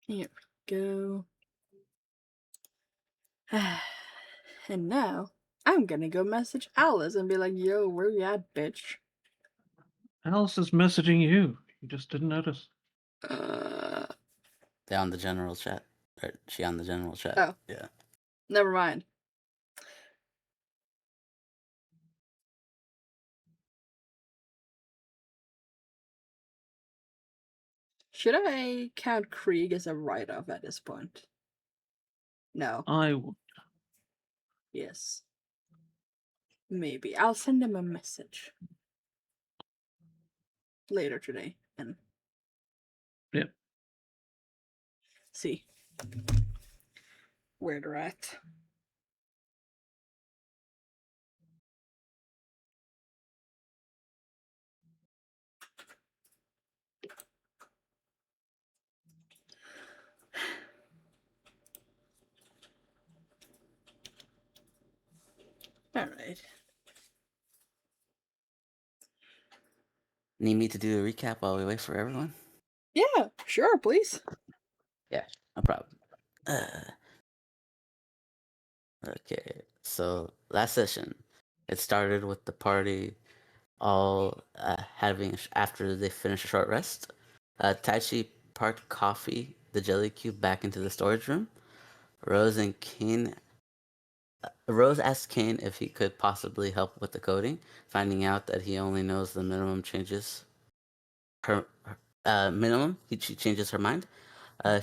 Here we go. And now I'm gonna go message Alice and be like, yo, where you at, bitch? Alice is messaging you. You just didn't notice. Uh, They on the general chat. Or she on the general chat. oh, Yeah. never mind. Should I count Krieg as a write-off at this point? No. I would. Yes. Maybe. I'll send him a message later today and Yep. see where they're at. Alright. Need me to do a recap while we wait for everyone? Yeah, sure, please. Yeah, no problem. Okay, so last session, it started with the party all after they finished a short rest. Taichi parked coffee, the jelly cube, back into the storage room. Rose asked Kane if he could possibly help with the coding, finding out that he only knows the minimum changes she changes her mind.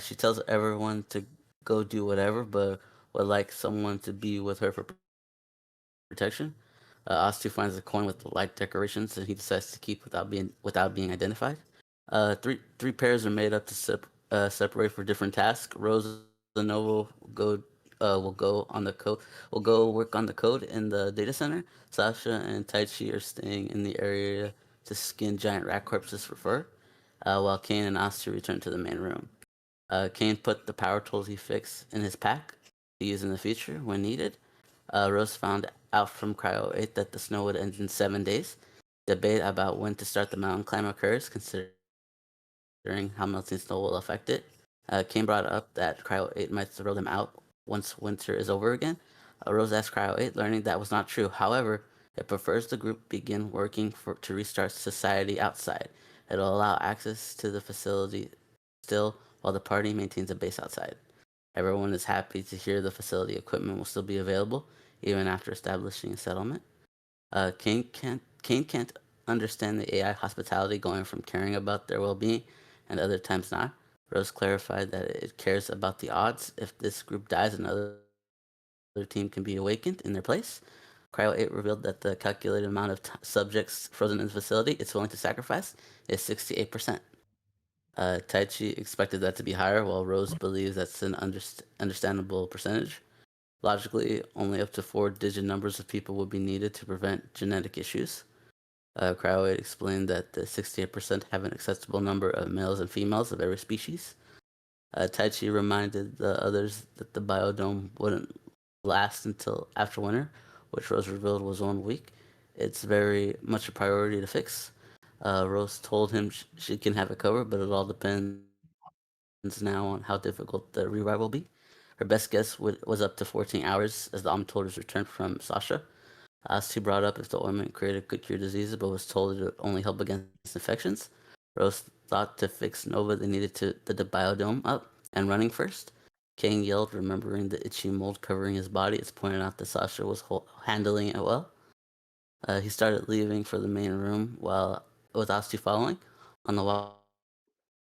She tells everyone to go do whatever, but would like someone to be with her for protection. Astu finds a coin with light decorations that he decides to keep without being identified. Three pairs are made up to separate for different tasks. Rose and Nova will go on the code. Will go work on the code in the data center. Sasha and Taichi are staying in the area to skin giant rat corpses for fur, while Kane and Astu return to the main room. Kane put the power tools he fixed in his pack to use in the future when needed. Rose found out from Cryo 8 that the snow would end in 7 days. Debate about when to start the mountain climb occurs, considering how melting snow will affect it. Kane brought up that Cryo 8 might throw them out once winter is over again. Rose asked Cryo 8, learning that was not true. However, it prefers the group begin working to restart society outside. It'll allow access to the facility still, while the party maintains a base outside. Everyone is happy to hear the facility equipment will still be available, even after establishing a settlement. Kane can't understand the AI hospitality going from caring about their well-being and other times not. Rose clarified that it cares about the odds. If this group dies, another team can be awakened in their place. Cryo 8 revealed that the calculated amount of subjects frozen in the facility it's willing to sacrifice is 68%. Taichi expected that to be higher, while Rose believes that's an understandable percentage. Logically, only up to 4-digit numbers of people would be needed to prevent genetic issues. Cryo explained that the 68% have an acceptable number of males and females of every species. Taichi reminded the others that the biodome wouldn't last until after winter, which Rose revealed was 1 week. It's very much a priority to fix. Rose told him she can have it covered, but it all depends now on how difficult the rewrite will be. Her best guess was up to 14 hours as the Omnitors returned from Sasha. Asti brought up if the ointment could cure diseases, but was told it would only help against infections. Rose thought to fix Nova they needed to the biodome up and running first. Kang yelled, remembering the itchy mold covering his body. It's pointed out that Sasha was handling it well. He started leaving for the main room with Asti following. On the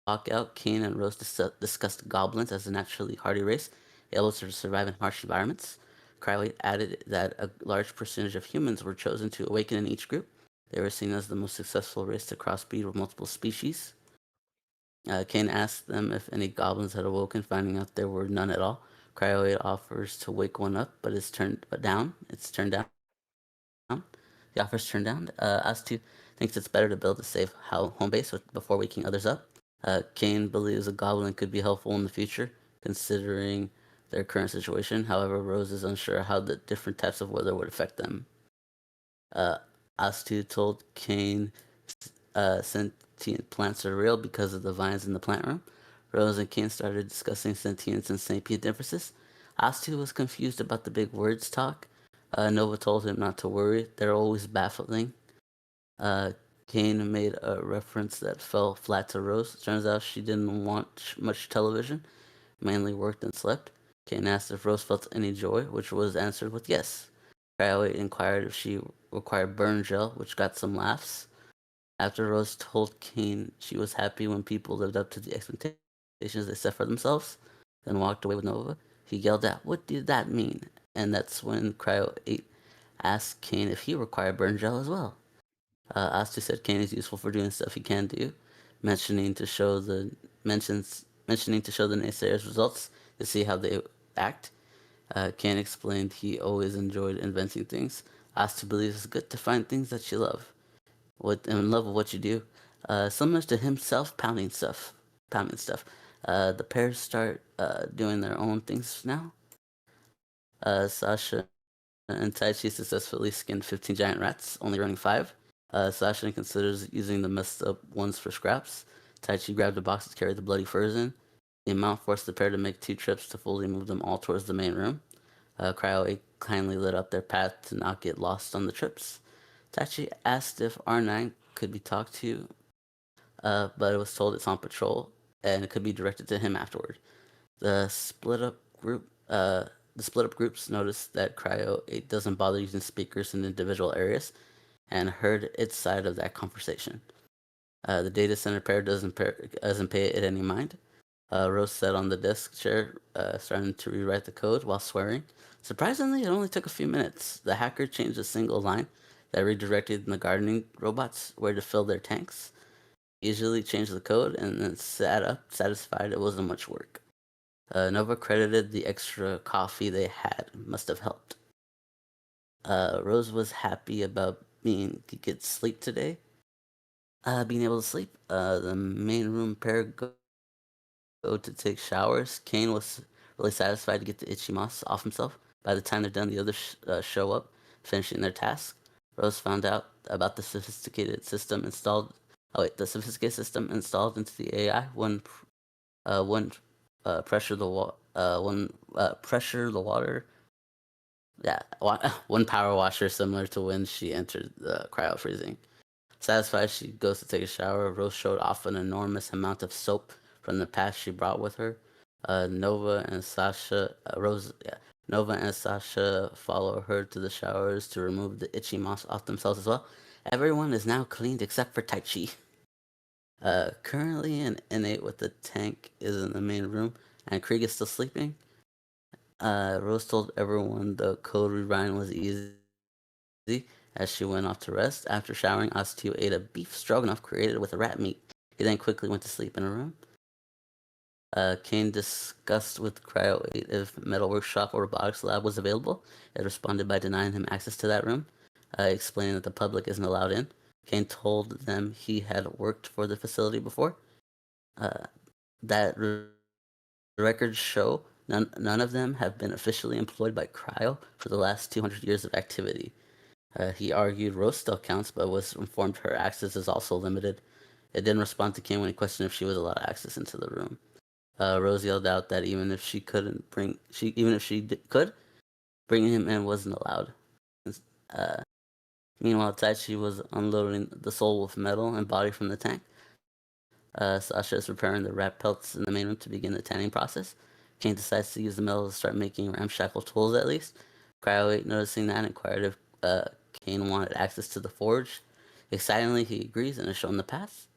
walkout, Kane and Rose discussed goblins as a naturally hardy race, able to survive in harsh environments. Cryweight added that a large percentage of humans were chosen to awaken in each group. They were seen as the most successful race to crossbreed with multiple species. Kane asked them if any goblins had awoken, finding out there were none at all. Cryo 8 offers to wake one up, but it's turned down. The offer's turned down. Us2 thinks it's better to build a safe home base before waking others up. Kane believes a goblin could be helpful in the future, considering their current situation. However, Rose is unsure how the different types of weather would affect them. Us2 told Kane sentient plants are real because of the vines in the plant room. Rose and Kane started discussing sentience and sapient differences. Asti was confused about the big words talk. Nova told him not to worry, they're always baffling. Uh, Kane made a reference that fell flat to Rose. Turns out she didn't want much television, mainly worked and slept. Kane asked if Rose felt any joy, which was answered with yes. Cryoid inquired if she required burn gel, which got some laughs. After Rose told Kane she was happy when people lived up to the expectations they set for themselves, then walked away with Nova, he yelled out, "What did that mean?" And that's when Cryo 8 asked Kane if he required burn gel as well. Astu said Kane is useful for doing stuff he can do, mentioning to show the naysayers results to see how they act. Kane explained he always enjoyed inventing things. Astu believes it's good to find things that you love, in love with what you do. Similar to himself pounding stuff. The pairs start doing their own things now. Sasha and Taichi successfully skinned 15 giant rats, only running 5. Sasha considers using the messed up ones for scraps. Taichi grabbed a box to carry the bloody furs in. The amount forced the pair to make 2 trips to fully move them all towards the main room. Cryo 8 kindly lit up their path to not get lost on the trips. Taichi asked if R9 could be talked to, but it was told it's on patrol and it could be directed to him afterward. The split up groups noticed that Cryo 8 doesn't bother using speakers in individual areas and heard its side of that conversation. The data center pair doesn't pay it any mind. Rose sat on the desk chair, starting to rewrite the code while swearing. Surprisingly, it only took a few minutes. The hacker changed a single line that redirected the gardening robots where to fill their tanks. Easily changed the code and then sat up, satisfied it wasn't much work. Nova credited the extra coffee they had. Must have helped. Rose was happy about being get sleep today. Being able to sleep. The main room pair go to take showers. Kane was really satisfied to get the itchy moss off himself. By the time they're done, the others show up, finishing their task. Rose found out about the sophisticated system installed. The sophisticated system installed into the AI pressure the water. Yeah, one power washer similar to when she entered the cryo freezing. Satisfied, she goes to take a shower. Rose showed off an enormous amount of soap from the past she brought with her. Nova and Sasha follow her to the showers to remove the itchy moss off themselves as well. Everyone is now cleaned except for Taichi. Currently an innate with the tank is in the main room, and Krieg is still sleeping. Rose told everyone the code rewriting was easy as she went off to rest. After showering, Astio ate a beef stroganoff created with rat meat. He then quickly went to sleep in a room. Kane discussed with Cryo 8 if Metal Workshop or Robotics Lab was available. It responded by denying him access to that room, explaining that the public isn't allowed in. Kane told them he had worked for the facility before. That records show none of them have been officially employed by Cryo for the last 200 years of activity. He argued Rose still counts, but was informed her access is also limited. It didn't respond to Kane when he questioned if she was allowed access into the room. Rose yelled out that even if she could, bringing him in wasn't allowed. Meanwhile, Taichi was unloading the soul with metal and body from the tank. Sasha is preparing the rat pelts in the main room to begin the tanning process. Kane decides to use the metal to start making ramshackle tools at least. Cryo 8, noticing that, inquired if Kane wanted access to the forge. Excitingly, he agrees and is shown the path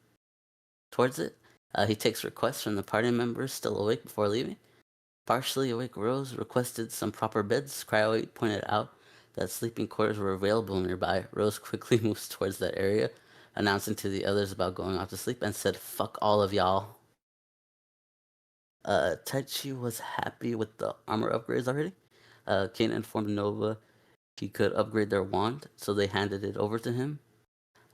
towards it. He takes requests from the party members still awake before leaving. Partially awake Rose requested some proper beds. Cryo 8 pointed out that sleeping quarters were available nearby. Rose quickly moves towards that area, announcing to the others about going off to sleep, and said, "Fuck all of y'all." Taichi was happy with the armor upgrades already. Kane informed Nova he could upgrade their wand, so they handed it over to him.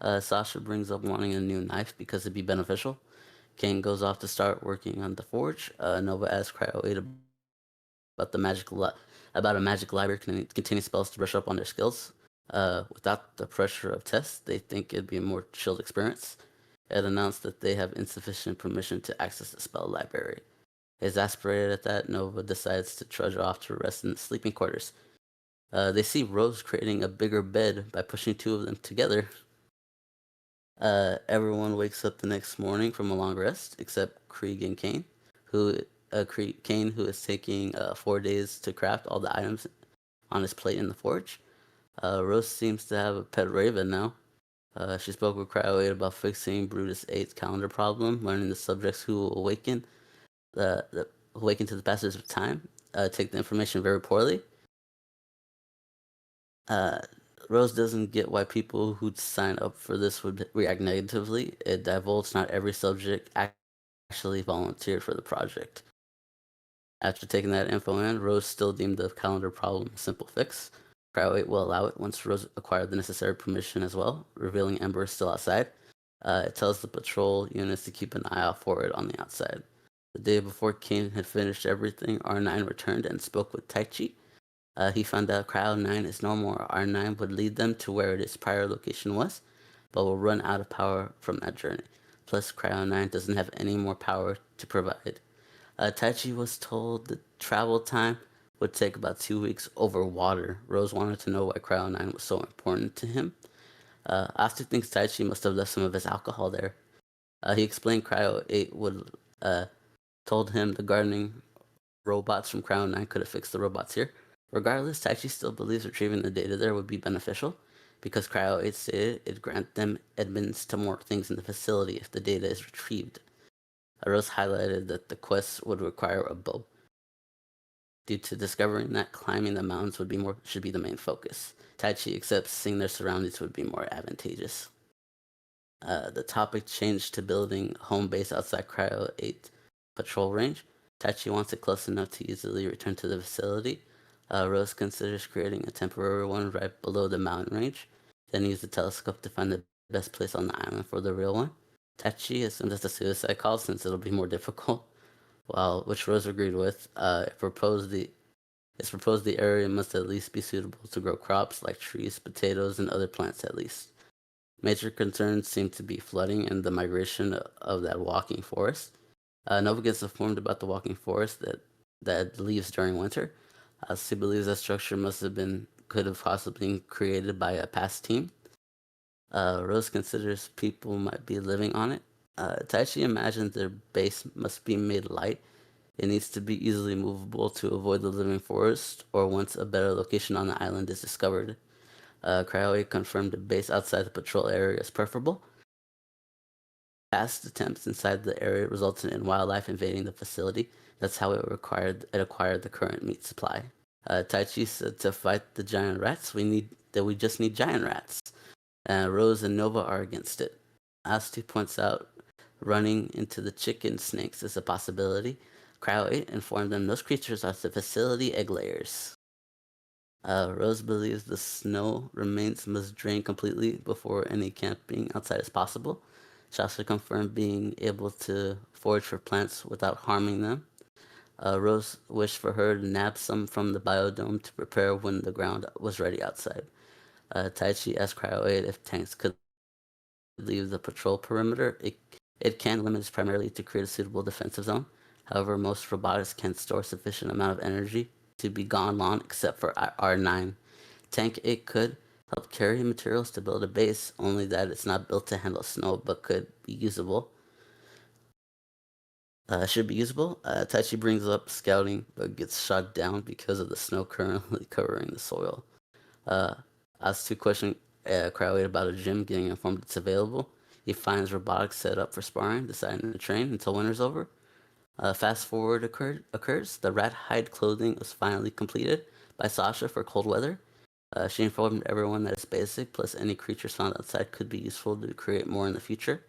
Sasha brings up wanting a new knife because it'd be beneficial. Kane goes off to start working on the forge. Nova asks Cryo 8 about a magic library containing spells to brush up on their skills. Without the pressure of tests, they think it'd be a more chilled experience. It announced that they have insufficient permission to access the spell library. Exasperated at that, Nova decides to trudge off to rest in the sleeping quarters. They see Rose creating a bigger bed by pushing two of them together. Everyone wakes up the next morning from a long rest, except Krieg and Kane, Kane, who is taking 4 days to craft all the items on his plate in the forge. Rose seems to have a pet raven now. She spoke with Cryo 8 about fixing Brutus 8's calendar problem, learning the subjects who will awaken to the passage of time, take the information very poorly. Rose doesn't get why people who'd sign up for this would react negatively. It divulged not every subject actually volunteered for the project. After taking that info in, Rose still deemed the calendar problem a simple fix. Cryo 8 will allow it once Rose acquired the necessary permission as well, revealing Ember is still outside. It tells the patrol units to keep an eye out for it on the outside. The day before Kane had finished everything, R9 returned and spoke with Taichi. He found out Cryo 9 is no more. R9 would lead them to where its prior location was, but will run out of power from that journey. Plus, Cryo 9 doesn't have any more power to provide. Taichi was told the travel time would take about 2 weeks over water. Rose wanted to know why Cryo 9 was so important to him. Astu thinks Taichi must have left some of his alcohol there. He explained Cryo 8 would told him the gardening robots from Cryo 9 could have fixed the robots here. Regardless, Taichi still believes retrieving the data there would be beneficial, because Cryo 8 stated it'd grant them admittance to more things in the facility if the data is retrieved. Rose highlighted that the quest would require a bow, due to discovering that climbing the mountains should be the main focus. Taichi accepts seeing their surroundings would be more advantageous. The topic changed to building home base outside Cryo 8 patrol range. Taichi wants it close enough to easily return to the facility. Rose considers creating a temporary one right below the mountain range, then use the telescope to find the best place on the island for the real one. Taichi assumes that's a suicide call since it'll be more difficult, which Rose agreed with. It's proposed the area must at least be suitable to grow crops like trees, potatoes, and other plants at least. Major concerns seem to be flooding and the migration of that walking forest. Nova gets informed about the walking forest that leaves during winter. She believes that structure could have possibly been created by a past team. Rose considers people might be living on it. Taichi imagines their base must be made light. It needs to be easily movable to avoid the living forest, or once a better location on the island is discovered. Cryo 8 confirmed the base outside the patrol area is preferable. Past attempts inside the area resulted in wildlife invading the facility. That's how it acquired the current meat supply. Taichi said to fight the giant rats, we just need giant rats. Rose and Nova are against it. Astu points out running into the chicken snakes is a possibility. Cryo 8 informed them those creatures are the facility egg layers. Rose believes the snow remains must drain completely before any camping outside is possible. She also confirmed being able to forage for plants without harming them. Rose wished for her to nab some from the biodome to prepare when the ground was ready outside. Taichi asked Cryo 8 if tanks could leave the patrol perimeter. It can limit primarily to create a suitable defensive zone. However, most robotics can store sufficient amount of energy to be gone long, except for R9. Tank 8 could help carry materials to build a base, only that it's not built to handle snow, but could be usable. Should be usable. Taichi brings up scouting, but gets shot down because of the snow currently covering the soil. Asks two questions Cryo 8 about a gym, getting informed it's available. He finds robotics set up for sparring, deciding to train until winter's over. Fast forward occurs. The rat hide clothing was finally completed by Sasha for cold weather. She informed everyone that it's basic, plus any creatures found outside could be useful to create more in the future.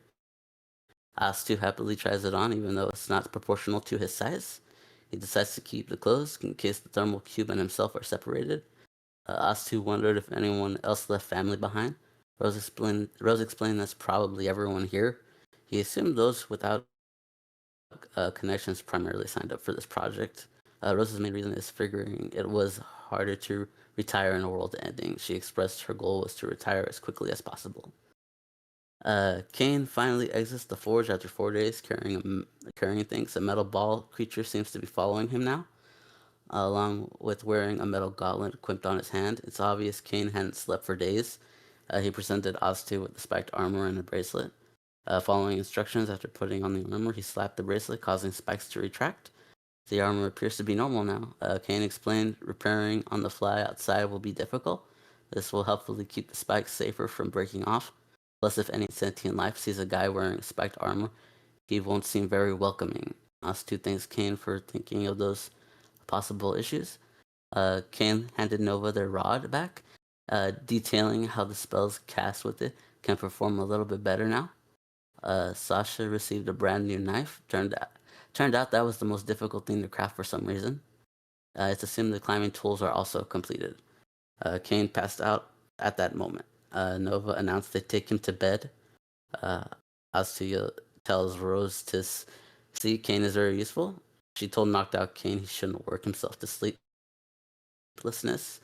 Astu happily tries it on, even though it's not proportional to his size. He decides to keep the clothes in case the thermal cube and himself are separated. Astu wondered if anyone else left family behind. Rose explained that's probably everyone here. He assumed those without connections primarily signed up for this project. Rose's main reason is figuring it was harder to retire in a world ending. She expressed her goal was to retire as quickly as possible. Kane finally exits the forge after 4 days carrying things. A metal ball creature seems to be following him now, along with wearing a metal gauntlet equipped on his hand. It's obvious Kane hadn't slept for days. He presented Oztu with the spiked armor and a bracelet. Following instructions after putting on the armor, he slapped the bracelet, causing spikes to retract. The armor appears to be normal now. Kane explained repairing on the fly outside will be difficult. This will helpfully keep the spikes safer from breaking off. Plus, if any sentient life sees a guy wearing spiked armor, he won't seem very welcoming. Oztu thanks Kane for thinking of those possible issues. Kane handed Nova their rod back, detailing how the spells cast with it can perform a little bit better now. Sasha received a brand new knife. Turned out that was the most difficult thing to craft for some reason. It's assumed the climbing tools are also completed. Kane passed out at that moment. Nova announced they'd take him to bed. Asuya tells Rose to see Kane is very useful. She told knocked out Kane he shouldn't work himself to sleeplessness.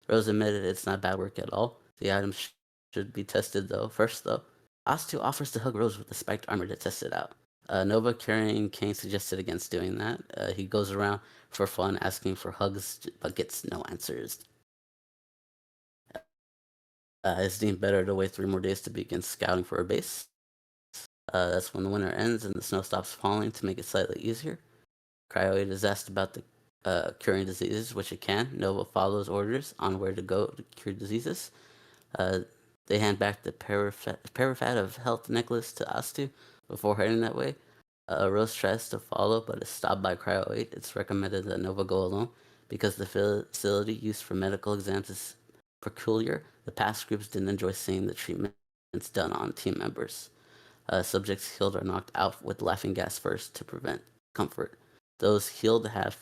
Rose admitted it's not bad work at all. The items should be tested first though. Astu offers to hug Rose with the spiked armor to test it out. Nova carrying Kane suggested against doing that. He goes around for fun asking for hugs but gets no answers. It's deemed better to wait 3 more days to begin scouting for a base. That's when the winter ends and the snow stops falling to make it slightly easier. Cryoworld is asked about the curing diseases, which it can. Nova follows orders on where to go to cure diseases. They hand back the Parafat of Health necklace to Astu before heading that way. Rose tries to follow, but is stopped by Cryoworld. It's recommended that Nova go alone because the facility used for medical exams is peculiar. The past groups didn't enjoy seeing the treatments done on team members. Subjects healed are knocked out with laughing gas first to prevent comfort. Those healed have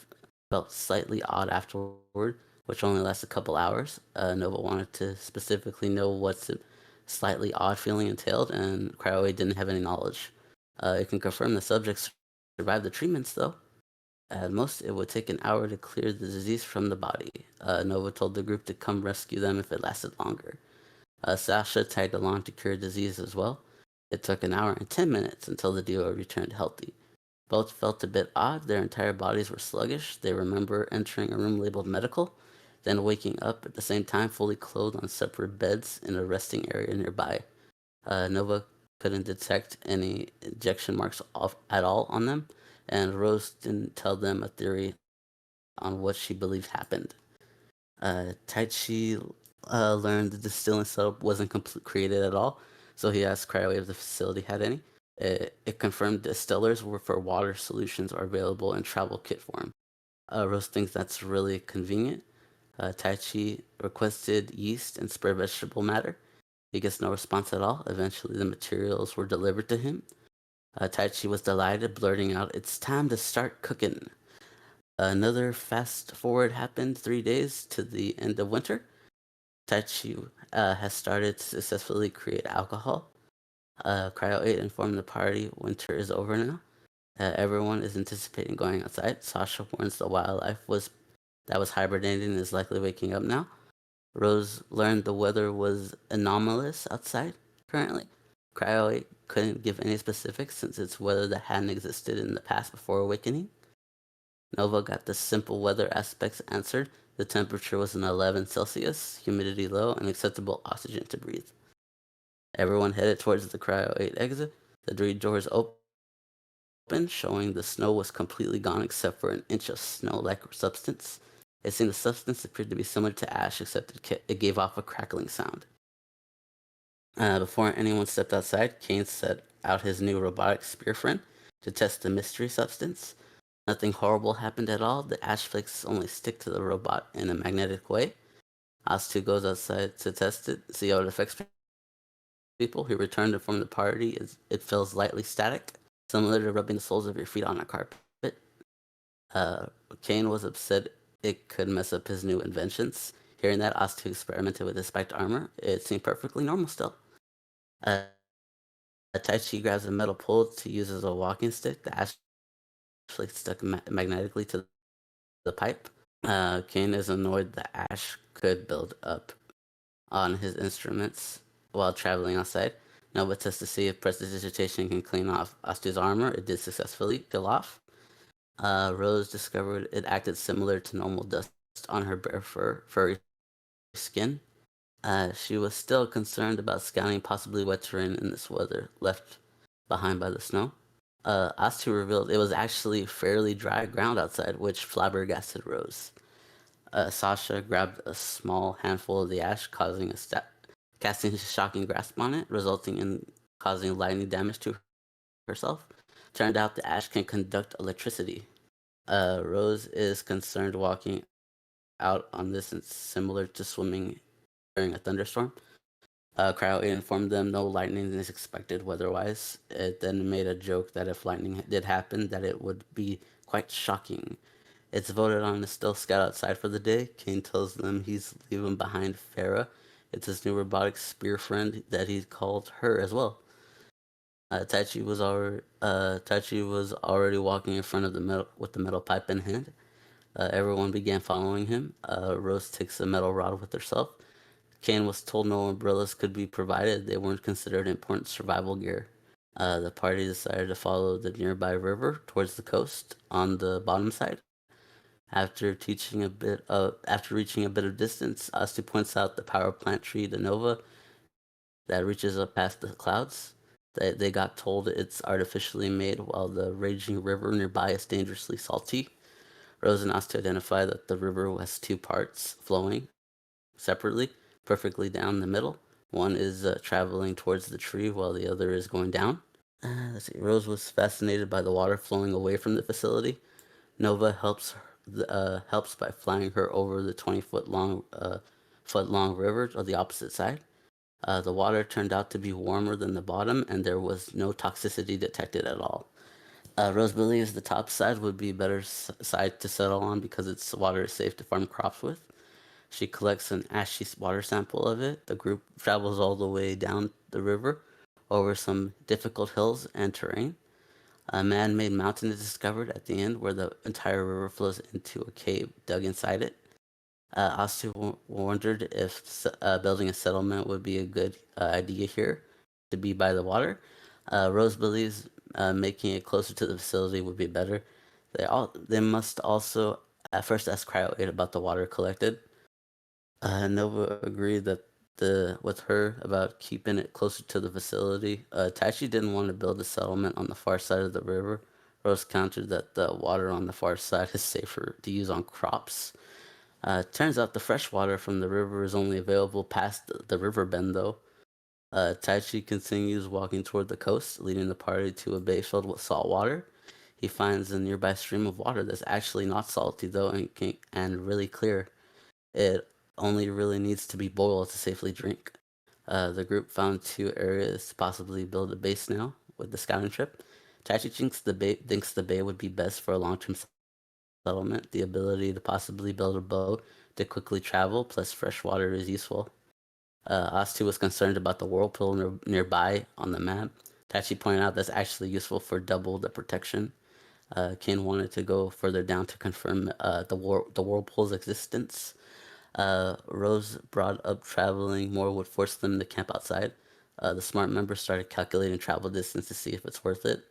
felt slightly odd afterward, which only lasts a couple hours. Nova wanted to specifically know what's a slightly odd feeling entailed, and Cryoworld didn't have any knowledge. It can confirm the subjects survived the treatments, though. At most, it would take an hour to clear the disease from the body. Nova told the group to come rescue them if it lasted longer. Sasha tagged along to cure disease as well. It took an hour and 10 minutes until the duo returned healthy. Both felt a bit odd. Their entire bodies were sluggish. They remember entering a room labeled medical, then waking up at the same time fully clothed on separate beds in a resting area nearby. Nova couldn't detect any injection marks at all on them, and Rose didn't tell them a theory on what she believed happened. Taichi learned the distilling setup wasn't created at all, so he asked Cryoworld if the facility had any. It confirmed distillers were for water solutions are available in travel kit form. Rose thinks that's really convenient. Taichi requested yeast and spare vegetable matter. He gets no response at all. Eventually, the materials were delivered to him. Taichi was delighted, blurting out, "It's time to start cooking." Another fast forward happened 3 days to the end of winter. Taichi has started to successfully create alcohol. Cryo8 informed the party winter is over now. Everyone is anticipating going outside. Sasha warns the wildlife that was hibernating is likely waking up now. Rose learned the weather was anomalous outside currently. Cryo8 couldn't give any specifics since it's weather that hadn't existed in the past before awakening. Nova got the simple weather aspects answered. The temperature was an 11 Celsius, humidity low, and acceptable oxygen to breathe. Everyone headed towards the Cryo8 exit. The 3 doors opened, showing the snow was completely gone except for an inch of snow-like substance. It seemed the substance appeared to be similar to ash, except it gave off a crackling sound. Before anyone stepped outside, Kane set out his new robotic spear friend to test the mystery substance. Nothing horrible happened at all. The ash flakes only stick to the robot in a magnetic way. Astu goes outside to test it, see how it affects people. He returned to inform the party it feels lightly static, similar to rubbing the soles of your feet on a carpet. Kane was upset it could mess up his new inventions. Hearing that, Astu experimented with his spiked armor. It seemed perfectly normal still. Taichi grabs a metal pole to use as a walking stick. The ash flakes stuck magnetically to the pipe. Kane is annoyed that ash could build up on his instruments while traveling outside. Nova tests to see if prestidigitation can clean off Astu's armor. It did successfully peel off. Rose discovered it acted similar to normal dust on her bare furry skin. She was still concerned about scouting possibly wet terrain in this weather left behind by the snow. Astu revealed it was actually fairly dry ground outside, which flabbergasted Rose. Sasha grabbed a small handful of the ash, casting a shocking grasp on it, resulting in causing lightning damage to herself. Turned out the ash can conduct electricity. Rose is concerned walking out on this and similar to swimming during a thunderstorm. Cryo informed them no lightning is expected weather-wise. It then made a joke that if lightning did happen, that it would be quite shocking. It's voted on to still scout outside for the day. Kane tells them he's leaving behind Farah. It's his new robotic spear friend that he called her as well. Taichi was already walking in front of the metal with the metal pipe in hand. Everyone began following him. Rose takes a metal rod with herself. Kane was told no umbrellas could be provided. They weren't considered important survival gear. The party decided to follow the nearby river towards the coast on the bottom side. After reaching a bit of distance, Astu points out the power plant tree to Nova that reaches up past the clouds. They got told it's artificially made while the raging river nearby is dangerously salty. Rose and Astu identify that the river has two parts flowing separately, perfectly down the middle. One is traveling towards the tree while the other is going down. Let's see. Rose was fascinated by the water flowing away from the facility. Nova helps by flying her over the 20-foot long river on the opposite side. The water turned out to be warmer than the bottom, and there was no toxicity detected at all. Rose believes the top side would be a better side to settle on because its water is safe to farm crops with. She collects an ashy water sample of it. The group travels all the way down the river over some difficult hills and terrain. A man-made mountain is discovered at the end where the entire river flows into a cave dug inside it. Astu wondered if building a settlement would be a good idea here to be by the water. Rose believes making it closer to the facility would be better. They must also at first ask Cryoworld about the water collected. Nova agreed with her about keeping it closer to the facility. Taichi didn't want to build a settlement on the far side of the river. Rose countered that the water on the far side is safer to use on crops. Turns out the fresh water from the river is only available past the river bend, though. Taichi continues walking toward the coast, leading the party to a bay filled with salt water. He finds a nearby stream of water that's actually not salty, though, and really clear. It only really needs to be boiled to safely drink. The group found two areas to possibly build a base now with the scouting trip. Taichi thinks the bay would be best for a long-term settlement. The ability to possibly build a boat to quickly travel plus fresh water is useful. Astu was concerned about the whirlpool nearby on the map. Taichi pointed out that's actually useful for double the protection. Kane wanted to go further down to confirm the whirlpool's existence. Rose brought up traveling more would force them to camp outside. The smart members started calculating travel distance to see if it's worth it.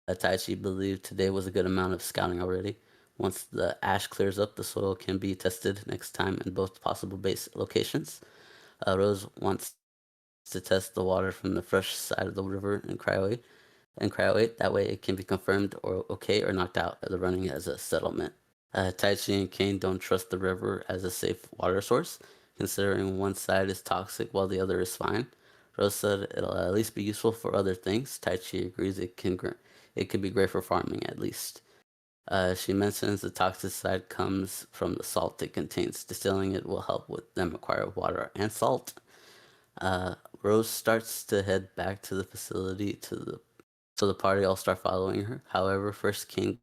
Taichi believed today was a good amount of scouting already. Once the ash clears up, the soil can be tested next time in both possible base locations. Rose wants to test the water from the fresh side of the river in Cryoworld. That way it can be confirmed or okay or knocked out of the running as a settlement. Taichi and Kane don't trust the river as a safe water source, considering one side is toxic while the other is fine. Rose said it'll at least be useful for other things. Taichi agrees it could be great for farming at least. She mentions the toxic side comes from the salt it contains. Distilling it will help with them acquire water and salt. Rose starts to head back to the facility so the party all start following her. However, first King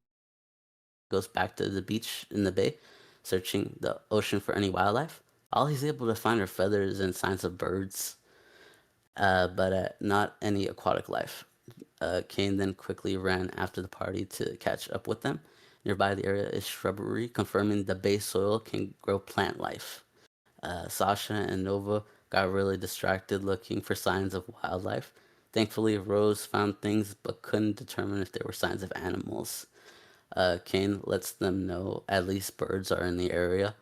goes back to the beach in the bay, searching the ocean for any wildlife. All he's able to find are feathers and signs of birds, but not any aquatic life. Kane then quickly ran after the party to catch up with them. Nearby the area is shrubbery, confirming the bay soil can grow plant life. Sasha and Nova got really distracted looking for signs of wildlife. Thankfully, Rose found things but couldn't determine if they were signs of animals. Kane lets them know at least birds are in the area.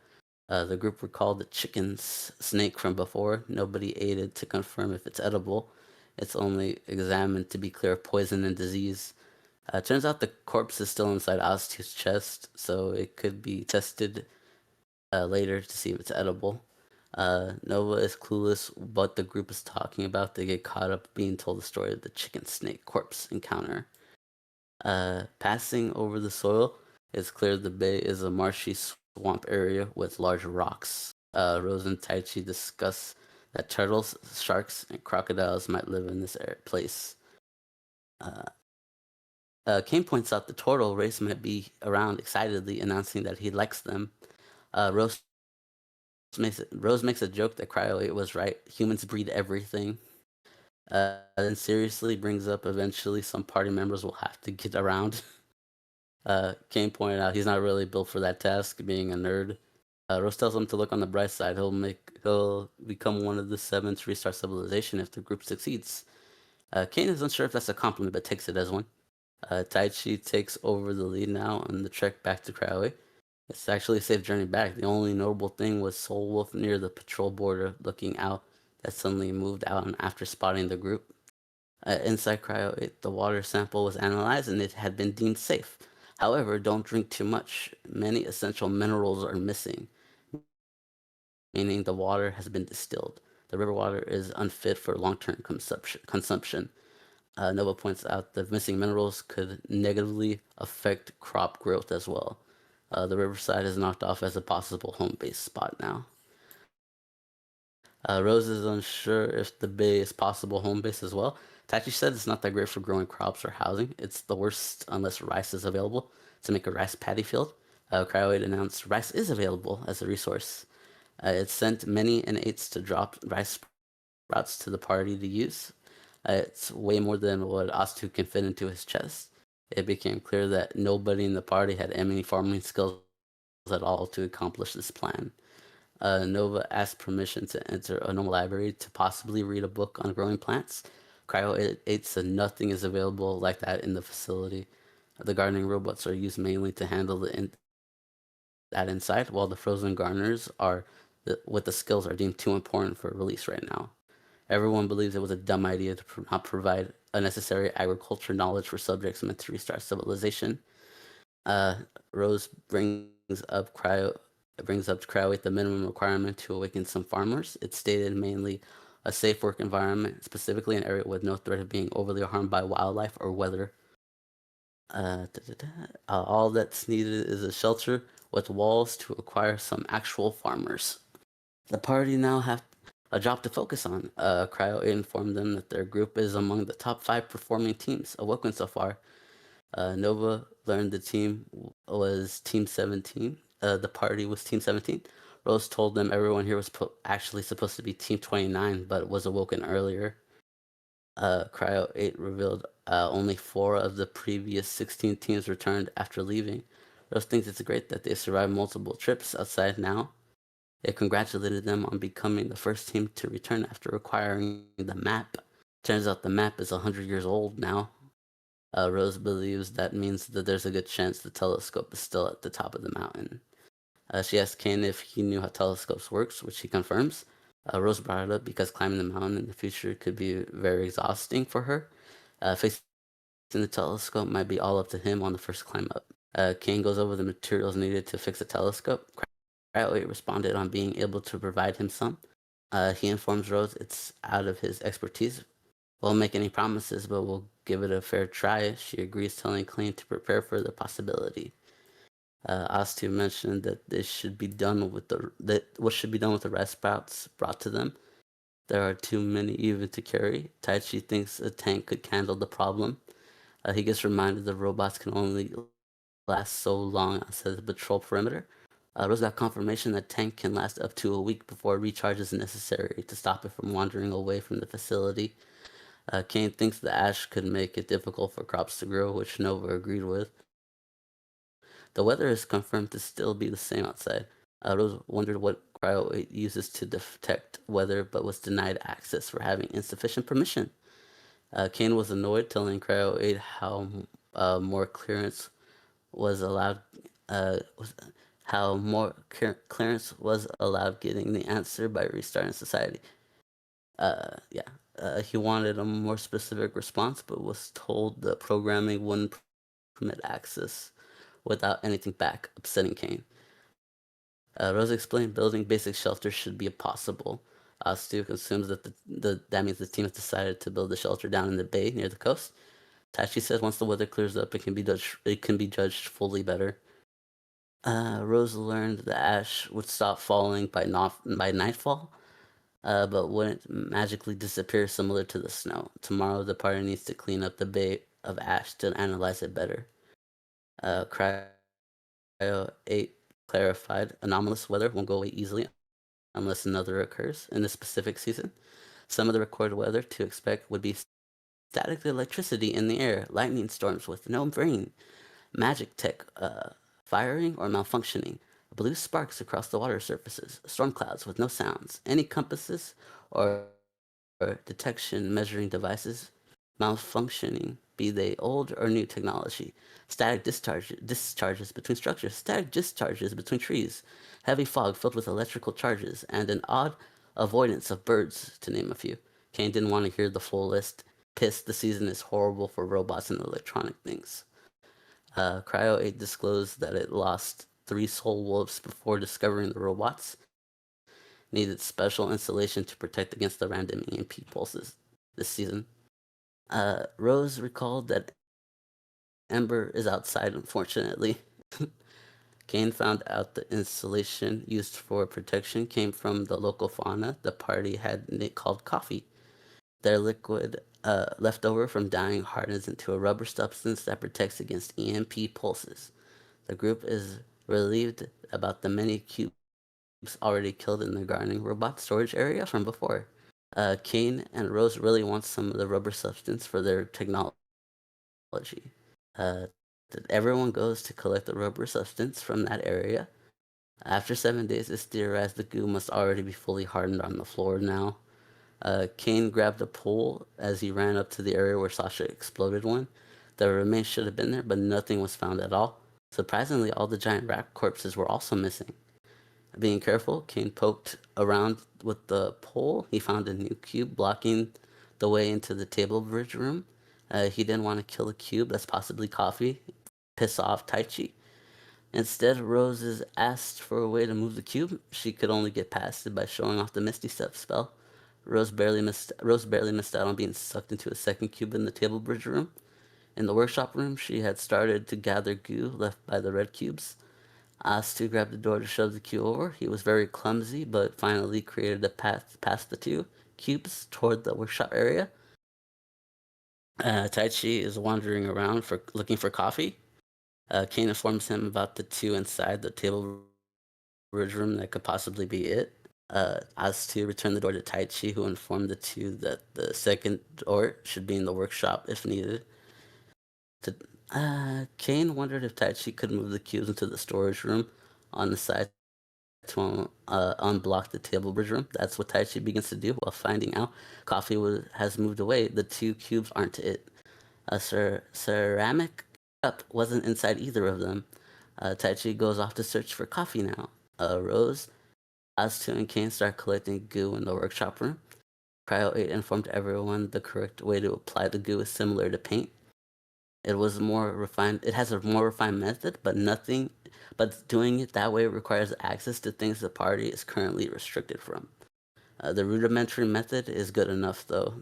The group recalled the chicken's snake from before. Nobody ate it to confirm if it's edible. It's only examined to be clear of poison and disease. Turns out the corpse is still inside Astu's chest, so it could be tested later to see if it's edible. Nova is clueless what the group is talking about. They get caught up being told the story of the chicken snake corpse encounter. Passing over the soil, it's clear the bay is a marshy swamp area with large rocks. Rose and Taichi discuss that turtles, sharks, and crocodiles might live in this place. Kane points out the turtle race might be around excitedly, announcing that he likes them. Rose makes a joke that Cryo was right. Humans breed everything. Then seriously brings up eventually some party members will have to get around. Kane pointed out he's not really built for that task, being a nerd. Rose tells him to look on the bright side. He'll become one of the 7 to restart civilization if the group succeeds. Kane is unsure if that's a compliment, but takes it as one. Taichi takes over the lead now on the trek back to Cryoworld. It's actually a safe journey back. The only notable thing was Soul Wolf near the patrol border looking out that suddenly moved out after spotting the group. Inside Cryo, the water sample was analyzed and it had been deemed safe. However, don't drink too much. Many essential minerals are missing, meaning the water has been distilled. The river water is unfit for long-term consumption. Nova points out that missing minerals could negatively affect crop growth as well. The riverside is knocked off as a possible home base spot now. Rose is unsure if the bay is possible home base as well. Tachi said it's not that great for growing crops or housing. It's the worst unless rice is available to make a rice paddy field. Cryoid announced rice is available as a resource. It sent many N8s to drop rice sprouts to the party to use. It's way more than what Astu can fit into his chest. It became clear that nobody in the party had any farming skills at all to accomplish this plan. Nova asked permission to enter a normal library to possibly read a book on growing plants. Cryo 8 said nothing is available like that in the facility. The gardening robots are used mainly to handle that inside, while the frozen gardeners with the skills are deemed too important for release right now. Everyone believes it was a dumb idea to not provide a necessary agriculture knowledge for subjects meant to restart civilization. Rose brings up Cryo 8 the minimum requirement to awaken some farmers. It's stated mainly a safe work environment, specifically an area with no threat of being overly harmed by wildlife or weather. All that's needed is a shelter with walls to acquire some actual farmers. The party now have a job to focus on. Cryo informed them that their group is among the top 5 performing teams awoken so far. Nova learned the team was Team 17. The party was Team 17. Rose told them everyone here was actually supposed to be Team 29, but was awoken earlier. Cryo 8 revealed only 4 of the previous 16 teams returned after leaving. Rose thinks it's great that they survived multiple trips outside now. It congratulated them on becoming the first team to return after acquiring the map. Turns out the map is 100 years old now. Rose believes that means that there's a good chance the telescope is still at the top of the mountain. She asked Kane if he knew how telescopes works, which he confirms. Rose brought it up because climbing the mountain in the future could be very exhausting for her. Fixing the telescope might be all up to him on the first climb up. Kane goes over the materials needed to fix the telescope. Cryo responded on being able to provide him some. He informs Rose it's out of his expertise. Won't make any promises, but we'll give it a fair try. She agrees, telling Kane to prepare for the possibility. Astu mentioned that this should be done with what should be done with the rice sprouts brought to them. There are too many even to carry. Taichi thinks a tank could handle the problem. He gets reminded the robots can only last so long outside the patrol perimeter. Rose got confirmation that tank can last up to a week before recharge is necessary to stop it from wandering away from the facility. Kane thinks the ash could make it difficult for crops to grow, which Nova agreed with. The weather is confirmed to still be the same outside. Rose wondered what Cryo 8 uses to detect weather but was denied access for having insufficient permission. Kane was annoyed, telling Cryo 8 how more clearance was allowed, clearance was allowed getting the answer by restarting society. Yeah, he wanted a more specific response, but was told the programming wouldn't permit access without anything back, upsetting Kane. Rose explained building basic shelters should be possible. Stu assumes that that means the team has decided to build a shelter down in the bay near the coast. Tachi says once the weather clears up, it can be judged fully better. Rose learned the ash would stop falling by nightfall, but wouldn't magically disappear similar to the snow. Tomorrow, the party needs to clean up the bay of ash to analyze it better. Cryo 8 clarified anomalous weather won't go away easily unless another occurs in a specific season. Some of the recorded weather to expect would be static electricity in the air, lightning storms with no rain, magic tech firing or malfunctioning, blue sparks across the water surfaces, storm clouds with no sounds, any compasses or detection measuring devices malfunctioning, be they old or new technology, static discharges between structures, static discharges between trees, heavy fog filled with electrical charges, and an odd avoidance of birds, to name a few. Kane didn't want to hear the full list. Pissed, the season is horrible for robots and electronic things. Cryo 8 disclosed that it lost 3 soul wolves before discovering the robots. Needed special insulation to protect against the random EMP pulses this season. Rose recalled that Ember is outside, unfortunately. Kane found out the insulation used for protection came from the local fauna the party had called coffee. Their liquid left over from dying hardens into a rubber substance that protects against EMP pulses. The group is relieved about the many cubes already killed in the gardening robot storage area from before. Kane and Rose really want some of the rubber substance for their technology. Uh, Everyone goes to collect the rubber substance from that area. After 7 days, it's theorized the goo must already be fully hardened on the floor now. Kane grabbed a pole as he ran up to the area where Sasha exploded one. The remains should have been there, but nothing was found at all. Surprisingly, all the giant rat corpses were also missing. Being careful, Kane poked around with the pole. He found a new cube blocking the way into the table bridge room. He didn't want to kill a cube that's possibly coffee, piss off Taichi. Instead, Rose asked for a way to move the cube. She could only get past it by showing off the Misty Step spell. Rose barely missed out on being sucked into a second cube in the table bridge room. In the workshop room, she had started to gather goo left by the red cubes. Astu grabbed the door to shove the cube over. He was very clumsy, but finally created a path past the 2 cubes toward the workshop area. Taichi is wandering around looking for coffee. Kane informs him about the 2 inside the table bridge room that could possibly be it. Astu returned the door to Taichi, who informed the 2 that the second door should be in the workshop if needed. Kane wondered if Taichi could move the cubes into the storage room on the side to unblock the table bridge room. That's what Taichi begins to do while finding out coffee has moved away. The 2 cubes aren't it. A ceramic cup wasn't inside either of them. Taichi goes off to search for coffee now. Rose, Astu, and Kane start collecting goo in the workshop room. Cryo 8 informed everyone the correct way to apply the goo is similar to paint. It has a more refined method, but doing it that way requires access to things the party is currently restricted from. The rudimentary method is good enough, though.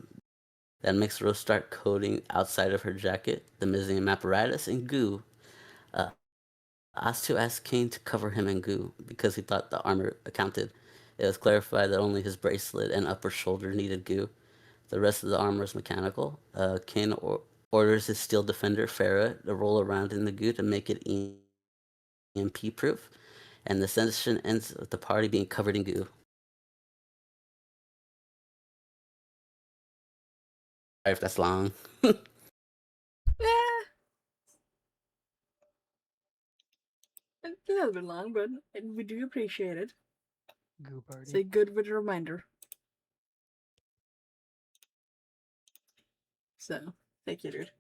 That makes Rose start coating outside of her jacket, the museum apparatus, in goo. Astu asked Kane to cover him in goo because he thought the armor accounted. It was clarified that only his bracelet and upper shoulder needed goo. The rest of the armor is mechanical. Kane orders his steel defender, Farah, to roll around in the goo to make it EMP proof, and the session ends with the party being covered in goo. Sorry if that's long. Yeah, it's a little bit long, but we do appreciate it. Goo party. Say good with a reminder. So, thank you, dude.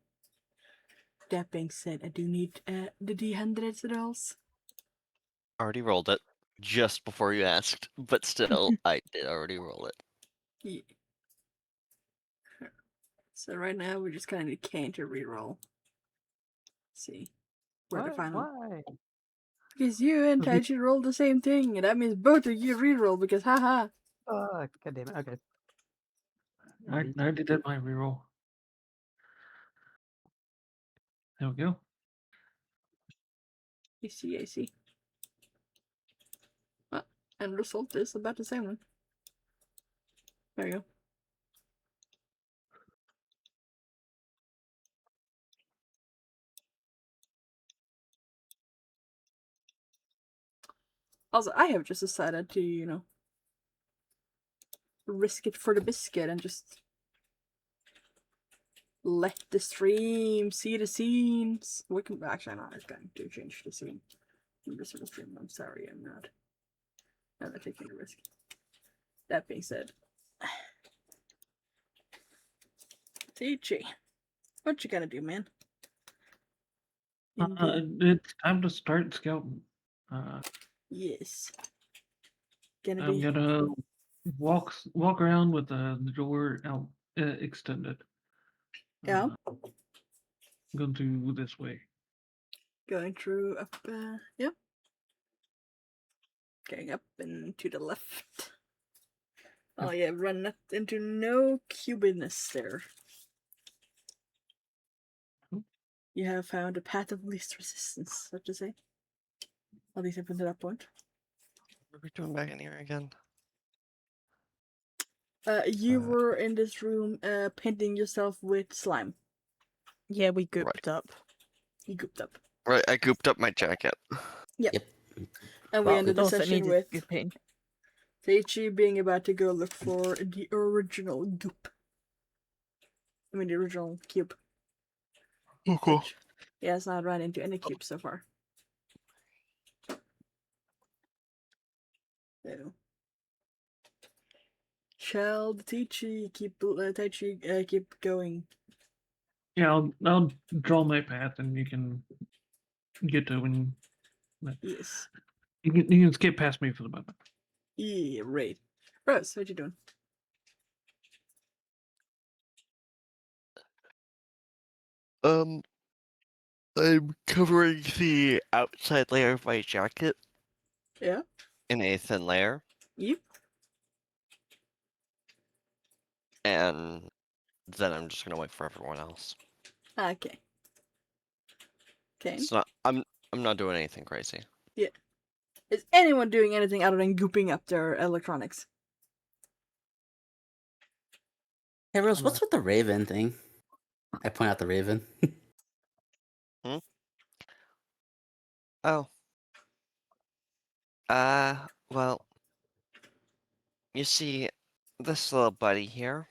That being said, I do need the D100s dolls. Already rolled it just before you asked, but still, I did already roll it. Yeah. So right now we just kind of need Kane to reroll. See where to What? find them. Why? Because you and Taichi rolled the same thing, and that means both of you reroll because haha. God damn it. Okay. I already did my reroll. There we go. I see, I see. And result is about the same one. There you go. Also, I have just decided to, risk it for the biscuit and just let the stream see the scenes. We can actually, I'm not going to change the scene. I'm just gonna stream. I'm sorry, I'm not taking the risk. That being said, TG, what you gonna do, man? It's time to start scouting. Yes. Gonna I'm be. gonna walk around with the door out extended. Yeah. Going to this way. Going through up. Yep. Going up and to the left. Oh yeah, run up into no cubiness there. You have found a path of least resistance, so to say. At least up until that point. What are we doing back in here again? You were in this room, painting yourself with slime. Yeah, we gooped up. You gooped up. Right, I gooped up my jacket. Yep. Yep. And we Well, ended the Also session needed with gooping. Taichi being about to go look for the original goop. I mean, the original cube. Oh, cool. Which he has not run into any cubes so far. So. Shall the Taichi keep going? Yeah, I'll draw my path, and you can get to when. Yes. You can skip past me for the moment. Yeah, right. Rose, what you doing? I'm covering the outside layer of my jacket Yeah? in a thin layer, You? and then I'm just gonna wait for everyone else. Okay. Kane? It's not. I'm not doing anything crazy. Is anyone doing anything other than gooping up their electronics? Hey, Rose, what's with the raven thing? I point out the raven. Oh. Well, you see, this little buddy here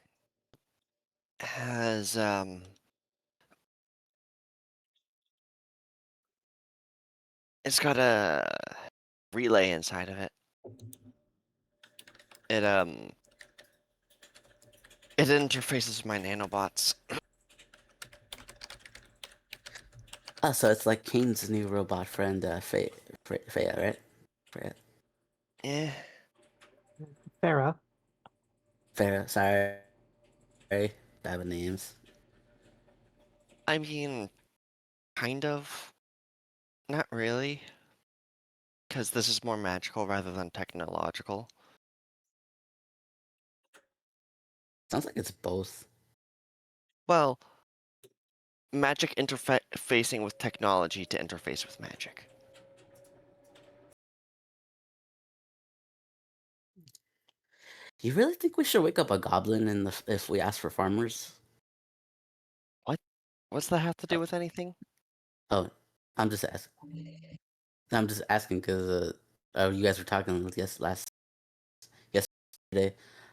has, it's got a relay inside of it. It interfaces with my nanobots. Oh, so it's like Kane's new robot friend, Freya, right? Freya. Eh, Farah. Farah, sorry. Bad with names. I mean, kind of. Not really. Because this is more magical rather than technological. Sounds like it's both. Well, magic interfacing with technology to interface with magic. You really think we should wake up a goblin if we ask for farmers? What's that have to do with anything? Oh, I'm just asking. I'm just asking because you guys were talking yesterday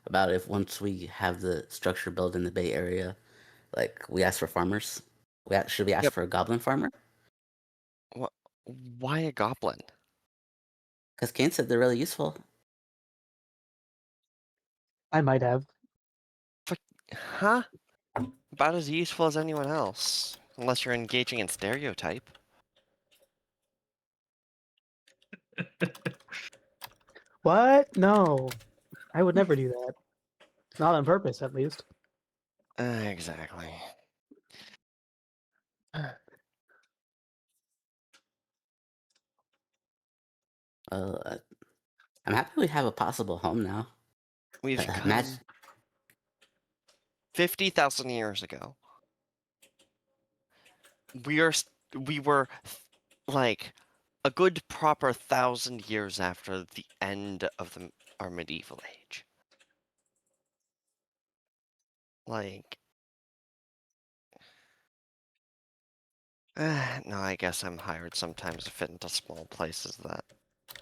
about if once we have the structure built in the Bay Area, like we ask for farmers. Should we ask Yep. for a goblin farmer? Why a goblin? Because Kane said they're really useful. I might have. Huh? About as useful as anyone else. Unless you're engaging in stereotype. What? No. I would never do that. Not on purpose, at least. Exactly. I'm happy we have a possible home now. We've Imagine, come 50,000 years ago. We were like a good proper 1,000 years after the end of our medieval age. Like, no, I guess I'm hired sometimes to fit into small places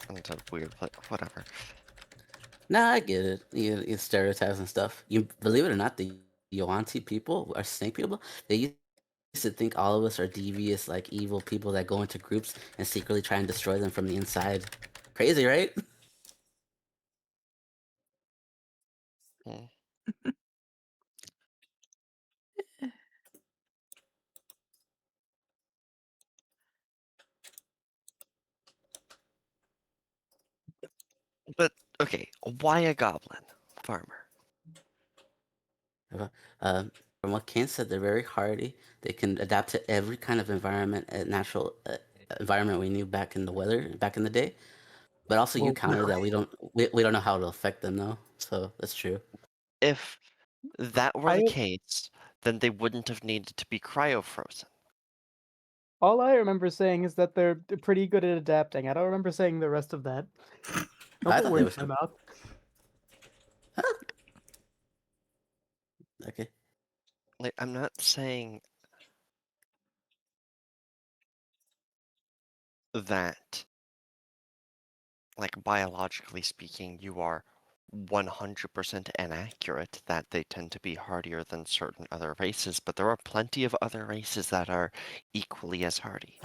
into weird whatever. nah, I get it. You stereotypes and stuff. You believe it or not, the Yuan-Ti people are snake people. They used to think all of us are devious, like evil people that go into groups and secretly try and destroy them from the inside. Crazy, right? Hmm. But okay, why a goblin farmer? From what Kane said, they're very hardy. They can adapt to every kind of environment, natural environment we knew back in the day. But also, you Well, counter that we don't know how it'll affect them though. So that's true. If that were the I case, then they wouldn't have needed to be cryo-frozen. all I remember saying is that they're pretty good at adapting. I don't remember saying the rest of that. Don't I put thought they words was in my mouth. okay. Like, I'm not saying that, like, biologically speaking, you are 100% inaccurate, that they tend to be hardier than certain other races, but there are plenty of other races that are equally as hardy.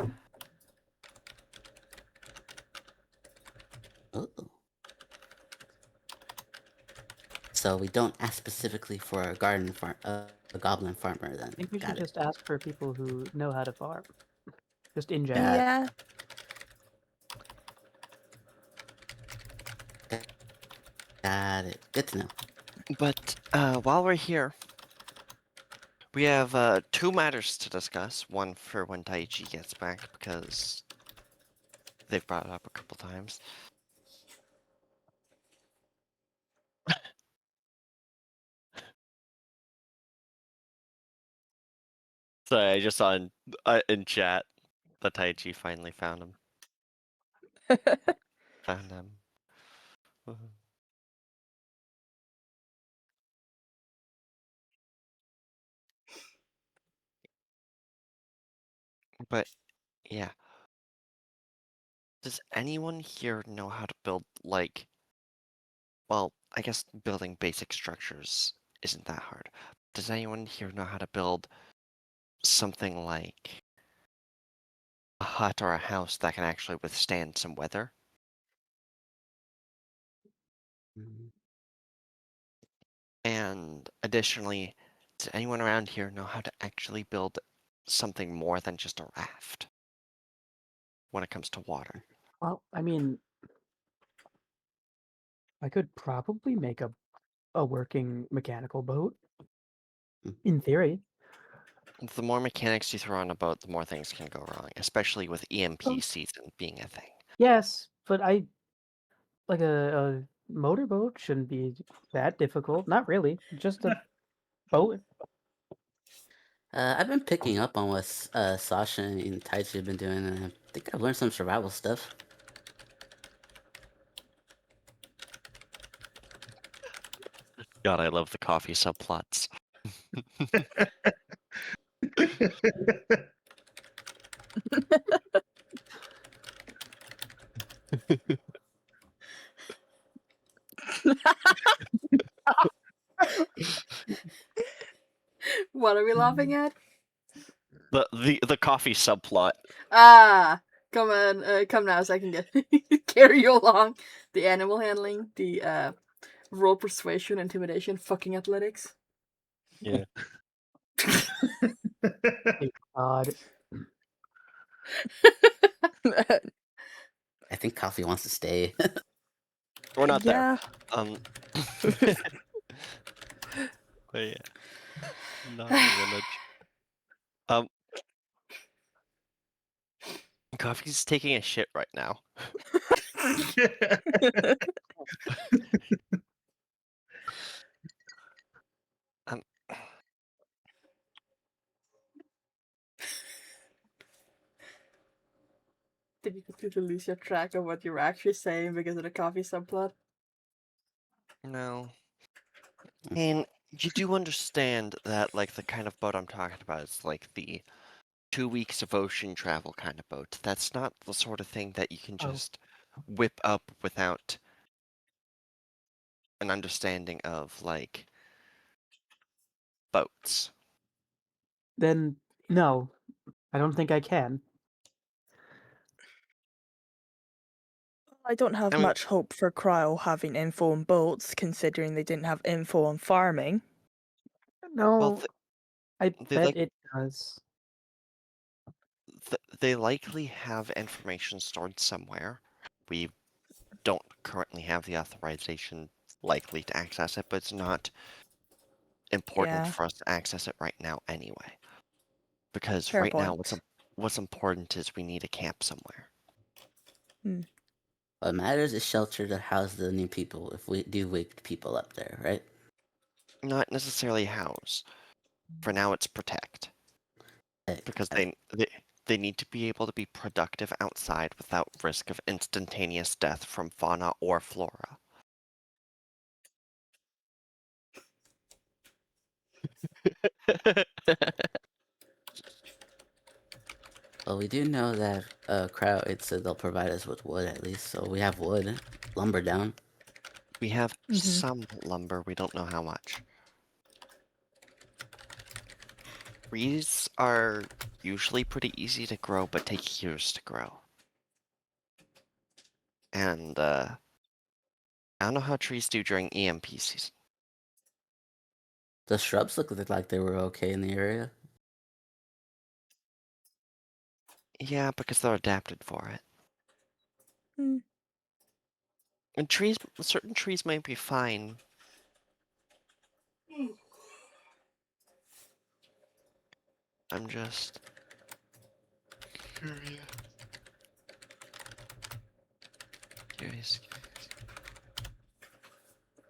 Ooh. So we don't ask specifically for a a goblin farmer then. I think we should Got it. just ask for people who know how to farm. Just in general. Yeah. Yeah. Got it. Good to know. But while we're here, we have 2 matters to discuss. One for when Taichi gets back, because they've brought it up a couple times. Sorry, I just saw in chat that Taichi finally found him. Found him. But yeah. Does anyone here know how to build, like, well, I guess building basic structures isn't that hard. Does anyone here know how to build something like a hut or a house that can actually withstand some weather? Mm. And additionally, does anyone around here know how to actually build something more than just a raft when it comes to water? Well, I mean, I could probably make a working mechanical boat. Mm. In theory. The more mechanics you throw on a boat, the more things can go wrong, especially with EMP Oh. season being a thing. Yes, but like a motorboat shouldn't be that difficult. Not really. Just a boat. I've been picking up on what Sasha and Taichi have been doing, and I think I've learned some survival stuff. God, I love the coffee subplots. What are we laughing at? The coffee subplot. Ah, come on, come now so I can get carry you along. The animal handling, the Roll persuasion, intimidation, fucking athletics. Yeah. God. I think Coffee wants to stay. We're not there. yeah. But yeah. Not even a. Coffee's taking a shit right now. Um, Did you completely lose your track of what you were actually saying because of the coffee subplot? no. And you do understand that, like, the kind of boat I'm talking about is like the 2 weeks of ocean travel kind of boat. That's not the sort of thing that you can Oh. just whip up without an understanding of, like, boats. Then no, I don't think I can. I don't have I mean- much hope for Cryo having info on boats, considering they didn't have info on farming. No, Well, I they bet like- it does. they likely have information stored somewhere. We don't currently have the authorization likely to access it, but it's not important Yeah. for us to access it right now anyway. Because Fair right now, point. what's important is we need a camp somewhere. What matters is shelter to house the new people if we do wake people up there, right? Not necessarily house. For now, it's protect. Because they need to be able to be productive outside without risk of instantaneous death from fauna or flora. Well, we do know that Crowd, it said they'll provide us with wood at least, so we have wood, lumber down. We have Mhm. some lumber, we don't know how much. Trees are usually pretty easy to grow, but take years to grow. And I don't know how trees do during EMP season. The shrubs look like they were okay in the area. Yeah, because they're adapted for it. Hmm. And certain trees might be fine. I'm just curious.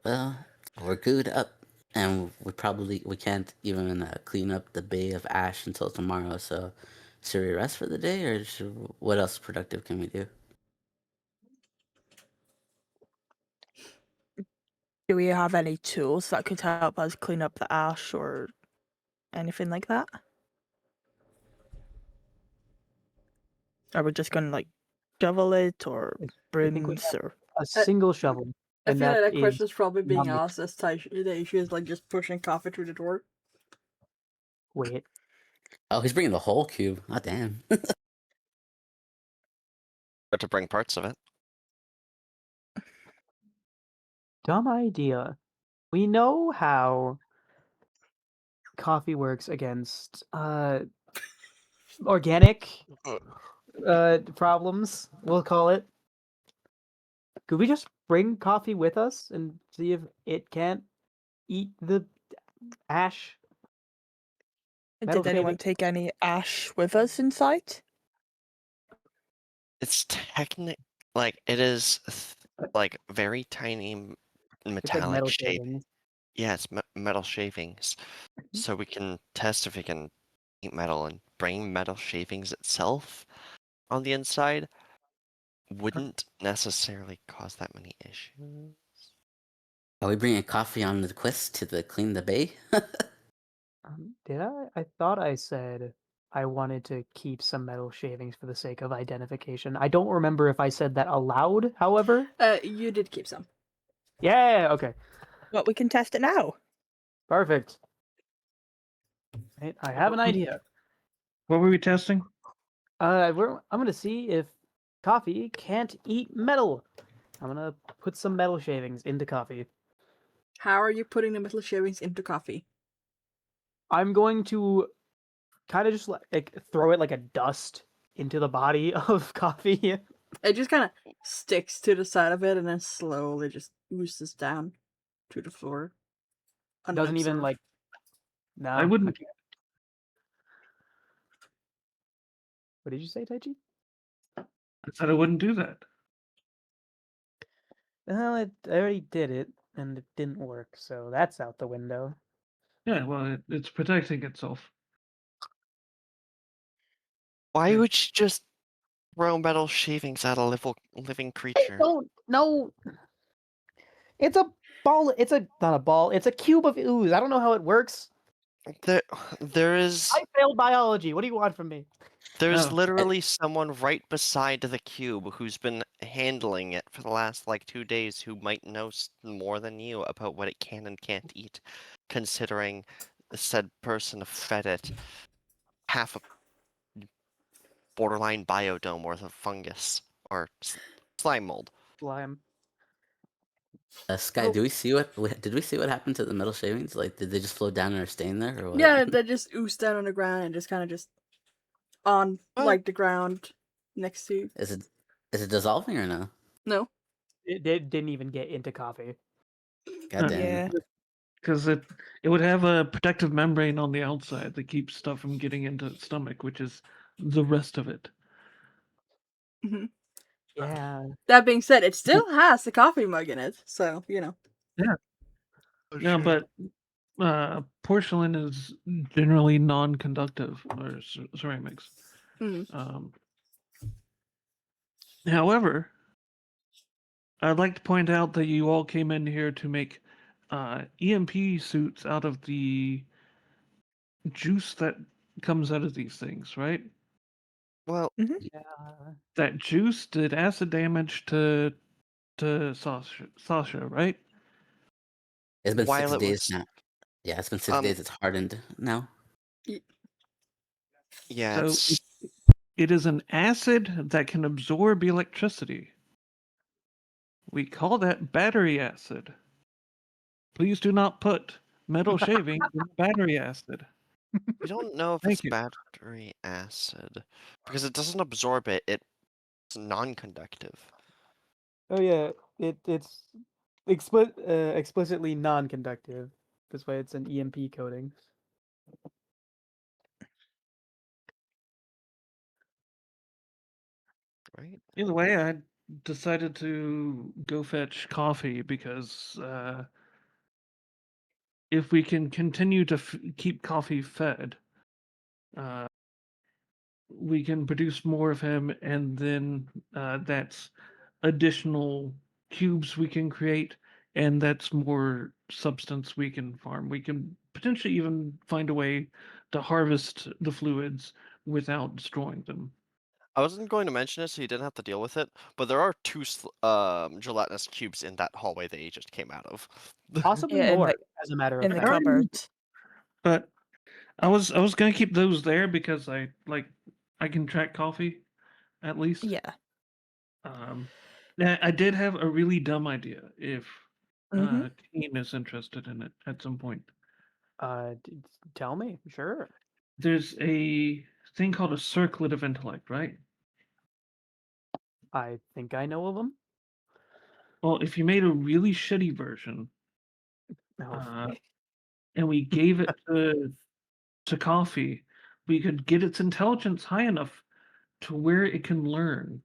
Well, we're good up, and we can't even clean up the Bay of Ash until tomorrow. So, should we rest for the day, or what else productive can we do? Do we have any tools that could help us clean up the ash or anything like that? Are we just gonna like shovel it or I think we brooms have or a single shovel, I and feel like that is question is probably being not- asked as the issue is like just pushing coffee through the door. wait. Oh, he's bringing the whole cube. Oh, damn. Or to bring parts of it. Dumb idea. We know how coffee works against organic problems, we'll call it. Could we just bring coffee with us and see if it can't eat the ash? Metal did anyone shaving. take any ash with us inside? It's like it is like very tiny It's like metallic metal shape. shavings. Yeah, it's metal shavings. So we can test if we can eat metal, and bringing metal shavings itself on the inside wouldn't necessarily cause that many issues. Are we bringing coffee on the quest to clean the bay? Did I? I thought I said I wanted to keep some metal shavings for the sake of identification. I don't remember if I said that aloud, however. You did keep some. Yeah, okay. Well, we can test it now. Perfect. Right, I have an idea. What were we testing? I'm gonna see if coffee can't eat metal. I'm gonna put some metal shavings into coffee. How are you putting the metal shavings into coffee? I'm going to kind of just like throw it like a dust into the body of coffee. It just kind of sticks to the side of it and then slowly just oozes down to the floor. Doesn't even unobserved. like. No. I wouldn't. can't. What did you say, Taichi? I said I wouldn't do that. Well, I already did it, and it didn't work, so that's out the window. Yeah, well, it's protecting itself. Why Yeah. would you just throw metal shavings at a living creature? Don't no. It's a ball. It's a not a ball. It's a cube of ooze. I don't know how it works. There is I failed biology. What do you want from me? there's Oh. literally someone right beside the cube who's been handling it for the last like 2 days who might know more than you about what it can and can't eat, considering said person fed it half a borderline biodome worth of fungus or slime mold. Slime. Sky, Oh. do we see did we see what happened to the metal shavings? Like, did they just float down and are staying there, or what? Yeah, they just ooze down on the ground and just kind of just on Well- like the ground next to you. Is it dissolving or no? No. It didn't even get into coffee. God damn. Yeah. Because it would have a protective membrane on the outside that keeps stuff from getting into its stomach, which is the rest of it. Yeah. That being said, it still has the coffee mug in it, so you know. Yeah, but porcelain is generally non-conductive, or ceramics. Mhm. However, I'd like to point out that you all came in here to make EMP suits out of the juice that comes out of these things, right? Well, Yeah. That juice did acid damage to Sasha, right? It's been while 6 it days was now. Yeah, it's been 6 days. It's hardened now. yeah, So it's it is an acid that can absorb electricity. We call that battery acid. Please do not put metal shaving in battery acid. we don't know if Thank it's you. battery acid because it doesn't absorb it. It's non-conductive. Oh yeah. It's explicitly non-conductive. This way, it's an EMP coating. Right? Either way, I decided to go fetch coffee because if we can continue to keep coffee fed, uh, we can produce more of him, and then that's additional cubes we can create, and that's more substance we can farm. We can potentially even find a way to harvest the fluids without destroying them. I wasn't going to mention it, so you didn't have to deal with it. But there are two gelatinous cubes in that hallway that you just came out of. Possibly Yeah, in more, the as a matter of in the fact. cupboards. But I was gonna keep those there because I can track coffee at least. Yeah. I did have a really dumb idea if Mhm. Keen is interested in it at some point. Tell me. Sure. There's a thing called a circlet of intellect, right? I think I know of them. Well, if you made a really shitty version Oh. and we gave it to coffee, we could get its intelligence high enough to where it can learn.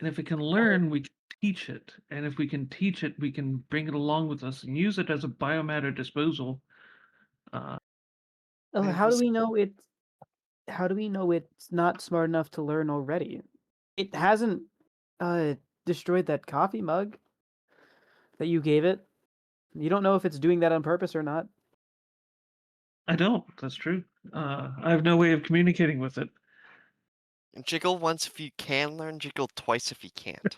And if it can learn, we can teach it. And if we can teach it, we can bring it along with us and use it as a biomatter disposal. Oh, I how do was- we know it's? How do we know it's not smart enough to learn already? It hasn't destroyed that coffee mug that you gave it. You don't know if it's doing that on purpose or not. I don't. That's true. I have no way of communicating with it. Jiggle once if you can learn, jiggle twice if you can't.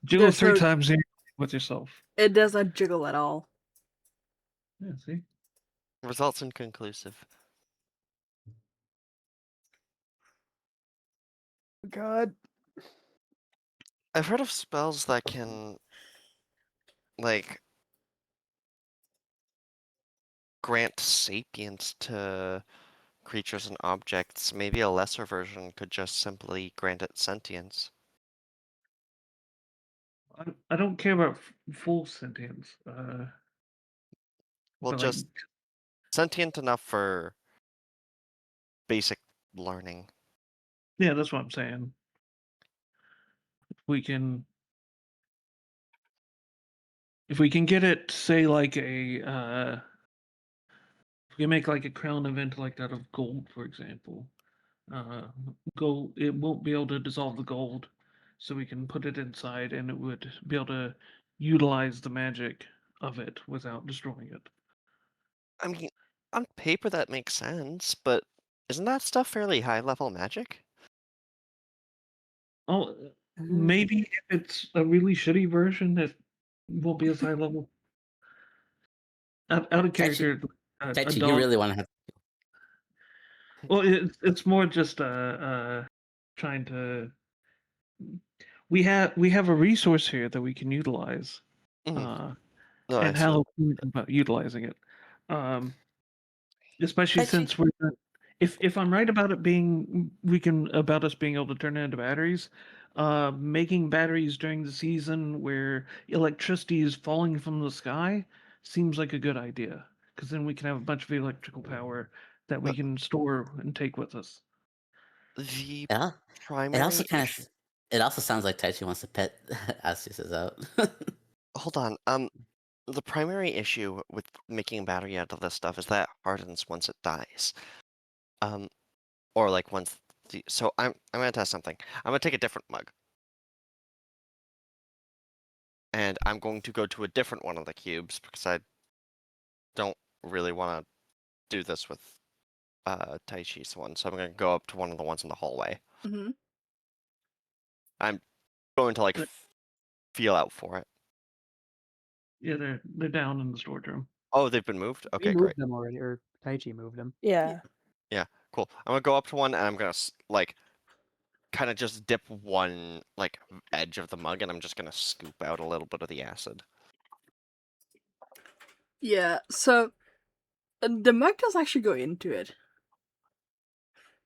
Jiggle There's 3 no- times in with yourself. It does not jiggle at all. Yeah, see? Results inconclusive. God. I've heard of spells that can like grant sapience to creatures and objects, maybe a lesser version could just simply grant it sentience. I don't care about full sentience. Well, But just sentient enough for basic learning. yeah, that's what I'm saying. We can, if we can get it, say like we can make like a crown event like that of gold, for example. Gold, it won't be able to dissolve the gold, so we can put it inside, and it would be able to utilize the magic of it without destroying it. I mean, on paper that makes sense, but isn't that stuff fairly high level magic? Oh, maybe if it's a really shitty version, it won't be as high level. Out of character, a Taichi, you dog. really want to have. Well, it's more just trying to. We have a resource here that we can utilize, Mhm. No, I and see. how we think about utilizing it. Especially Actually- since if I'm right about it being about us being able to turn it into batteries, making batteries during the season where electricity is falling from the sky seems like a good idea, because then we can have a bunch of electrical power that we can store and take with us. The Yeah. It also primary kind issue. of. It also sounds like Taichi wants to pet Asius out. Hold on. The primary issue with making a battery out of this stuff is that it hardens once it dies. Or like once so I'm gonna test something. I'm gonna take a different mug. And I'm going to go to a different one of the cubes because I don't really want to do this with Taichi's one. So I'm gonna go up to one of the ones in the hallway. Mm-hmm. I'm going to like But- feel out for it. Yeah, they're down in the storage room. Oh, they've been moved? We Okay, moved great. them already, or Taichi moved them. Yeah. Cool. I'm gonna go up to one and I'm gonna like kind of just dip one like edge of the mug and I'm just gonna scoop out a little bit of the acid. Yeah, so the mug does actually go into it.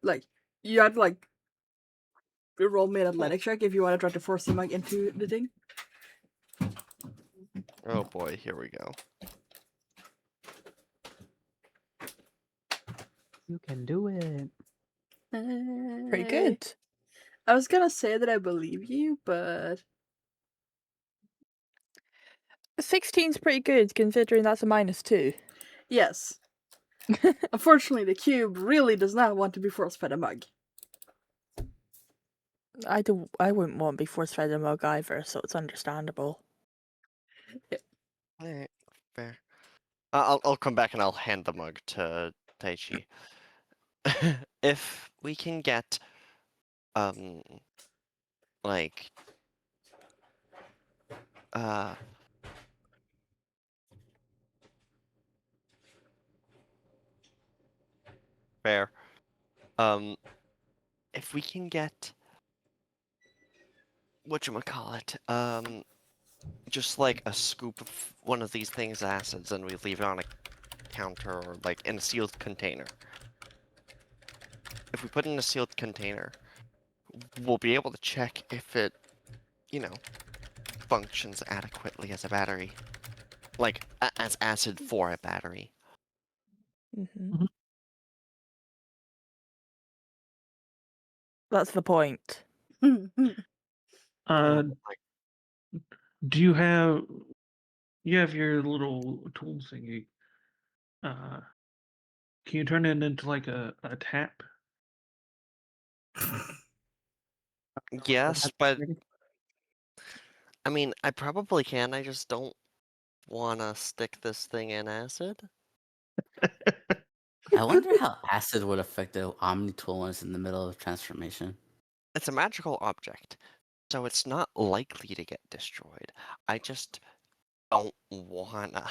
Like, you had like roll me an athletic check if you want to try to force the mug into the thing. Oh boy, here we go. You can do it. Pretty good. I was gonna say that I believe you, but 16's pretty good considering that's a -2. yes. Unfortunately, the cube really does not want to be force fed a mug. I wouldn't want to be force fed a mug either, so it's understandable. Alright, fair. I'll come back and I'll hand the mug to Taichi. If we can get like uh fair. If we can get whatchamacallit, just like a scoop of one of these things acids and we leave it on a counter or like in a sealed container. If we put it in a sealed container, we'll be able to check if it, you know, functions adequately as a battery. Like, as acid for a battery. Hmm. That's the point. Like, Do you have your little tool thingy? Can you turn it into like a tap? yes, but I mean, I probably can. I just don't want to stick this thing in acid. I wonder how acid would affect the Omni tool when it's in the middle of transformation. It's a magical object, so it's not likely to get destroyed. I just don't wanna.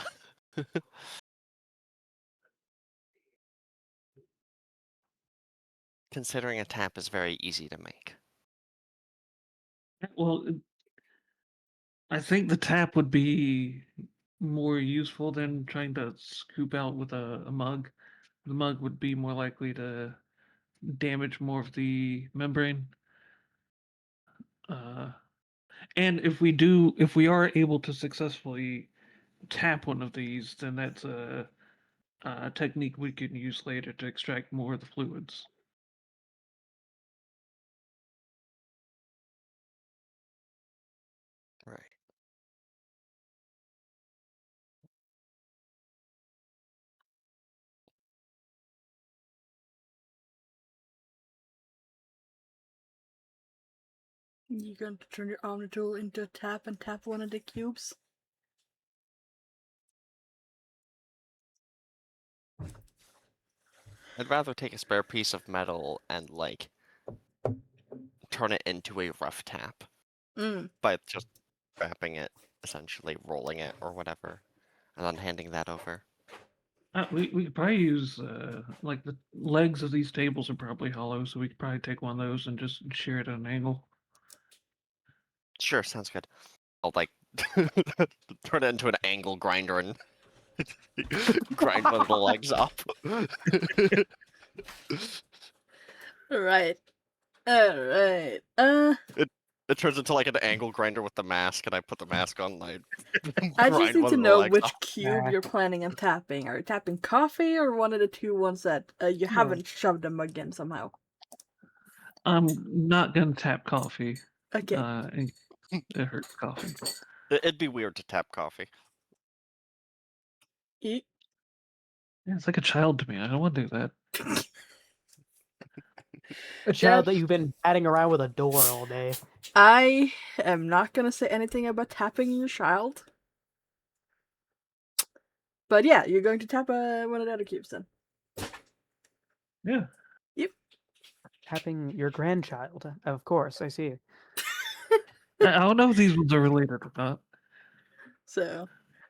Considering a tap is very easy to make. Well, I think the tap would be more useful than trying to scoop out with a mug. The mug would be more likely to damage more of the membrane. And if we are able to successfully tap one of these, then that's a technique we can use later to extract more of the fluids. Right. You going to turn your Omni tool into a tap and tap one of the cubes? I'd rather take a spare piece of metal and like turn it into a rough tap Mm. by just wrapping it, essentially rolling it or whatever, and then handing that over. We could probably use like the legs of these tables are probably hollow, so we could probably take one of those and just shear it at an angle. Sure, sounds good. I'll like turn it into an angle grinder and grind one of the legs up. Alright. Alright. It turns into like an angle grinder with the mask, and I put the mask on. And I grind just need one to of the know legs which off. cube you're planning on tapping. Are you tapping coffee or one of the two ones that you haven't shoved a mug in somehow? I'm not gonna tap coffee. Okay. And it hurts coffee. It'd be weird to tap coffee. E- Yeah, it's like a child to me. I don't want to do that. A child that you've been batting around with a door all day. I am not gonna say anything about tapping your child. But yeah, you're going to tap one of the other cubes then. Yeah. Yep. Tapping your grandchild, of course. I see. I don't know if these ones are related or not. So,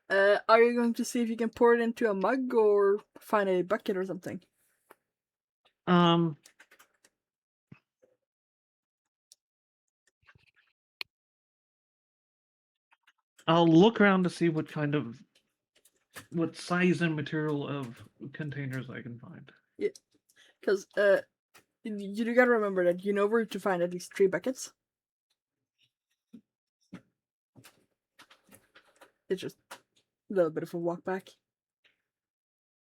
are you going to see if you can pour it into a mug or find a bucket or something? I'll look around to see what size and material of containers I can find. Yeah, because you gotta remember that you know where to find at least 3 buckets. It's just a little bit of a walk back.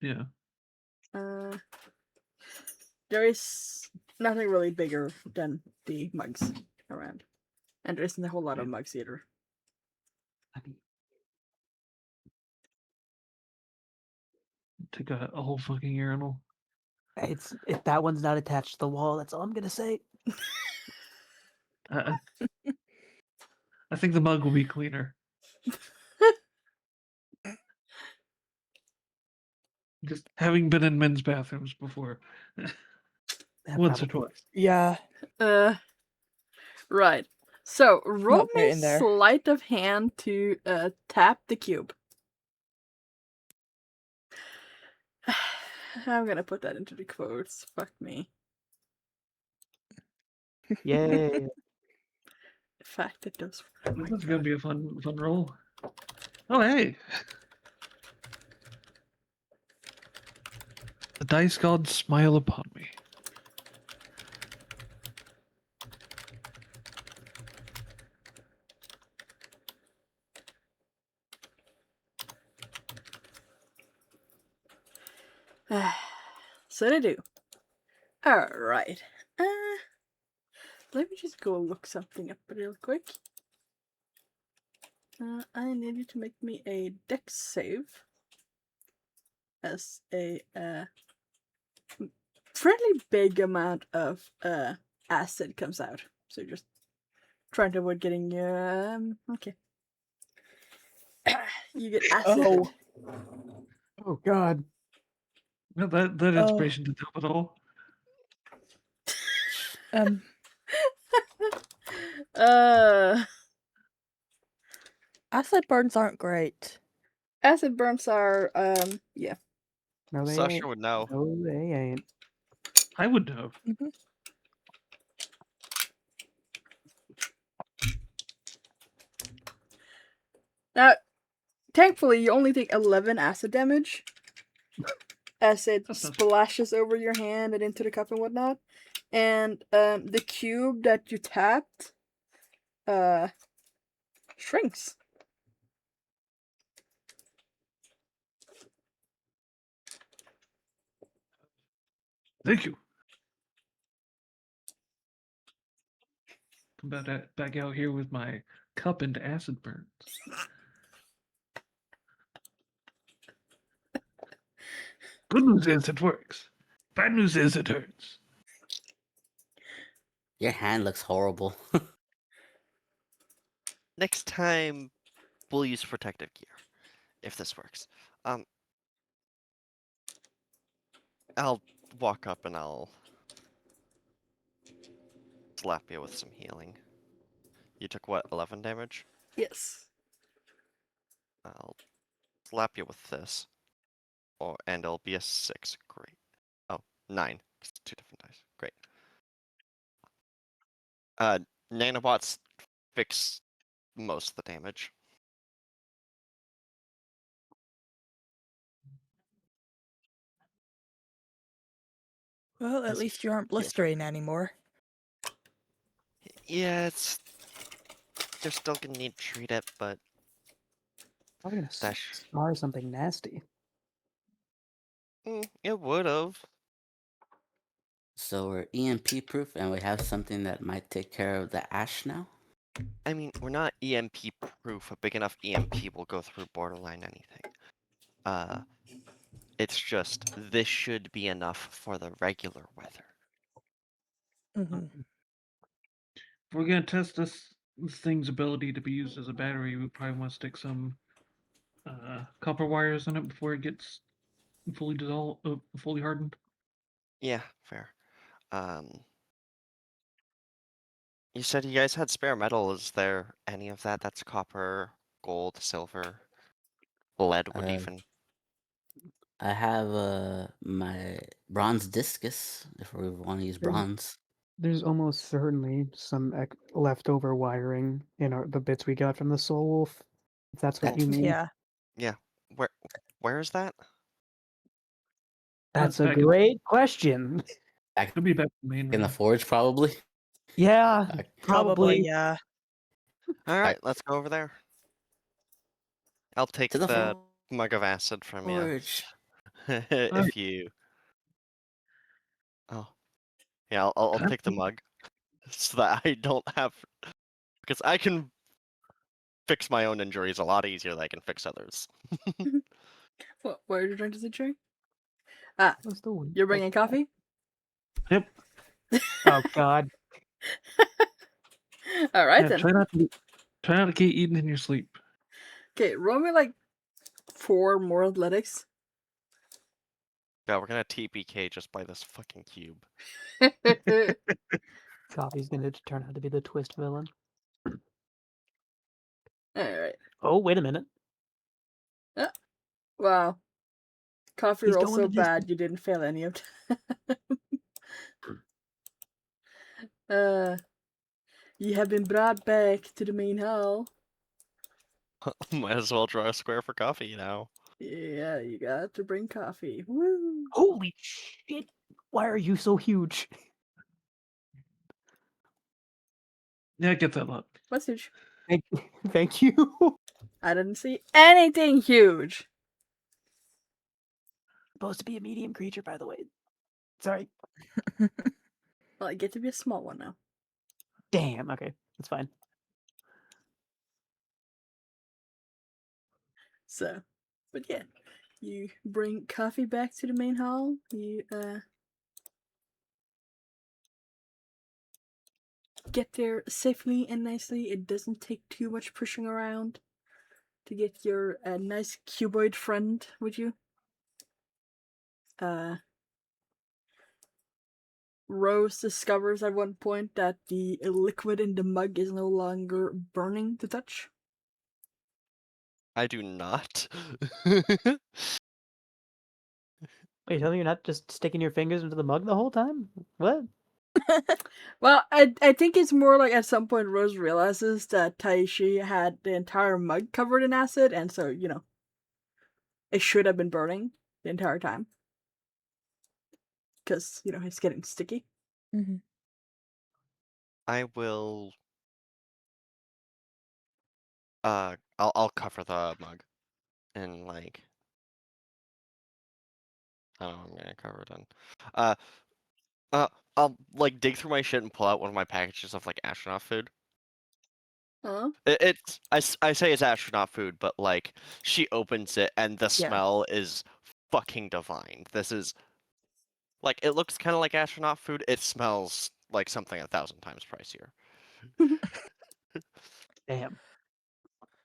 Yeah. There is nothing really bigger than the mugs around, and there isn't a whole lot of mugs either. Take a whole fucking urinal. It's if that one's not attached to the wall, that's all I'm gonna say. I think the mug will be cleaner. Just having been in men's bathrooms before. Once or twice. Yeah. Right. So roll Not great me in there. sleight of hand to tap the cube. I'm gonna put that into the quotes. Fuck me. Yay. The fact that those. Oh my This is gonna God. be a fun roll. Oh hey! The dice gods smile upon me. So they do. Alright. Let me just go look something up real quick. I need you to make me a dex save. As a fairly big amount of acid comes out. So just trying to avoid getting okay. You get acid. Oh. Oh God. No, that Oh. inspiration didn't help at all. Acid burns aren't great. Acid burns are yeah. No, they Sasha ain't. would know. No, they ain't. I would know. Mhm. Now, thankfully, you only take 11 acid damage as it That's not- splashes over your hand and into the cup and whatnot. And the cube that you tapped shrinks. Thank you. I'm about to back out here with my cup into acid burns. Good news is it works. Bad news is it hurts. Your hand looks horrible. Next time, we'll use protective gear, if this works. I'll walk up and I'll slap you with some healing. You took what, 11 damage? Yes. I'll slap you with this. And it'll be a 6. Great. Oh, 9. It's 2 different dice. Great. Nanobots fix most of the damage. Well, at That's- least you aren't blistering anymore. Yeah, they're still gonna need to treat it, but Probably gonna Dash. scar something nasty. It would've. So we're EMP proof and we have something that might take care of the ash now? I mean, we're not EMP proof. A big enough EMP will go through borderline anything. It's just this should be enough for the regular weather. Mm-hmm. If we're gonna test this thing's ability to be used as a battery, we probably want to stick some copper wires in it before it gets fully dissolved, fully hardened. Yeah, fair. You said you guys had spare metal. Is there any of that that's copper, gold, silver, lead would Uh, even? I have my bronze discus if we want to use There's- bronze. There's almost certainly some leftover wiring in the bits we got from the Soul Wolf. If that's what That- you mean. Yeah. Yeah. Where is that? That's a back in- great question. It'll be back in the main In the room. forge, probably. Yeah, Okay. probably. Yeah. All right, let's go over there. I'll take To the the mug of acid from you. forge. If you. Oh. Yeah, I'll Huh? take the mug so that I don't have. Because I can fix my own injuries a lot easier than I can fix others. What are you trying to say, Trey? Ah, What's the one? you're bringing coffee? Yep. Oh God. All right Yeah, then. try not to get eaten in your sleep. Okay, roll me like 4 more athletics. Yeah, we're gonna TPK just by this fucking cube. Coffee's gonna turn out to be the twist villain. Alright. Oh, wait a minute. Wow. Coffee He's rolled going so the distance. bad you didn't fail any of them. You have been brought back to the main hall. Might as well draw a square for coffee now. Yeah, you got to bring coffee. Woo! Holy shit! Why are you so huge? Yeah, get that luck. What's huge? Thank you. I didn't see anything huge. Supposed to be a medium creature, by the way. Sorry. Well, I get to be a small one now. Damn. Okay, that's fine. So, but yeah, you bring coffee back to the main hall. You get there safely and nicely. It doesn't take too much pushing around to get your nice cuboid friend with you. Rose discovers at one point that the liquid in the mug is no longer burning to touch. I do not. Wait, tell me you're not just sticking your fingers into the mug the whole time? What? Well, I think it's more like at some point Rose realizes that Taishi had the entire mug covered in acid, and so, it should have been burning the entire time. Because, it's getting sticky. Mm-hmm. I will. I'll cover the mug, and like, I don't know, I'm gonna cover it in. Uh, uh, I'll like dig through my shit and pull out one of my packages of like astronaut food. Huh? I say it's astronaut food, but like she opens it and the Yeah. smell is fucking divine. This is like it looks kind of like astronaut food. It smells like something 1,000 times pricier. Damn.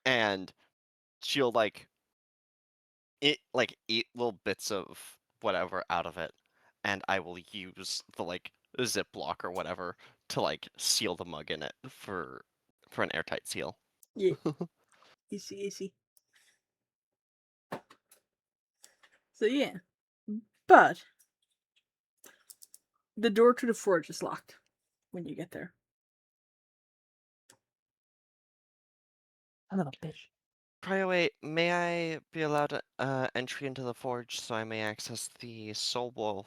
And she'll like eat little bits of whatever out of it, and I will use the like Ziploc or whatever to like seal the mug in it for an airtight seal. Yeah. Easy, easy. So, yeah. But the door to the forge is locked when you get there. Son of a bitch. Cryo, may I be allowed entry into the forge so I may access the Soul Wolf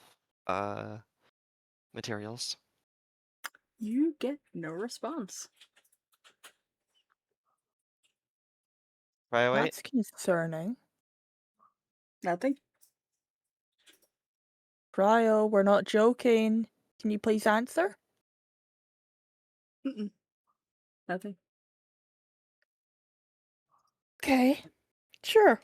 materials? You get no response. Cryo, That's concerning. Nothing. Cryo, we're not joking. Can you please answer? Mm-mm. Nothing. Okay. Sure.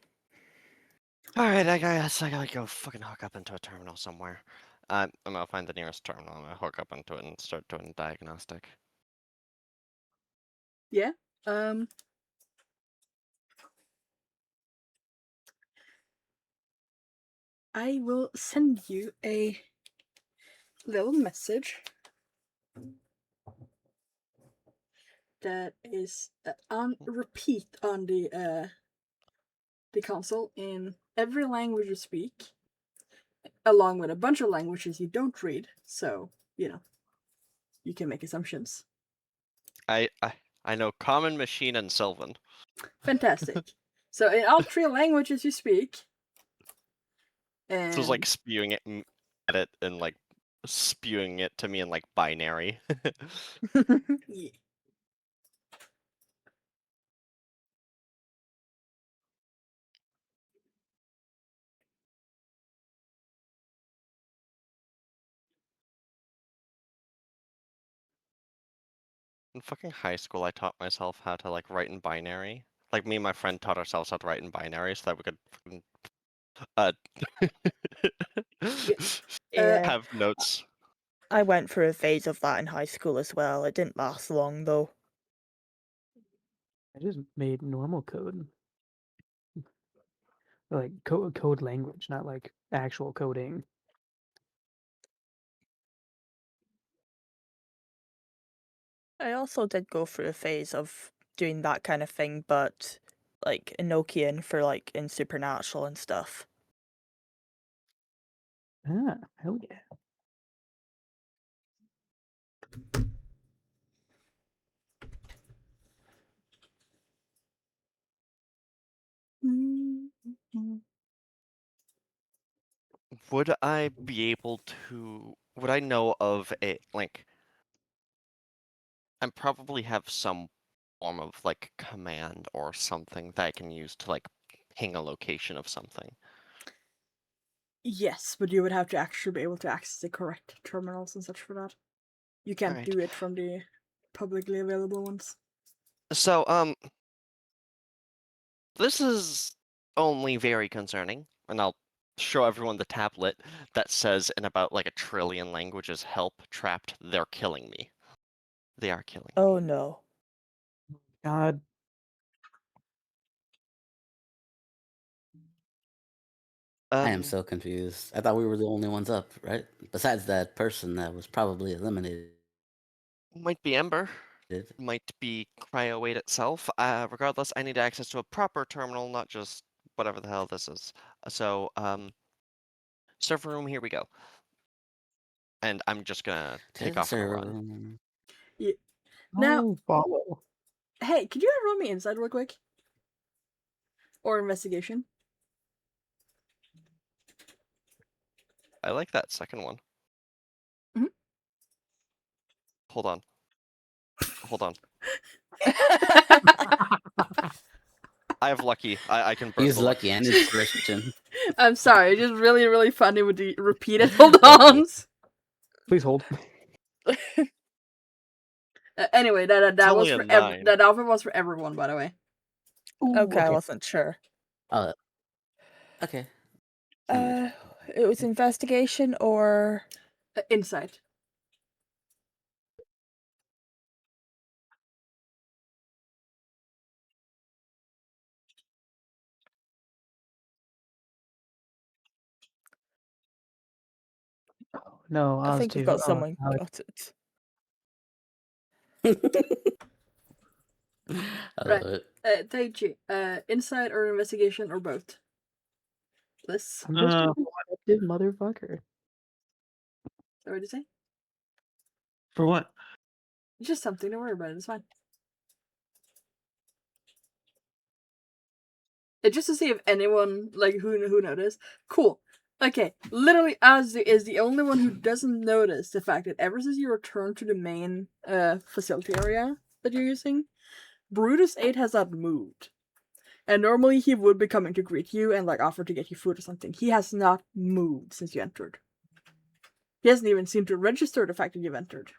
Alright, I guess I gotta go fucking hook up into a terminal somewhere. I'm gonna find the nearest terminal, I'm gonna hook up into it and start doing a diagnostic. Yeah. I will send you a little message that is on repeat on the console in every language you speak, along with a bunch of languages you don't read. So you can make assumptions. I know Common, Machine, and Sylvan. Fantastic. So in all three languages you speak, and So it's like spewing it at it and like spewing it to me in like binary. yeah. In fucking high school, I taught myself how to like write in binary. Like me and my friend taught ourselves how to write in binary so that we could fucking, uh, Yeah. have notes. I went through a phase of that in high school as well. It didn't last long though. I just made normal code. Like code language, not like actual coding. I also did go through a phase of doing that kind of thing, but like Enochian for like in Supernatural and stuff. Ah, hell yeah. Would I be able to? Would I know of a like? I probably have some form of like command or something that I can use to like ping a location of something. Yes, but you would have to actually be able to access the correct terminals and such for that. You can't Alright. do it from the publicly available ones. So, this is only very concerning, and I'll show everyone the tablet that says in about like 1 trillion languages, "Help, trapped, they're killing me." They are killing me. Oh no. God. I am Um, so confused. I thought we were the only ones up, right? Besides that person that was probably eliminated. might be Ember, might be Cryo8 itself. Regardless, I need access to a proper terminal, not just whatever the hell this is. So, server room, here we go. and I'm just gonna To take the off on a server run. room. Now- Oh, follow. Hey, could you roll me inside real quick? Or investigation? I like that second one. Mhm. Hold on. I have lucky. I can burst He's the luck. lucky and it's Christian. I'm sorry, just really, really funny with the repeated hold-ons. Please hold. Anyway, that It's was only a for 9. that outfit was for everyone, by the way. Ooh, Okay, I wasn't sure. Oh, okay. That makes It was investigation or Insight. No, I Oz think too. we've got Oh, someone Alex. got it. I Right. love it. Taichi, insight or investigation or both? This. I'm just a Uh, deceptive motherfucker. Sorry to say. For what? It's just something to worry about. It's fine. It's just to see if anyone who noticed. Cool. Okay, literally, Azu is the only one who doesn't notice the fact that ever since you returned to the main facility area that you're using, Brutus 8 has not moved. And normally he would be coming to greet you and offer to get you food or something. He has not moved since you entered. He hasn't even seemed to register the fact that you've entered.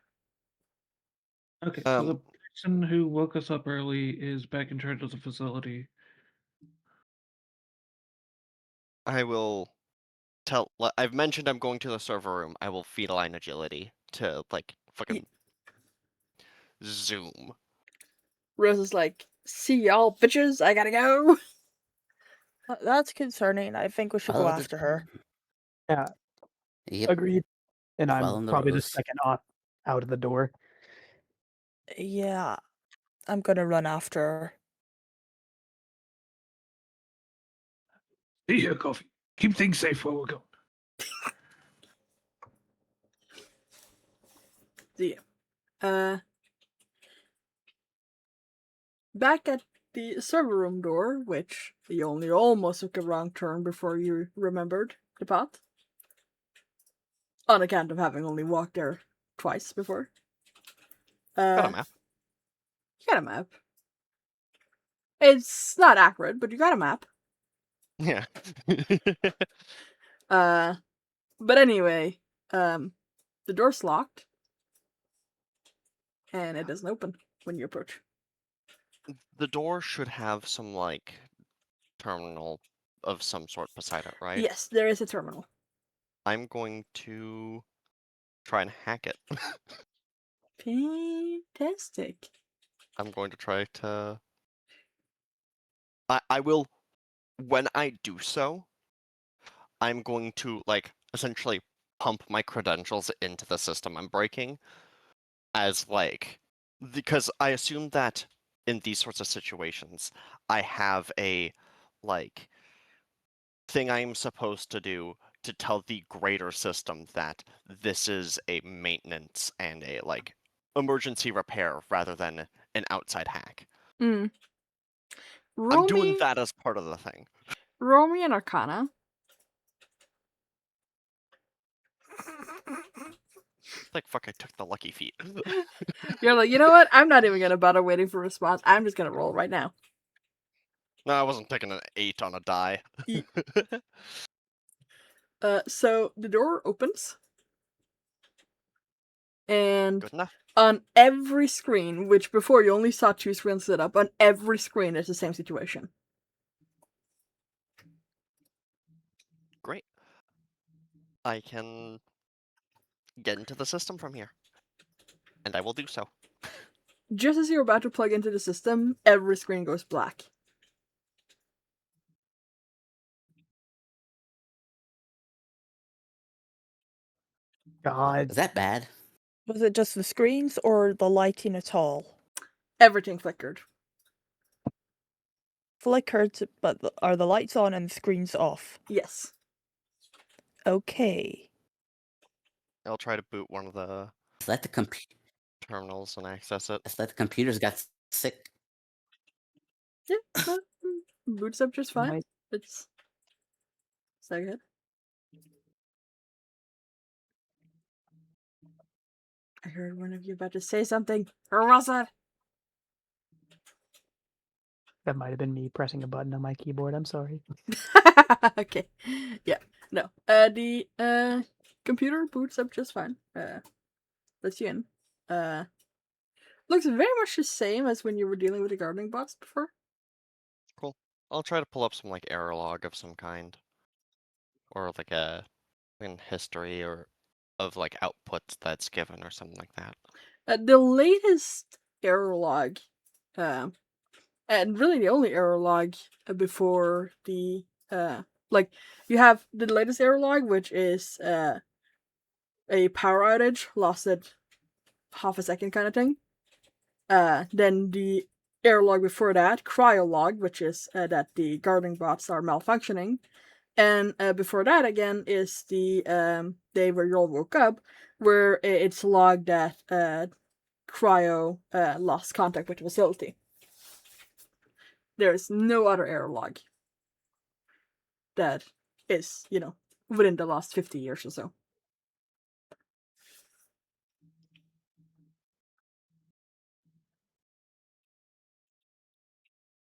Okay, so the person who woke us up early is back in charge of the facility. I will tell. I've mentioned I'm going to the server room. I will feline agility to fucking zoom. Rose is like, see y'all bitches, I gotta go. That's concerning. I think we should go Follow the- after her. Yeah, Yep. agreed. And Follow I'm the probably the rules. second out of the door. Yeah, I'm gonna run after her. See you, Coffee. Keep things safe while we're going. See ya. Back at the server room door, which you only almost took a wrong turn before you remembered the path. On account of having only walked there twice before. Got a map. You got a map. It's not accurate, but you got a map. Yeah. But anyway, the door's locked. And it doesn't open when you approach. The door should have some terminal of some sort beside it, right? Yes, there is a terminal. I'm going to try and hack it. Fantastic. I'm going to try to. I will. When I do so, I'm going to essentially pump my credentials into the system I'm breaking, as because I assume that in these sorts of situations, I have a thing I'm supposed to do to tell the greater system that this is a maintenance and a emergency repair rather than an outside hack. Mm. I'm doing that as part of the thing. Roll me an Arcana. Fuck, I took the lucky feat. You're like, you know what? I'm not even gonna bother waiting for a response. I'm just gonna roll right now. No, I wasn't picking an 8 on a die. So the door opens. And Good enough. on every screen, which before you only saw 2 screens lit up, on every screen it's the same situation. Great. I can get into the system from here. And I will do so. Just as you're about to plug into the system, every screen goes black. God. Is that bad? Was it just the screens or the lighting at all? Everything flickered. Flickered, but are the lights on and the screens off? Yes. Okay. I'll try to boot one of the It's like the terminals and access it. it's like the computers got sick. Yeah, no, boots up just fine. Might- It's so good. I heard one of you about to say something. Or was it? That might have been me pressing a button on my keyboard. I'm sorry. Okay. Yeah. No. The computer boots up just fine. Lets you in. Looks very much the same as when you were dealing with the gardening bots before. Cool. I'll try to pull up some like error log of some kind, or like a in history or of like outputs that's given or something like that. The latest error log, and really the only error log before the like you have the latest error log, which is a power outage lasted half a second kind of thing. Then the error log before that, Cryolog, which is that the gardening bots are malfunctioning. And before that again is the day where you all woke up, where it's logged that Cryo lost contact with the facility. There is no other error log that is, within the last 50 years or so.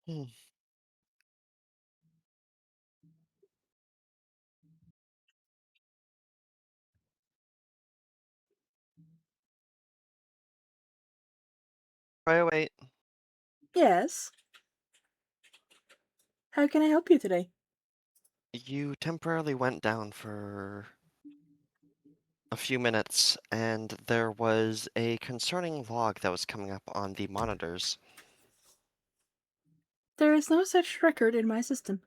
Hmm. Cryo8. Yes. How can I help you today? You temporarily went down for a few minutes, and there was a concerning log that was coming up on the monitors. There is no such record in my system.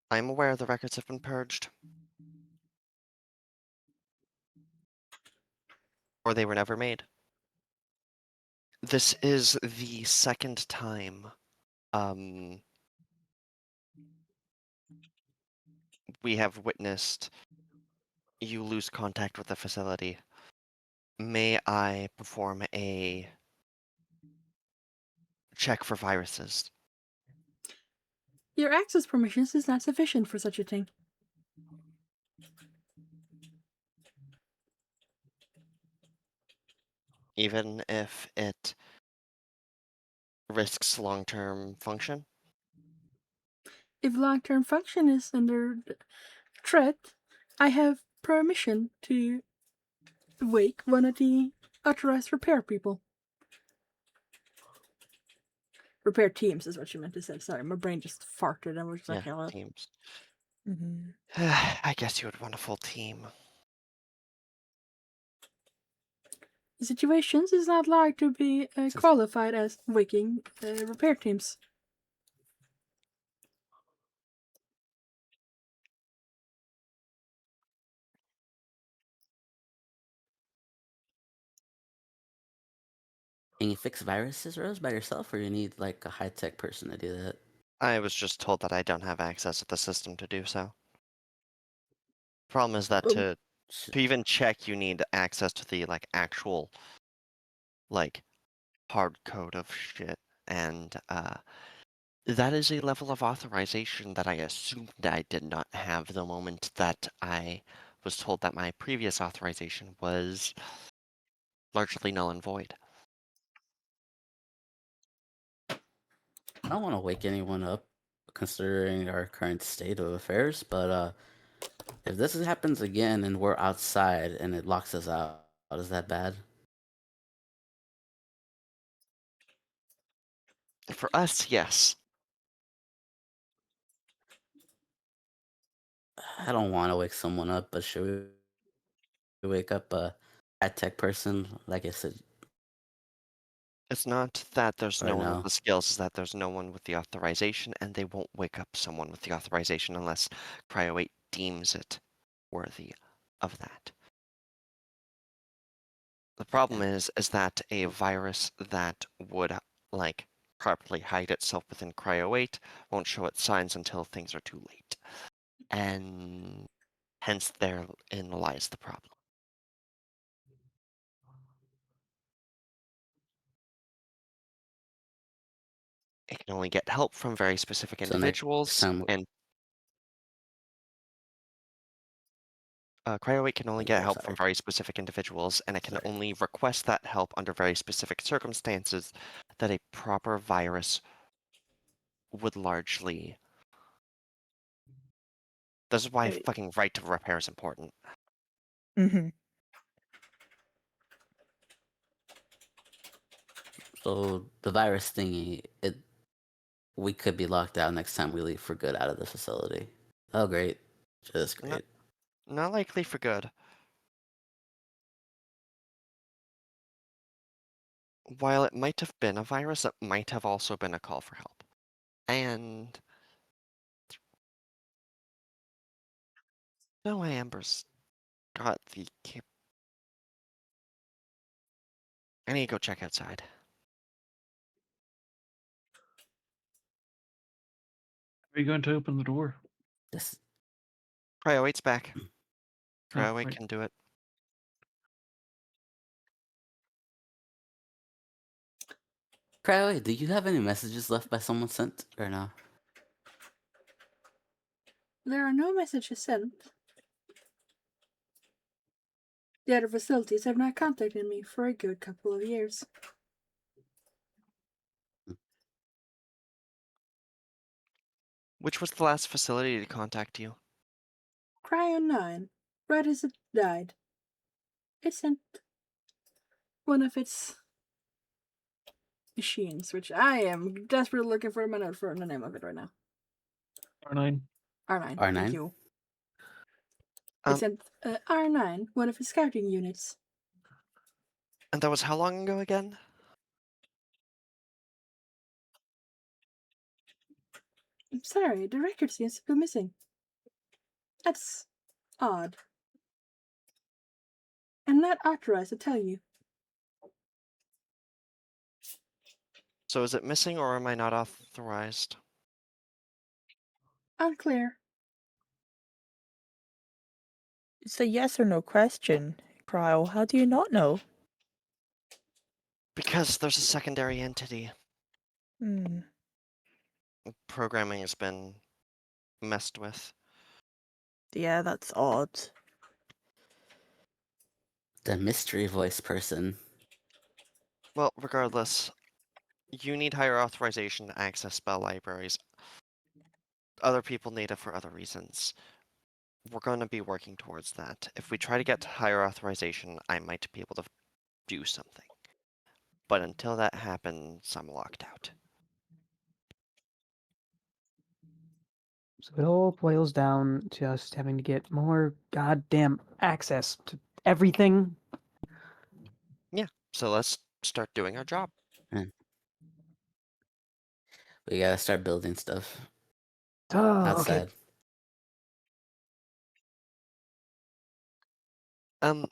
I'm aware the records have been purged. Or they were never made. This is the second time we have witnessed you lose contact with the facility. May I perform a check for viruses? Your access permissions is not sufficient for such a thing. Even if it risks long-term function? If long-term function is under threat, I have permission to wake one of the authorized repair people. Repair teams is what you meant to say. Sorry, my brain just farted and was just like, Yeah, hello. teams. Mm-hmm. I guess you would want a full team. The situations is not like to be qualified as waking repair teams. Can you fix viruses, Rose, by yourself, or you need like a high-tech person to do that? I was just told that I don't have access to the system to do so. Problem is that to Sh- even check, you need access to the like actual like hard code of shit, and that is a level of authorization that I assumed I did not have the moment that I was told that my previous authorization was largely null and void. I don't want to wake anyone up, considering our current state of affairs. But if this happens again and we're outside and it locks us out, is that bad? For us, yes. I don't want to wake someone up, but should we wake up a high-tech person, like I said It's not that there's no right one with now? the skills, it's that there's no one with the authorization, and they won't wake up someone with the authorization unless Cryo8 deems it worthy of that. The problem is that a virus that would like properly hide itself within Cryo8 won't show its signs until things are too late. And hence therein lies the problem. it can only get help from very specific So next individuals, time, and Cryo8 can only get I'm help from sorry. very specific individuals, and it can Sorry. only request that help under very specific circumstances that a proper virus would largely. This is why Right. fucking right to repair is important. Mm-hmm. So the virus thingy, we could be locked out next time we leave for good out of the facility. Oh, great. Just No- great. Not likely for good. While it might have been a virus, it might have also been a call for help. And no way Amber's got the I need to go check outside. Are you going to open the door? This Cryo8's back. Mm. Oh, Cryo8 right. can do it. Crowley, do you have any messages left by someone sent or no? There are no messages sent. The other facilities have not contacted me for a good couple of years. Which was the last facility to contact you? Cryo 9, right as it died. It sent one of its machines, which I am desperately looking for a note for the name of it right now. R9. R9. R9? Thank you. Um, It sent R9, one of its scouting units. And that was how long ago again? I'm sorry, the record seems to be missing. That's odd. I'm not authorized to tell you. So is it missing or am I not authorized? Unclear. It's a yes or no question, Cryo. How do you not know? Because there's a secondary entity. Hmm. Programming has been messed with. Yeah, that's odd. The mystery voice person. Well, regardless, you need higher authorization to access spell libraries. Other people need it for other reasons. We're going to be working towards that. If we try to get higher authorization, I might be able to do something. But until that happens, I'm locked out. So it all boils down to us having to get more goddamn access to everything. So let's start doing our job. We gotta start building stuff Oh, outside. okay. Um,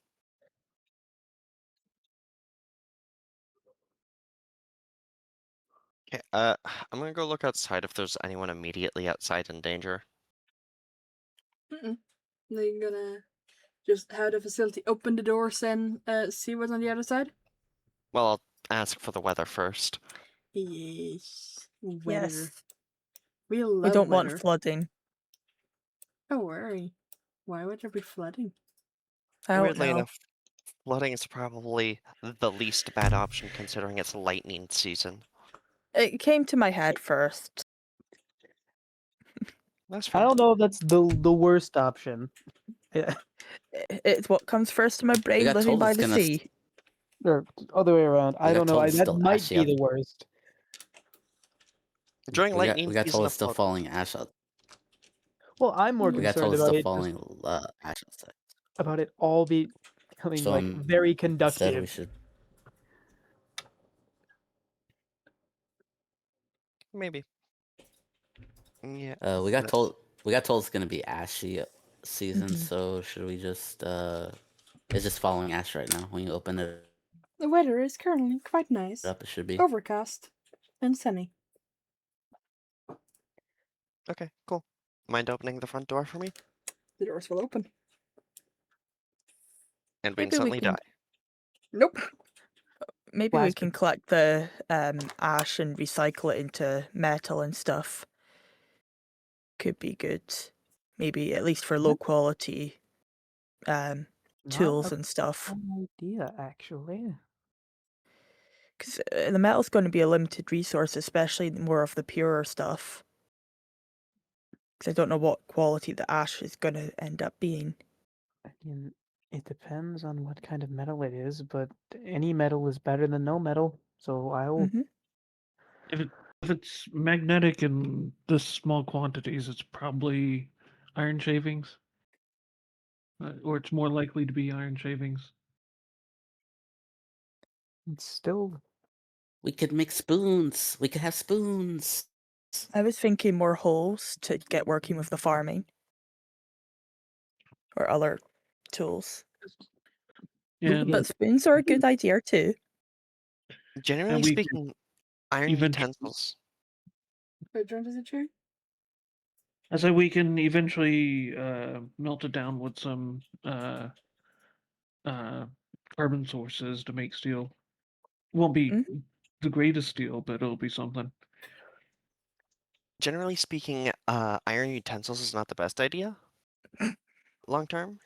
Okay, I'm gonna go look outside if there's anyone immediately outside in danger. They're gonna just have the facility open the doors and see what's on the other side? Well, I'll ask for the weather first. Yes. Weather. Yes. We love We don't weather. want flooding. Don't worry. Why would there be flooding? I don't Weirdly know. enough, flooding is probably the least bad option considering it's lightning season. It came to my head first. That's I fine. don't know if that's the worst option. Yeah. It's what comes first to my brain got living told by it's the gonna sea. Or other way around. I got don't know. told it's That still might ashy be out. the worst. During lightning We got season, told a it's still flood. falling ash out. Well, I'm more We got told concerned it's about still it just falling ash outside. about it all becoming So like very instead, conductive. we should. Maybe. Yeah. We got but- told it's gonna be ashy season. Mhm. So should we just? It's just falling ash right now. When you open it The weather is currently quite nice. up, it should be. Overcast and sunny. Okay, cool. Mind opening the front door for me? The doors will open. And we Maybe we instantly can- die. Nope. Maybe we Plastic. can collect the ash and recycle it into metal and stuff. Could be good. Maybe at least for low quality Not tools a and stuff. bad idea, actually. Because the metal's going to be a limited resource, especially more of the purer stuff. Because I don't know what quality the ash is going to end up being. I mean, it depends on what kind of metal it is, but any metal is better than no metal. So I'll. Hmm. If it's magnetic in this small quantities, it's probably iron shavings, or it's more likely to be iron shavings. It's still. We could make spoons. We could have spoons. I was thinking more holes to get working with the farming. Or other tools. Yeah, Yeah. But spoons are a good idea too. Generally we speaking, iron eventually- utensils. Wait, John, does it share? I say we can eventually melt it down with some carbon sources to make steel. Won't be Mhm. the greatest steel, but it'll be something. Generally speaking, iron utensils is not the best idea. Long term.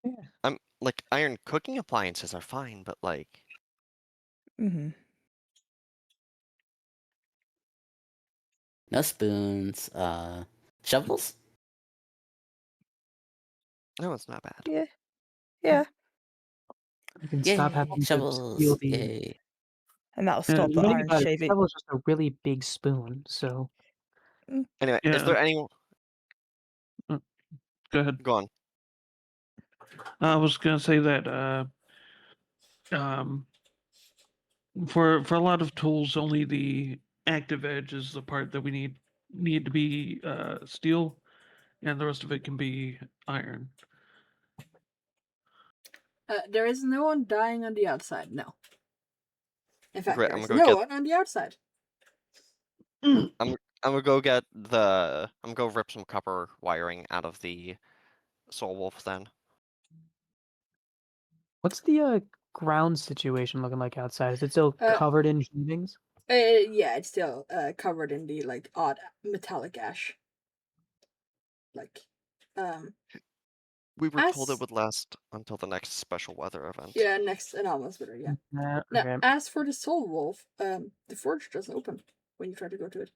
Yeah. Like iron cooking appliances are fine, but like Hmm. No spoons. Shovels? no, it's not bad. Yeah. Yeah. You can stop Yay, having to steal shovels. the. Yay. And that'll Yeah, stop the the Think iron about it. shaving. Shovel's just a really big spoon, so Anyway, is Yeah. there any? Go ahead. Go on. I was gonna say that um, for a lot of tools, only the active edge is the part that we need to be steel, and the rest of it can be iron. There is no one dying on the outside. No. In fact, Great, there I'm is gonna no go get. one on the outside. I'm gonna go get the. I'm gonna go rip some copper wiring out of the Soul Wolf then. what's the ground situation looking like outside? Is it still Uh, covered in shavings? Yeah, it's still covered in the like odd metallic ash. Like, We were told it as would last until the next special weather event. yeah, next anomalous bitter, yeah. Now, Okay. as for the soul wolf, the forge doesn't open when you try to go to it.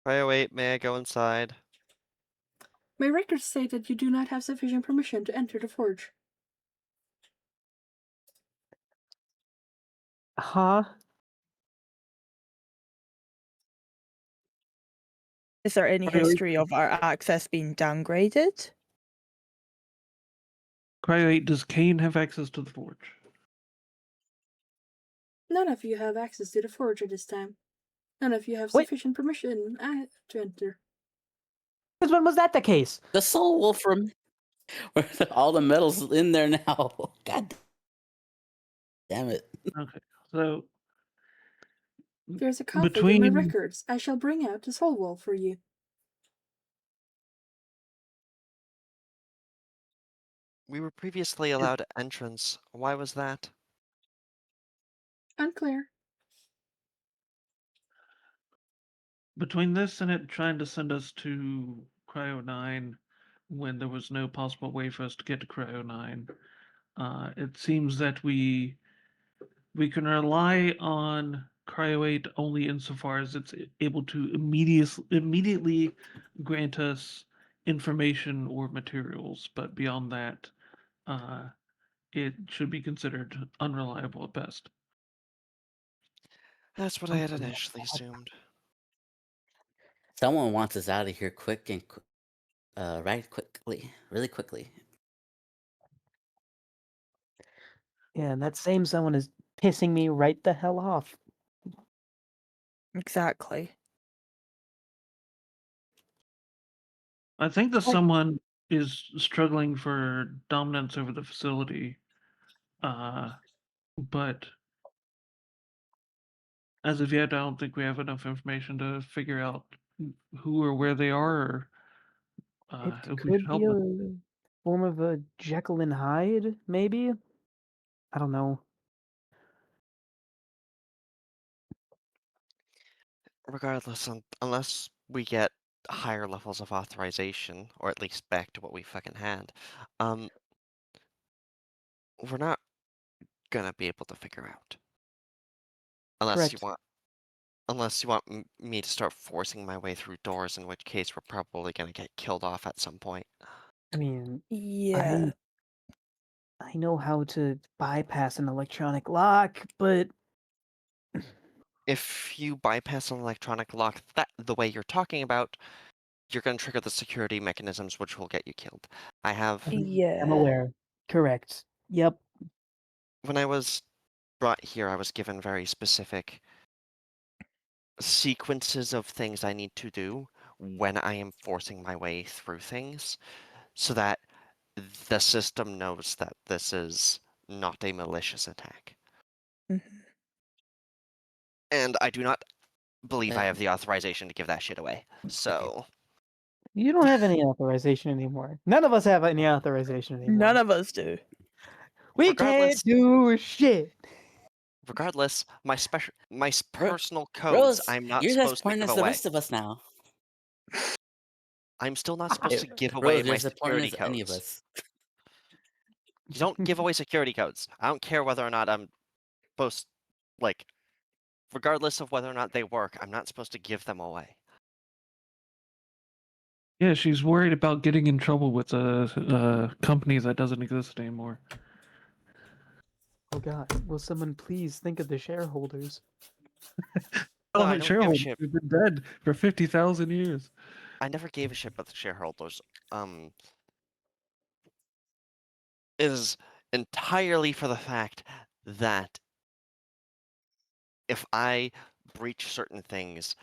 Cryo8, may I go inside? My records say that you do not have sufficient permission to enter the forge. Huh? Is there any Really? history of our access being downgraded? Cryo8, does Kane have access to the forge? None of you have access to the forge at this time. None of you have Wait. sufficient permission to enter. Since when was that the case? The soul wolf room. All the metal's in there now. God damn it. Okay, so There's a conflict in my between records. I shall bring out the soul wolf for you. We were previously allowed entrance. Why was that? Unclear. between this and it trying to send us to Cryo 9 when there was no possible way for us to get to Cryo 9, it seems that we can rely on Cryo 8 only insofar as it's able to immediately grant us information or materials, but beyond that, it should be considered unreliable at best. That's what I had initially assumed. Someone wants us out of here quick and right quickly. Really quickly. Yeah, and that same someone is pissing me right the hell off. Exactly. I think that someone is struggling for dominance over the facility, but as of yet, I don't think we have enough information to figure out who or where they are, or It who we should could help be them. a form of a Jekyll and Hyde, maybe? I don't know. regardless, unless we get higher levels of authorization, or at least back to what we fucking had, we're not gonna be able to figure out. Unless you Correct. want, me to start forcing my way through doors, in which case we're probably gonna get killed off at some point. I mean, Yeah. I know how to bypass an electronic lock, but If you bypass an electronic lock the way you're talking about, you're gonna trigger the security mechanisms, which will get you killed. I have I'm Yeah. aware. Correct. Yep. when I was brought here, I was given very specific sequences of things I need to do when I am forcing my way through things, so that the system knows that this is not a malicious attack. Mhm. And I do not believe I Yeah. have the authorization to give that shit away. So, You don't have any authorization anymore. None of us have any authorization anymore. None of us do. We regardless- can't do shit. regardless, my personal codes, Rose, I'm not you're as supposed to important give as the away. rest of us now. I'm still not supposed to give Rose, away my you're as important security as any of codes. us. You don't give away security codes. I don't care whether or not I'm supposed, like, regardless of whether or not they work, I'm not supposed to give them away. Yeah, she's worried about getting in trouble with a company that doesn't exist anymore. Oh God, will someone please think of the shareholders? No, Oh, I my don't give a shareholders shit. have been dead for 50,000 years. I never gave a shit about the shareholders. Is entirely for the fact that if I breach certain things,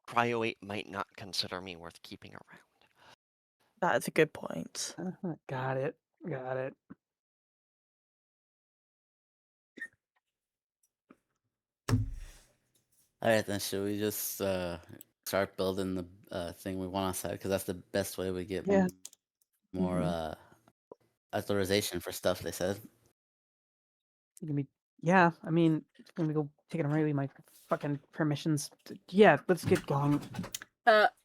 Cryo 8 might not consider me worth keeping around. That's a good point. Got it. Got it. All right, then should we just start building the thing we want on site? Because that's the best way we get Yeah. more Mhm. authorization for stuff. They said. Give me. Yeah. I mean, let me go take it away my fucking permissions. Yeah. Let's get going.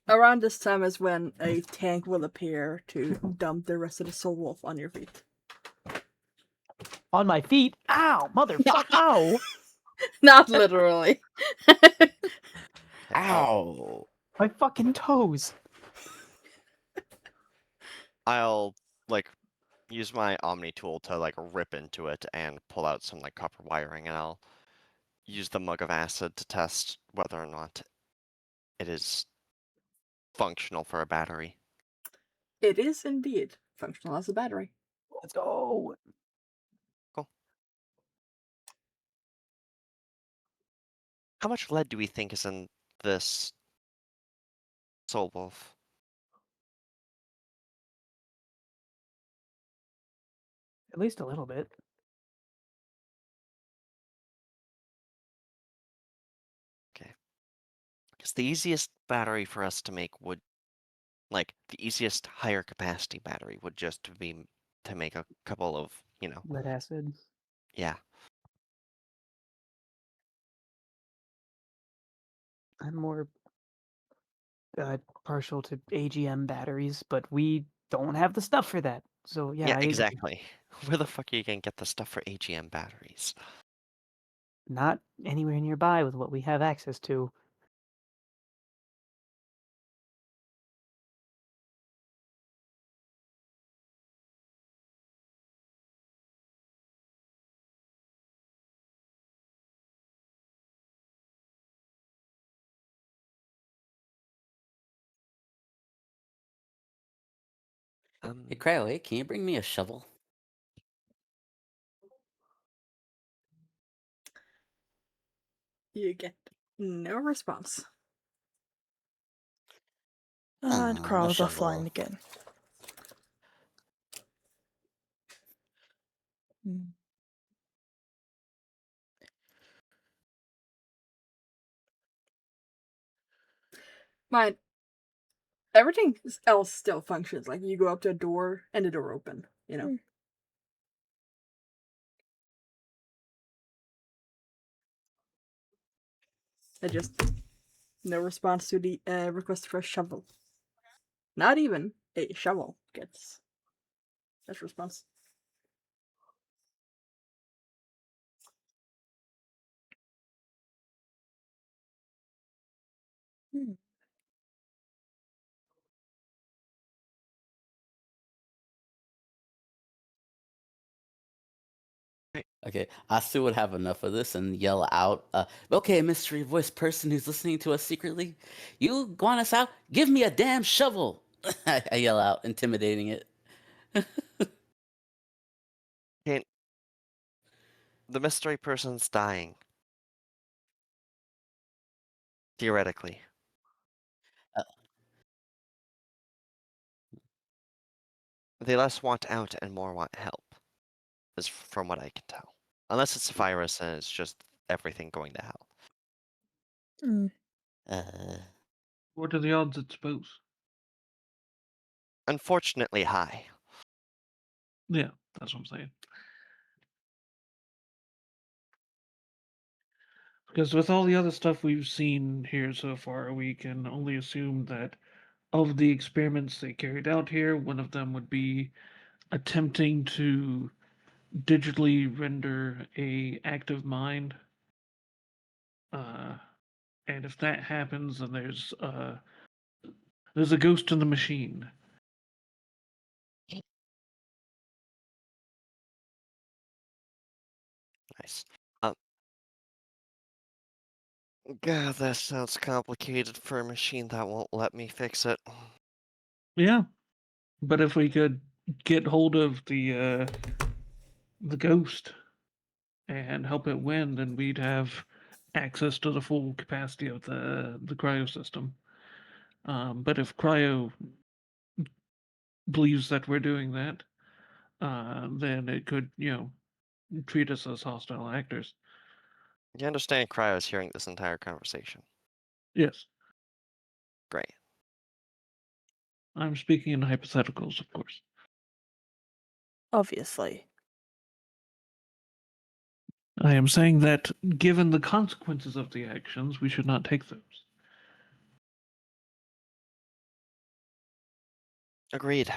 Around this time is when a tank will appear to dump the rest of the soul wolf on your feet. On my feet. Ow, motherfucker. Ow! Not literally. Ow! My fucking toes. I'll like use my Omni tool to like rip into it and pull out some like copper wiring, and I'll use the mug of acid to test whether or not it is functional for a battery. It is indeed functional as a battery. Let's go. Cool. How much lead do we think is in this soul wolf? At least a little bit. Because the easiest battery for us to make would, like, the easiest higher capacity battery would just be to make a couple of, Lead acid. yeah. I'm more partial to AGM batteries, but we don't have the stuff for that. So yeah, Yeah, I agree. exactly. Where the fuck are you gonna get the stuff for AGM batteries? Not anywhere nearby with what we have access to. Hey, Cryo 8, can you bring me a shovel? You get no response. And No Carl's shovel. offline again. Mm. Mine. Everything else still functions. Like you go up to a door and the door open. Mm. It just No response to the request for a shovel. Not even a shovel gets that response. Hmm. Okay, Asu would have enough of this and yell out, okay, mystery voice person who's listening to us secretly, you want us out? Give me a damn shovel! I yell out, intimidating it. Can't. The mystery person's dying. Theoretically. Uh, They less want out and more want help, is from what I can tell. Unless it's a virus and it's just everything going to hell. Hmm. uh, What are the odds it's both? Unfortunately high. Yeah, that's what I'm saying. Because with all the other stuff we've seen here so far, we can only assume that of the experiments they carried out here, one of them would be attempting to digitally render a active mind. And if that happens, then there's a ghost in the machine. Nice. God, that sounds complicated for a machine that won't let me fix it. Yeah, but if we could get hold of the ghost and help it win, then we'd have access to the full capacity of the cryo system. But if cryo believes that we're doing that, then it could, treat us as hostile actors. You understand Cryo's hearing this entire conversation. Yes, Great. I'm speaking in hypotheticals, of course. Obviously. I am saying that given the consequences of the actions, we should not take those. Agreed.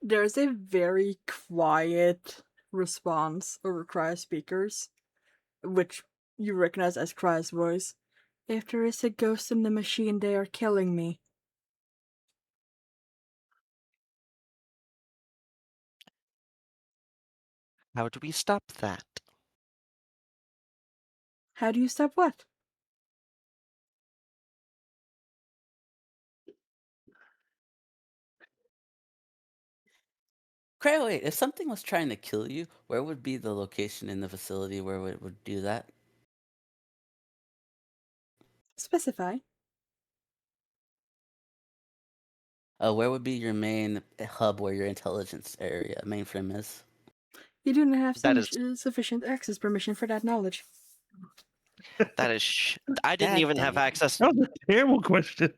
There's a very quiet response over Cryo speakers, which you recognize as Cryo's voice. If there is a ghost in the machine, they are killing me. How do we stop that? How do you stop what? Cryo, wait, if something was trying to kill you, where would be the location in the facility where it would do that? Specify. Where would be your main hub where your intelligence area mainframe is? You do not have That is sufficient access permission for that knowledge. that is. I didn't God even dang have it. access. That was a terrible question.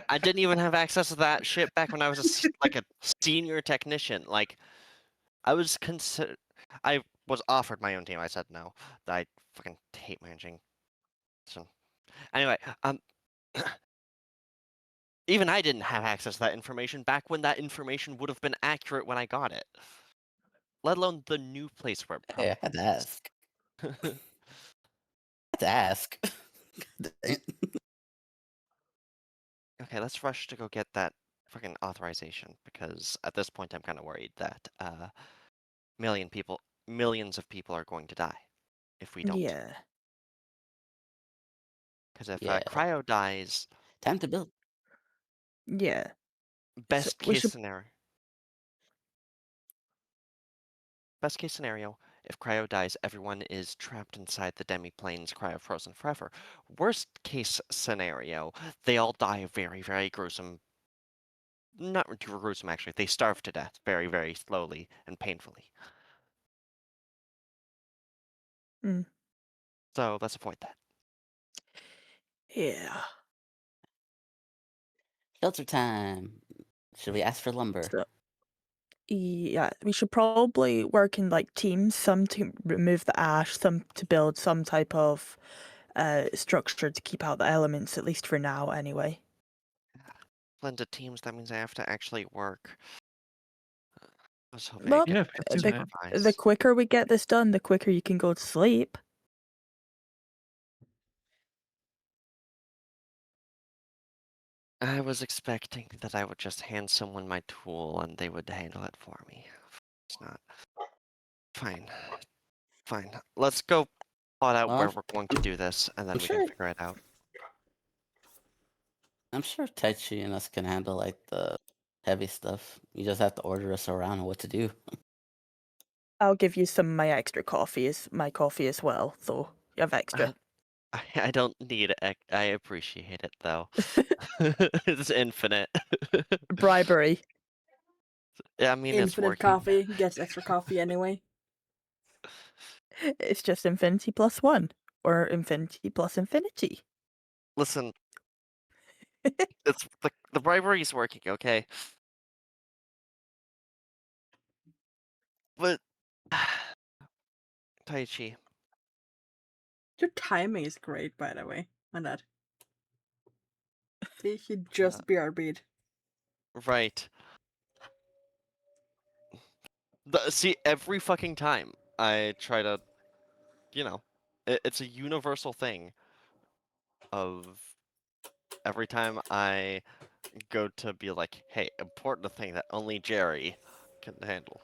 I didn't even have access to that shit back when I was like a senior technician. Like, I was I was offered my own team. I said no. I fucking hate managing. So, anyway, even I didn't have access to that information back when that information would have been accurate when I got it. Let alone the new place where it Hey, I had to probably is. ask. I had to ask. God dang it. Okay, let's rush to go get that fucking authorization because at this point I'm kind of worried that millions of people are going to die if we don't. Yeah. Because if Yeah, Cryo dies, time to build. Yeah. best we case should. scenario. Best case scenario, if Cryo dies, everyone is trapped inside the demi-planes, Cryo frozen forever. Worst case scenario, they all die a very, very gruesome. Not gruesome, actually. They starve to death very, very slowly and painfully. Mm. So let's avoid that. Yeah. Shelter time. Should we ask for lumber? So Yeah, we should probably work in like teams, some to remove the ash, some to build some type of structure to keep out the elements, at least for now anyway. Blended teams, that means I have to actually work. I was hoping Well, I could Yeah, if you do the that. improvise. the quicker we get this done, the quicker you can go to sleep. I was expecting that I would just hand someone my tool and they would handle it for me. It's not. Fine. Fine. Let's go plot out Well, where we're going to do this, and then I'm we can sure. figure it out. I'm sure Tai Chi and us can handle like the heavy stuff. You just have to order us around on what to do. I'll give you some of my extra coffee my coffee as well, so you have extra. I don't need it. I appreciate it though. It's infinite. Bribery. Yeah, I mean, it's Infinite working. coffee gets extra coffee anyway. It's just infinity plus one, or infinity plus infinity. Listen, it's the bribery is working, okay? But Taichi, Your timing is great, by the way, on that. They should just BRB'd. right? See, every fucking time I try to, you know, it's a universal thing of every time I go to be like, hey, important thing that only Jerry can handle.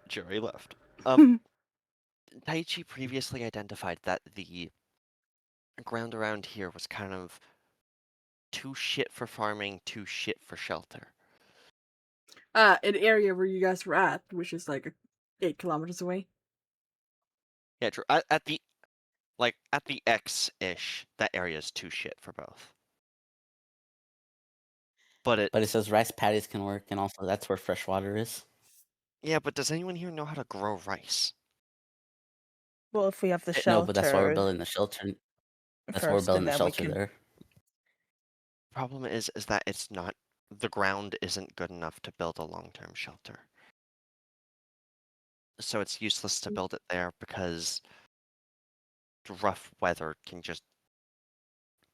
Jerry left. Taichi previously identified that the ground around here was kind of too shit for farming, too shit for shelter. An area where you guys were at, which is like 8 kilometers away. Yeah, true. At the X-ish, that area is too shit for both. But it says rice paddies can work, and also that's where fresh water is. Yeah, but does anyone here know how to grow rice? Well, if we have the No, but that's why we're shelter building the shelter. That's why we're first, building and the then we shelter can. there. Problem is that it's not, the ground isn't good enough to build a long-term shelter. So it's useless to build it there because rough weather can just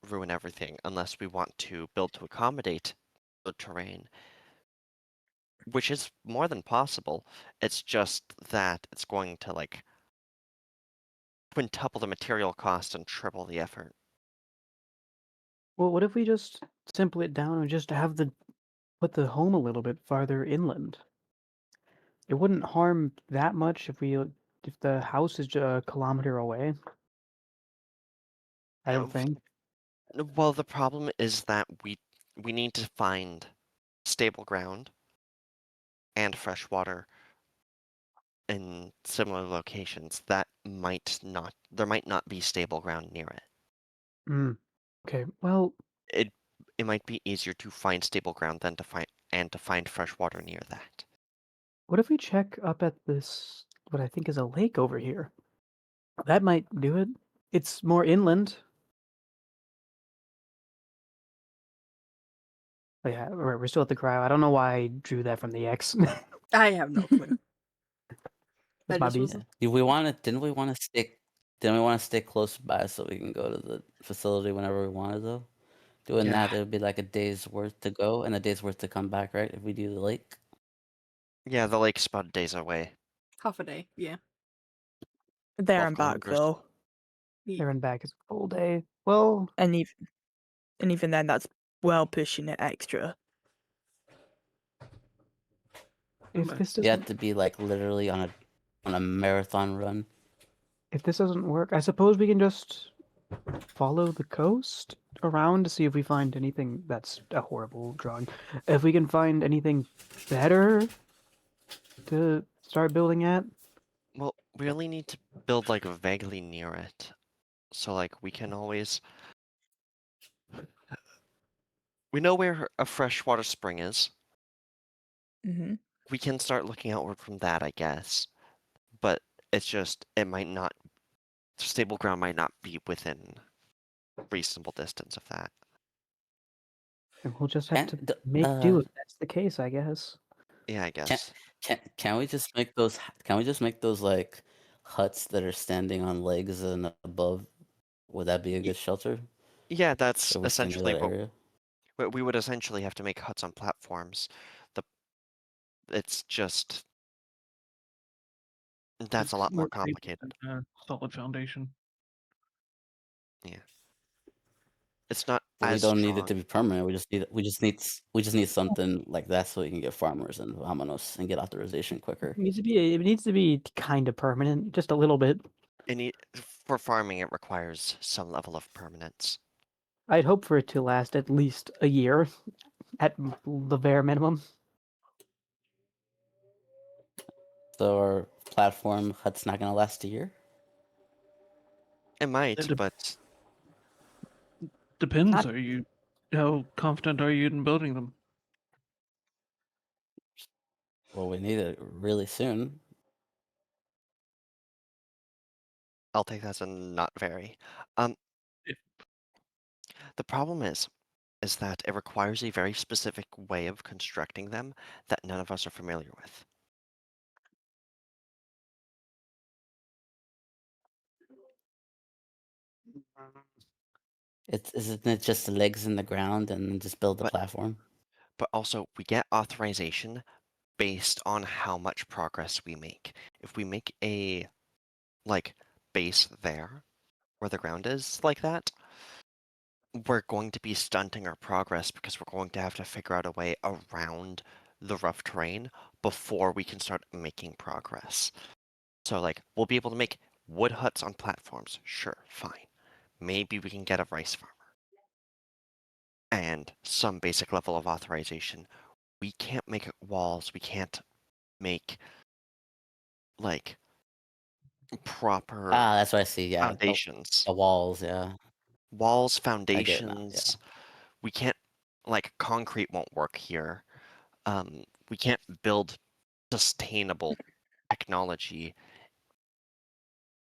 ruin everything unless we want to build to accommodate the terrain, which is more than possible. It's just that it's going to like quintuple the material cost and triple the effort. Well, what if we just simple it down and just have put the home a little bit farther inland? It wouldn't harm that much if if the house is a kilometer away. I don't think. Well, the problem is that we need to find stable ground and fresh water in similar locations. There might not be stable ground near it. Mm. Okay. Well, It might be easier to find stable ground than to find fresh water near that. what if we check up at this what I think is a lake over here? That might do it. It's more inland. Oh, yeah, we're still at the cryo. I don't know why I drew that from the X. I have no clue. That's I my just B. was Didn't we want to stay close by so we can go to the facility whenever we wanted though? Doing that, Yeah. it would be like a day's worth to go and a day's worth to come back, right? If we do the lake. Yeah, the lake's about days away. half a day, yeah. There 12 and back kilometers. though, There and back is a full day. Well, and even then, that's well pushing it extra. if this You have doesn't to be like literally on a marathon run. if this doesn't work, I suppose we can just follow the coast around to see if we find anything. That's a horrible drawing. If we can find anything better to start building at. Well, we only need to build like vaguely near it. So like we can always we know where a freshwater spring is. Hmm. We can start looking outward from that, I guess. But it's just stable ground might not be within reasonable distance of that. And we'll just have And to make do if that's the case, I guess. Yeah, I Can guess. can we just make those? Can we just make those like huts that are standing on legs and above? Would that be a Y- good shelter Yeah, that's if we stay near essentially that what area? we would essentially have to make huts on platforms. The it's just that's a It's lot more more stable complicated. than a solid foundation. Yeah, it's not But we as don't need it strong. to be permanent. We just need something like that so we can get farmers and Vamonos and get authorization quicker. It needs to be kind of permanent, just a little bit. For farming, it requires some level of permanence. I'd hope for it to last at least a year, at the bare minimum. So our platform hut's not gonna last a year. It might, It but depends. Not- Are you how confident are you in building them? Well, we need it really soon. I'll take that as a not very. Um, If- the problem is that it requires a very specific way of constructing them that none of us are familiar with. Isn't it just the legs in the ground and then just build the But platform? but also we get authorization based on how much progress we make. If we make a like base there where the ground is like that, we're going to be stunting our progress because we're going to have to figure out a way around the rough terrain before we can start making progress. So like we'll be able to make wood huts on platforms, sure, fine. Maybe we can get a rice farmer and some basic level of authorization. We can't make walls, we can't make like proper Ah, that's what I see. Yeah, foundations. the walls. Yeah, Walls, I get it now. Yeah. foundations. We can't like concrete won't work here. We can't build sustainable technology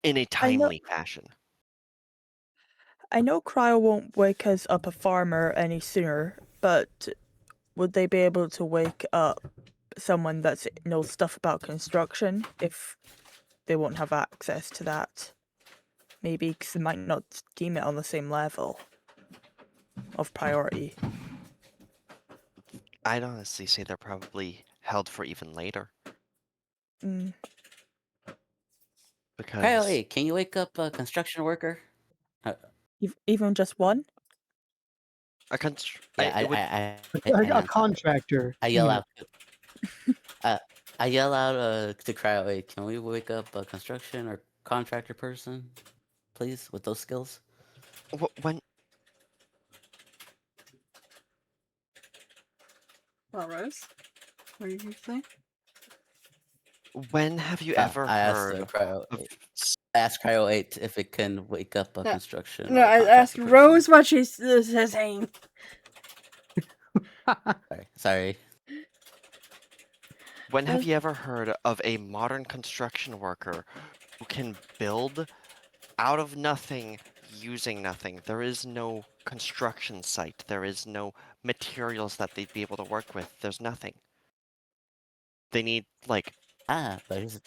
in a I know timely fashion. I know Cryo won't wake us up a farmer any sooner, but would they be able to wake up someone that knows stuff about construction if they won't have access to that? Maybe because they might not deem it on the same level of priority. I'd honestly say they're probably held for even later Mm. Kyle, because hey, can you wake up a construction worker? Even just one? Yeah, it would A contractor. I yell out. I yell out to Cryo, hey, can we wake up a construction or contractor person, please, with those skills? when Well, Rose, what did you say? when have you ever I asked heard Cryo. of I asked Cryo 8 if it can wake up a No, construction No, or a I contractor asked person. Rose what she's saying. Sorry. when have you ever heard of a modern construction worker who can build out of nothing using nothing? There is no construction site. There is no materials that they'd be able to work with. There's nothing. They need like But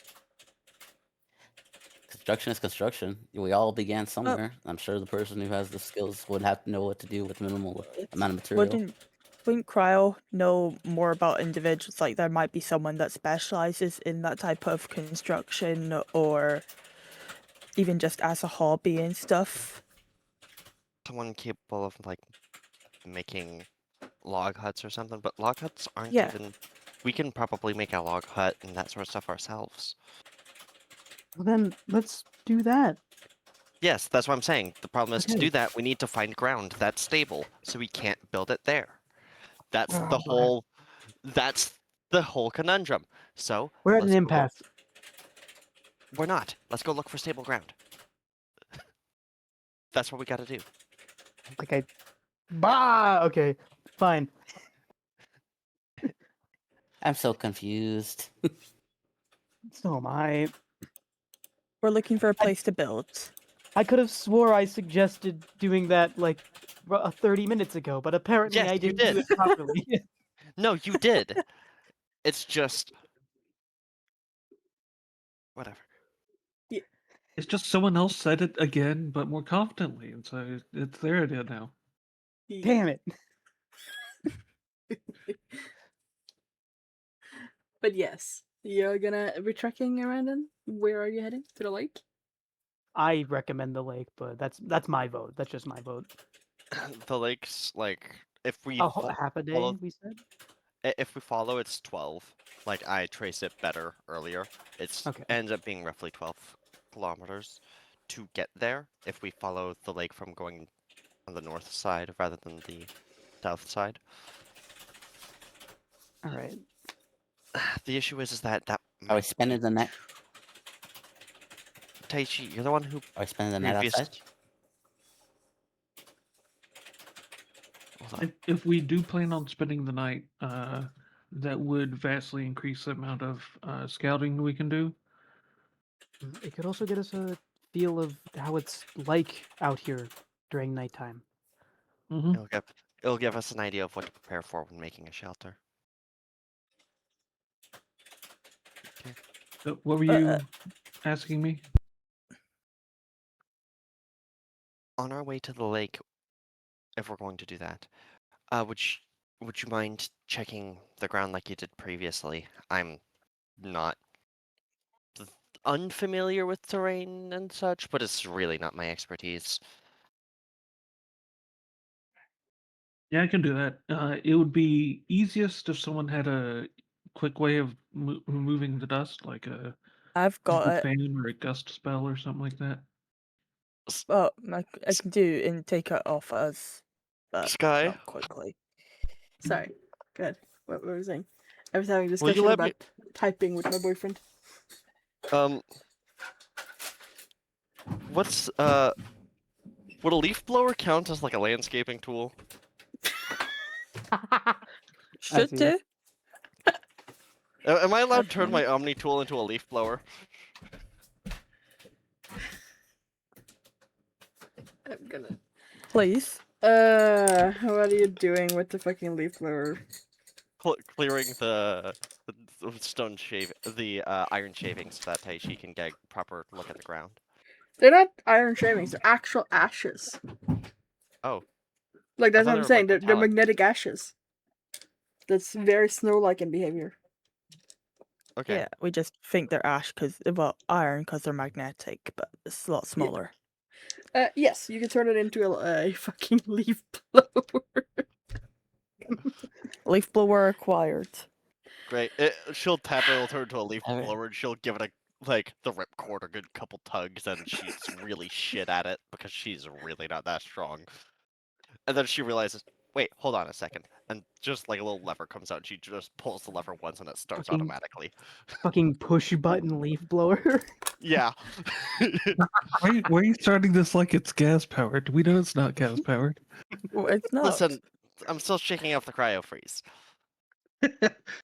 construction is construction. We all began Oh, somewhere. I'm sure the person who has the skills would have to know what to do with minimal amount of material. wouldn't Cryo know more about individuals? Like there might be someone that specializes in that type of construction or even just as a hobby and stuff. someone capable of like making log huts or something, but log huts aren't Yeah. even. We can probably make a log hut and that sort of stuff ourselves. Well, then let's do that. Yes, that's what I'm saying. The problem is to Okay. do that, we need to find ground that's stable, so we can't build it there. That's Oh, the boy. whole. That's the whole conundrum. So We're at an let's go impasse. We're not. Let's go look for stable ground. That's what we got to do. Like okay, fine. I'm so confused. So am I. We're looking for a place to build. I could have swore I suggested doing that like 30 minutes ago, but apparently Yes, I you didn't do did. it properly. No, you did. It's just whatever. It's just someone else said it again, but more confidently, and so it's their idea now. Damn it. But yes, you're gonna be trekking around then? Where are you heading? To the lake? I recommend the lake, but that's my vote. That's just my vote. The lake's like if we A half a day, follow we said. if we follow, it's 12. Like I traced it better earlier. It's Okay. ends up being roughly 12 kilometers to get there if we follow the lake from going on the north side rather than the south side. All right. The issue is that Are we might spending be the night? Taichi, you're the one who Are we spending the night previous. outside? Hold on. If we do plan on spending the night, that would vastly increase the amount of scouting we can do. It could also get us a feel of how it's like out here during nighttime. Hmm. It'll give us an idea of what to prepare for when making a shelter. What were you asking me? On our way to the lake, if we're going to do that, would you mind checking the ground like you did previously? I'm not unfamiliar with terrain and such, but it's really not my expertise. Yeah, I can do that. It would be easiest if someone had a quick way of removing the dust, like a I've got Blue it. fan or a gust spell or something like that. Well, I can do and take it off us, but Sky, not quickly. Sorry. Good. What were we saying? I was having a will you discussion let me? about typing with my boyfriend. What's would a leaf blower count as like a landscaping tool? Should see. do. Am I allowed to turn Okay. my Omni tool into a leaf blower? I'm gonna. Please. What are you doing with the fucking leaf blower? Clearing the stone the iron shavings so that Taichi can get a proper look at the ground. They're not iron shavings. They're actual ashes. Oh, Like that's thought what they I'm were, saying. like, They're metallic. magnetic ashes. That's very snow-like in behavior. okay. Yeah, we just think they're ash because, well, iron because they're magnetic, but it's a lot smaller. Yes, you can turn it into a fucking leaf blower. Leaf blower acquired. Great. She'll tap it, it'll turn into a leaf Alright. blower, and she'll give it the ripcord a good couple tugs, and she's really shit at it because she's really not that strong. And then she realizes, wait, hold on a second, and just like a little lever comes out, and she just pulls the lever once, and it starts Fucking- automatically. Fucking push button leaf blower. Yeah. Why are you starting this like it's gas powered? We know it's not gas powered. Well, it's not. Listen, I'm still shaking off the cryo freeze.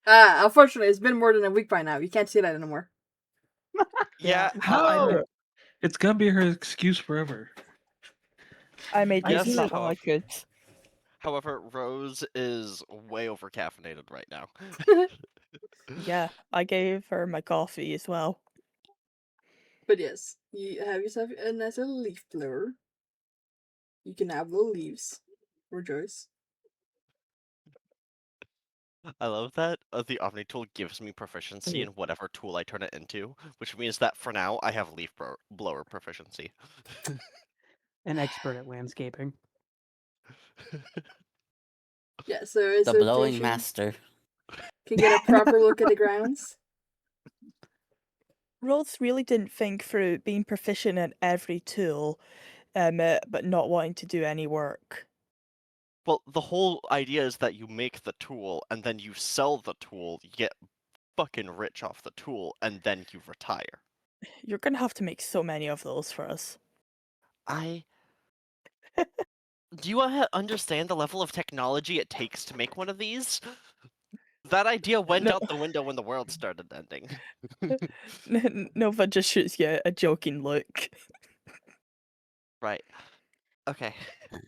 Unfortunately, it's been more than a week by now. You can't see that anymore. Yeah. No! It's gonna be her excuse forever. I made Yes, use of it when I Huff. could. However, Rose is way over caffeinated right now. Yeah, I gave her my coffee as well. But yes, you have yourself a nice little leaf blower. You can have little leaves. Rejoice. I love that the Omni tool gives me proficiency in whatever tool I turn it into, which means that for now I have leaf blower proficiency. An expert at landscaping. Yeah, so The blowing master. can get a proper look at the grounds. Rose really didn't think through being proficient at every tool, but not wanting to do any work. Well, the whole idea is that you make the tool and then you sell the tool, you get fucking rich off the tool, and then you retire. You're gonna have to make so many of those for us. Do you understand the level of technology it takes to make one of these? That idea went No. out the window when the world started ending. Nova just shoots you a joking look. Right. Okay.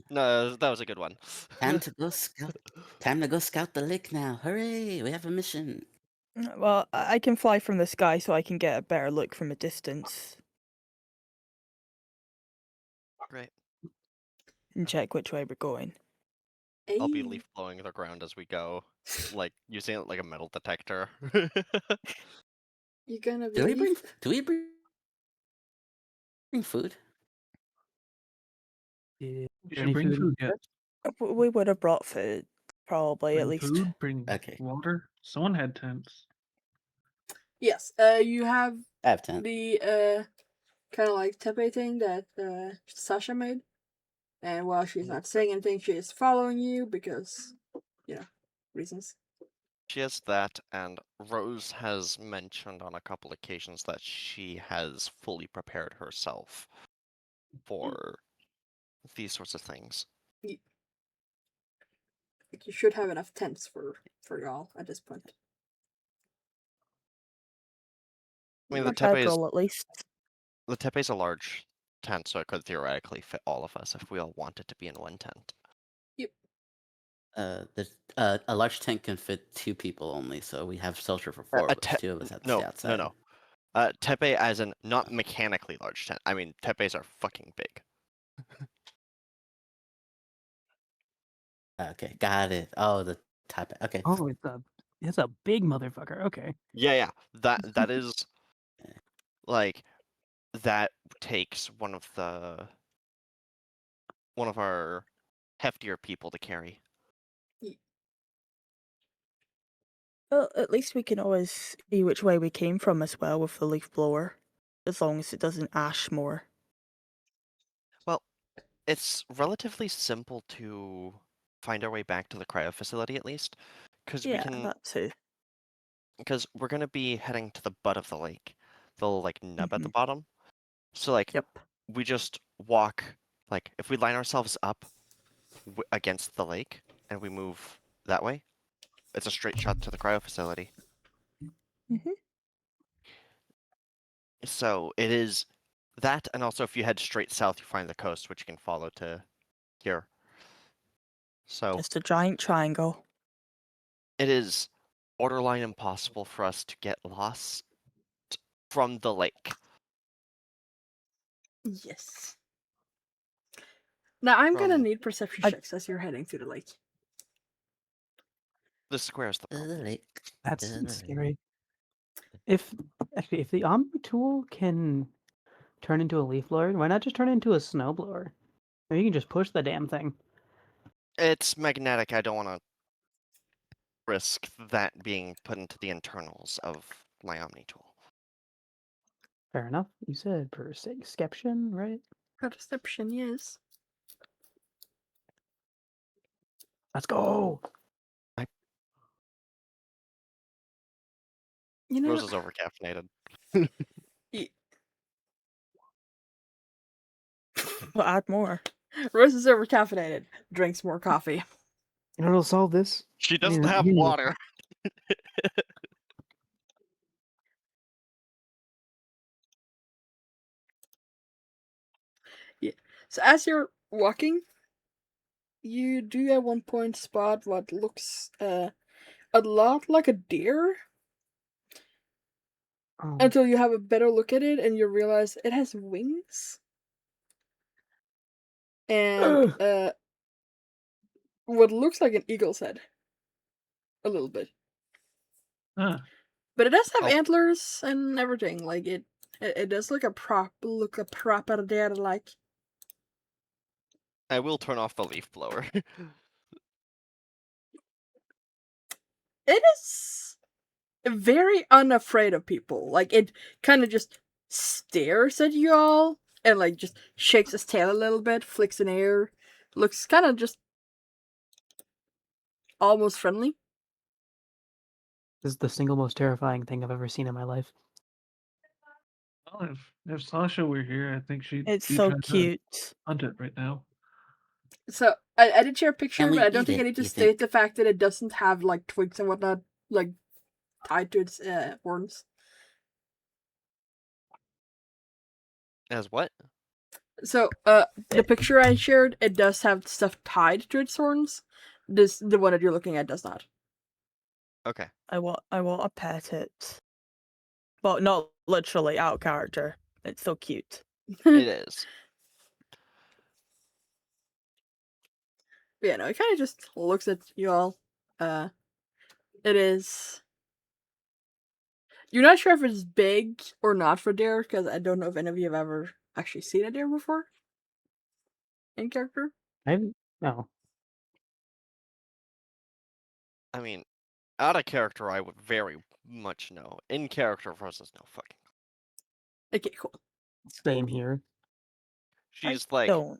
No, that was a good one. Time to go scout. Time to go scout the lake now. Hooray! We have a mission. Well, I can fly from the sky so I can get a better look from a distance Great. and check which way we're going. I'll be Ayy. leaf blowing the ground as we go, like using it like a metal detector. You're gonna Do we bring? believe? Do we bring food? Is We there should any bring in food, the yeah. fridge? We would have brought food, probably at Bring least. food, bring Okay. water. Someone had tents. Yes. You have I have 10. the kind of like tepe thing that Sasha made, and while she's not saying anything, she is following you because, reasons. She has that, and Rose has mentioned on a couple occasions that she has fully prepared herself for these sorts of things. Like, you should have enough tents for y'all at this point. I mean, the A tepe is bedroll at least. a large tent, so it could theoretically fit all of us if we all wanted to be in one tent. A large tent can fit 2 people only, so we have shelter for 4 of us. 2 of us have to stay outside. No. Tepe as in not mechanically large tent. I mean, tepes are fucking big. Okay, got it. Oh, the type. Okay. Oh, it's a big motherfucker. Okay. Yeah. That is like that takes one of our heftier people to carry. Well, at least we can always see which way we came from as well with the leaf blower, as long as it doesn't ash more. Well, it's relatively simple to find our way back to the cryo facility at least, because Yeah, that too. because we're gonna be heading to the butt of the lake, the little like nub at the Mhm. bottom. So like Yep. we just walk, like if we line ourselves up against the lake and we move that way, it's a straight shot to the cryo facility. Mhm. So it is that, and also if you head straight south, you find the coast, which you can follow to here. So Just a giant triangle. it is borderline impossible for us to get lost from the lake. Yes. Now I'm gonna From need perception I- checks as you're heading to the lake. the square is the problem. lake. That's the lake. scary. If the Omni tool can turn into a leaf blower, why not just turn it into a snow blower? Or you can just push the damn thing. It's magnetic. I don't want to risk that being put into the internals of my Omni tool. Fair enough. You said perception, right? Perception, yes. Let's go. You know, Rose is over caffeinated. We'll add more. Rose is over caffeinated. Drinks more coffee. You know what'll solve this? She doesn't Yeah, have you need- water. So as you're walking, you do at one point spot what looks a lot like a deer Oh, until you have a better look at it and you realize it has wings. And what looks like an eagle's head. A little bit. Huh. But it does have Oh. antlers and everything. Like it does look a proper deer like. I will turn off the leaf blower. It is very unafraid of people. Like it kind of just stares at you all and like just shakes its tail a little bit, flicks in air, looks kind of just almost friendly. this is the single most terrifying thing I've ever seen in my life. Well, if Sasha were here, I think she'd It's be so trying to cute. hunt it right now. So I did share a picture, Can we but I don't eat think I it, need to you state think? the fact that it doesn't have like twigs and whatnot like tied to its horns. As what? So the picture I shared, it does have stuff tied to its horns. The one that you're looking at does not. Okay. I want to pet it. Well, not literally out of character. It's so cute. It is. Yeah, no, it kind of just looks at you all. It is. You're not sure if it's big or not for deer, because I don't know if any of you have ever actually seen a deer before in character. No. I mean, out of character, I would very much know. In character, versus no fucking. Okay, cool. Same here. She's I like don't.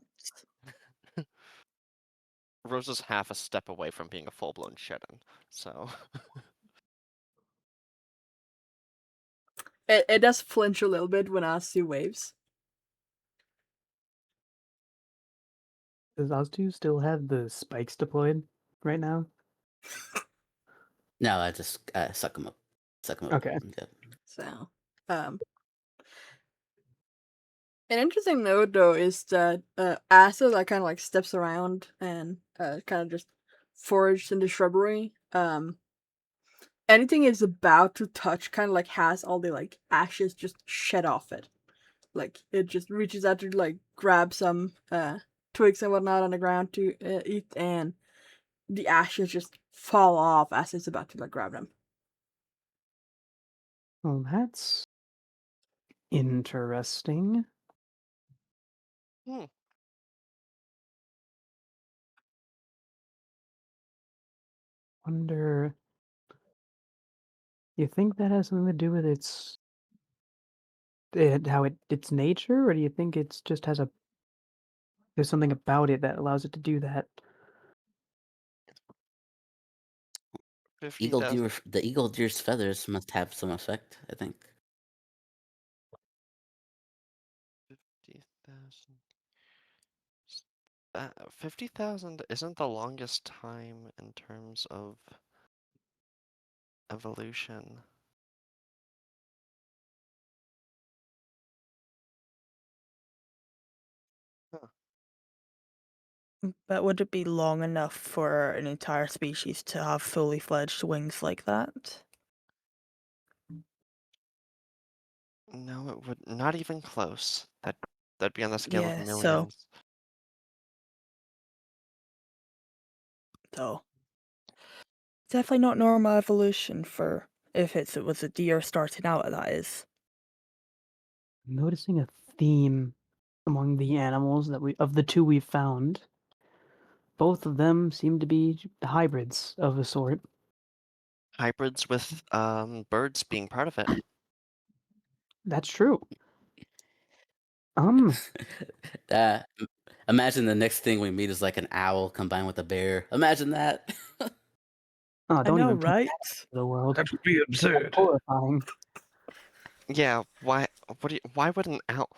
Rose is half a step away from being a full-blown shedden. So It does flinch a little bit when I see waves. Does Ozdu still have the spikes deployed right now? No, I just suck them up. Suck them up. Okay. Yeah. So, an interesting note though is that Asa like kind of like steps around and kind of just forages in the shrubbery. Anything it's about to touch kind of like has all the like ashes just shed off it. Like it just reaches out to like grab some twigs and whatnot on the ground to eat, and the ashes just fall off as it's about to like grab them. Well, that's interesting. Hmm. Wonder. You think that has something to do with its its nature, or do you think it's just there's something about it that allows it to do that? 50,000. The eagle deer's feathers must have some effect, I think. 50,000 isn't the longest time in terms of evolution. But would it be long enough for an entire species to have fully fledged wings like that? No, it would not even close. That'd be on the scale of Yeah, millions. so definitely not normal evolution for if it was a deer starting out, that is. I'm noticing a theme among the animals of the two we've found. Both of them seem to be hybrids of a sort. Hybrids with birds being part of it. That's true. Um, Uh, imagine the next thing we meet is like an owl combined with a bear. Imagine that. oh, I don't know, even put that right? into the world. That would be absurd. Horrifying. Yeah, why would an owl?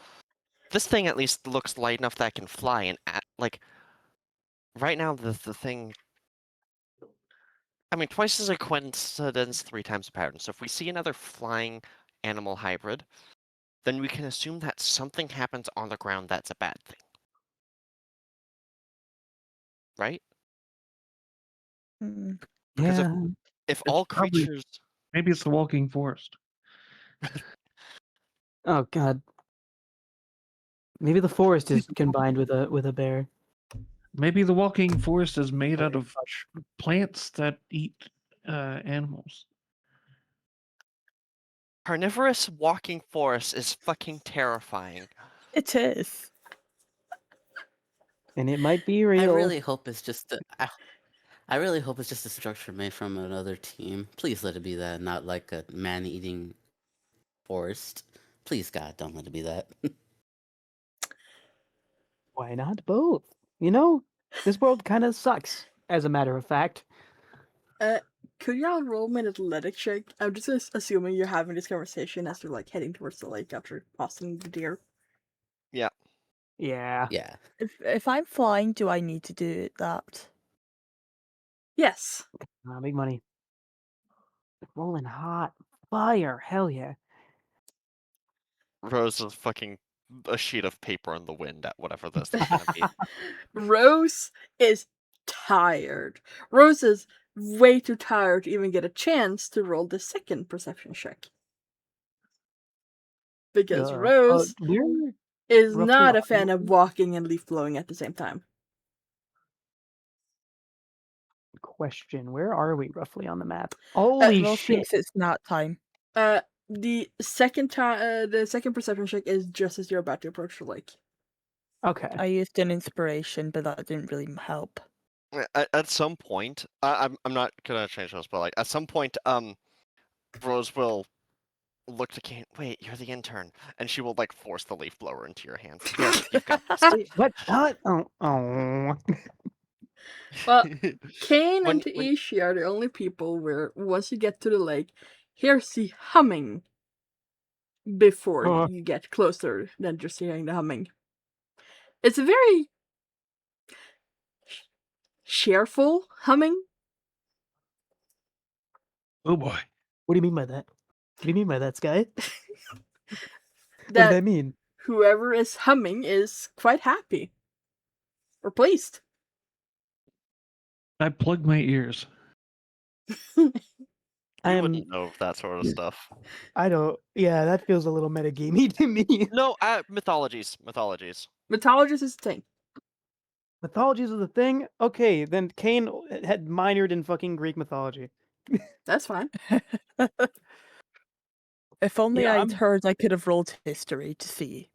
This thing at least looks light enough that it can fly, and like right now the thing. I mean, twice is a coincidence, three times a pattern. So if we see another flying animal hybrid, then we can assume that something happens on the ground that's a bad thing. Right? Mm. Because Yeah, if It's all probably- creatures. Maybe it's the walking forest. oh god. Maybe the forest is combined with a bear. Maybe the walking forest is made out of plants that eat animals. Carnivorous walking forest is fucking terrifying. It is. And it might be I real. really hope it's just I really hope it's just a structure made from another team. Please let it be that, not like a man-eating forest. Please, God, don't let it be that. Why not both? You know, this world kind of sucks, as a matter of fact. Could y'all roll me an athletic check? I'm just assuming you're having this conversation as you're like heading towards the lake after passing the deer. Yeah. Yeah. Yeah. If I'm flying, do I need to do that? Yes. Big money. Rolling hot. Fire. Hell yeah. Rose is fucking a sheet of paper in the wind at whatever this is gonna be. Rose is tired. Rose is way too tired to even get a chance to roll the second perception check. Because Rose we're is roughly not a on fan the of walking and leaf blowing at the same time. question. Where are we roughly on the map? Holy Well, shit! since it's not time. The second perception check is just as you're about to approach the lake. Okay. I used an inspiration, but that didn't really help. At some point, I'm not gonna change those, but like at some point, Rose will look to Kane. Wait, you're the intern, and she will like force the leaf blower into your hands. Here, you've got this. Wait, what? What? Oh. Well, Kane When- and Taishi are the only people where once you get to the lake, here's the humming before you get closer than just hearing the humming. It's a very cheerful humming. Oh boy. What do you mean by that? What do you mean by that, Sky? What does That that mean? whoever is humming is quite happy or pleased. I plug my ears. I You am. wouldn't know that sort of stuff. I don't. Yeah, that feels a little metagamey to me. No, mythologies. Mythologist is a thing. Mythologies is a thing. Okay, then Kane had minored in fucking Greek mythology. That's fine. If only Yeah, I'd I'm- heard, I could have rolled history to see.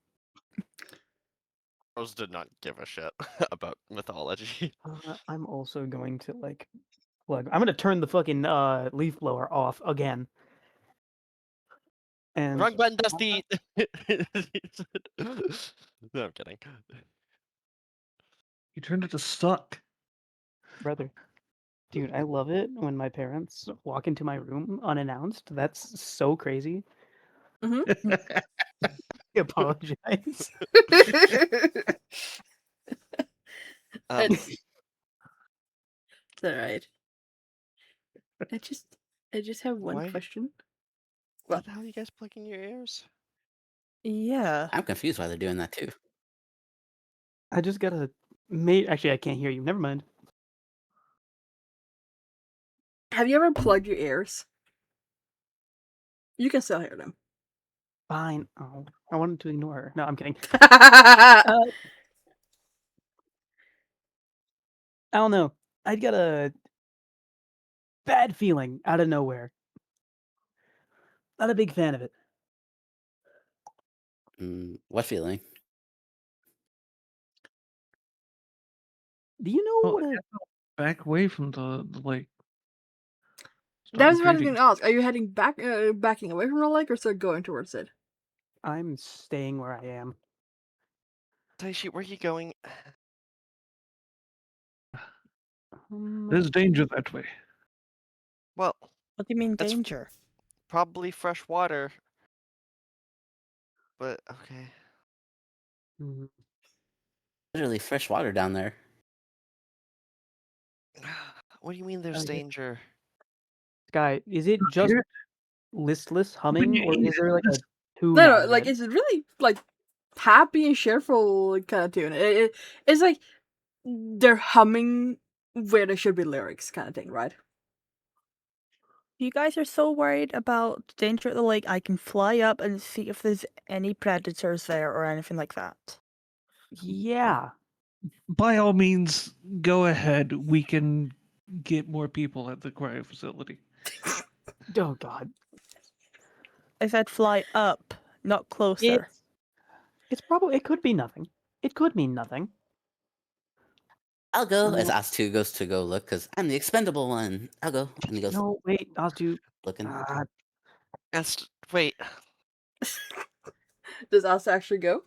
Rose did not give a shit about mythology. I'm also going to like plug. I'm gonna turn the fucking leaf blower off again. And Wrong button, Dusty. No, I'm kidding. You turned it to suck. brother, dude, I love it when my parents walk into my room unannounced. That's so crazy. I apologize. It's alright. I just have one Why? question. What the hell are you guys plugging your ears? Yeah. I'm confused why they're doing that too. I just gotta mate. Actually, I can't hear you. Never mind. Have you ever plugged your ears? You can still hear them. Fine. Oh, I wanted to ignore her. No, I'm kidding. I don't know. I got a bad feeling out of nowhere. Not a big fan of it. What feeling? Do you know Well, what a Back away from the lake. That was what I was Starting going to ask. Are you heading backing away from the lake, or still going towards it? I'm staying where I am. Taishi, where are you going? There's danger that way. Well, What do you mean That's- danger? probably fresh water. But okay. Mhm. Literally fresh water down there. What do you mean there's Okay. danger? Sky, is it just Here? listless humming, you or eat is there like a this- tune? No, out of like it? it's a really like happy and cheerful kind of tune. It's like they're humming where there should be lyrics, kind of thing, right? You guys are so worried about danger at the lake, I can fly up and see if there's any predators there or anything like that. Yeah. By all means, go ahead. We can get more people at the cryo facility. Oh God. I said fly up, not closer. It's probably. It could be nothing. It could mean nothing. I'll go as No. Oz2 goes to go look because I'm the expendable one. I'll go. And he goes No, wait. I'll do. looking. Wait. Does Asa actually go?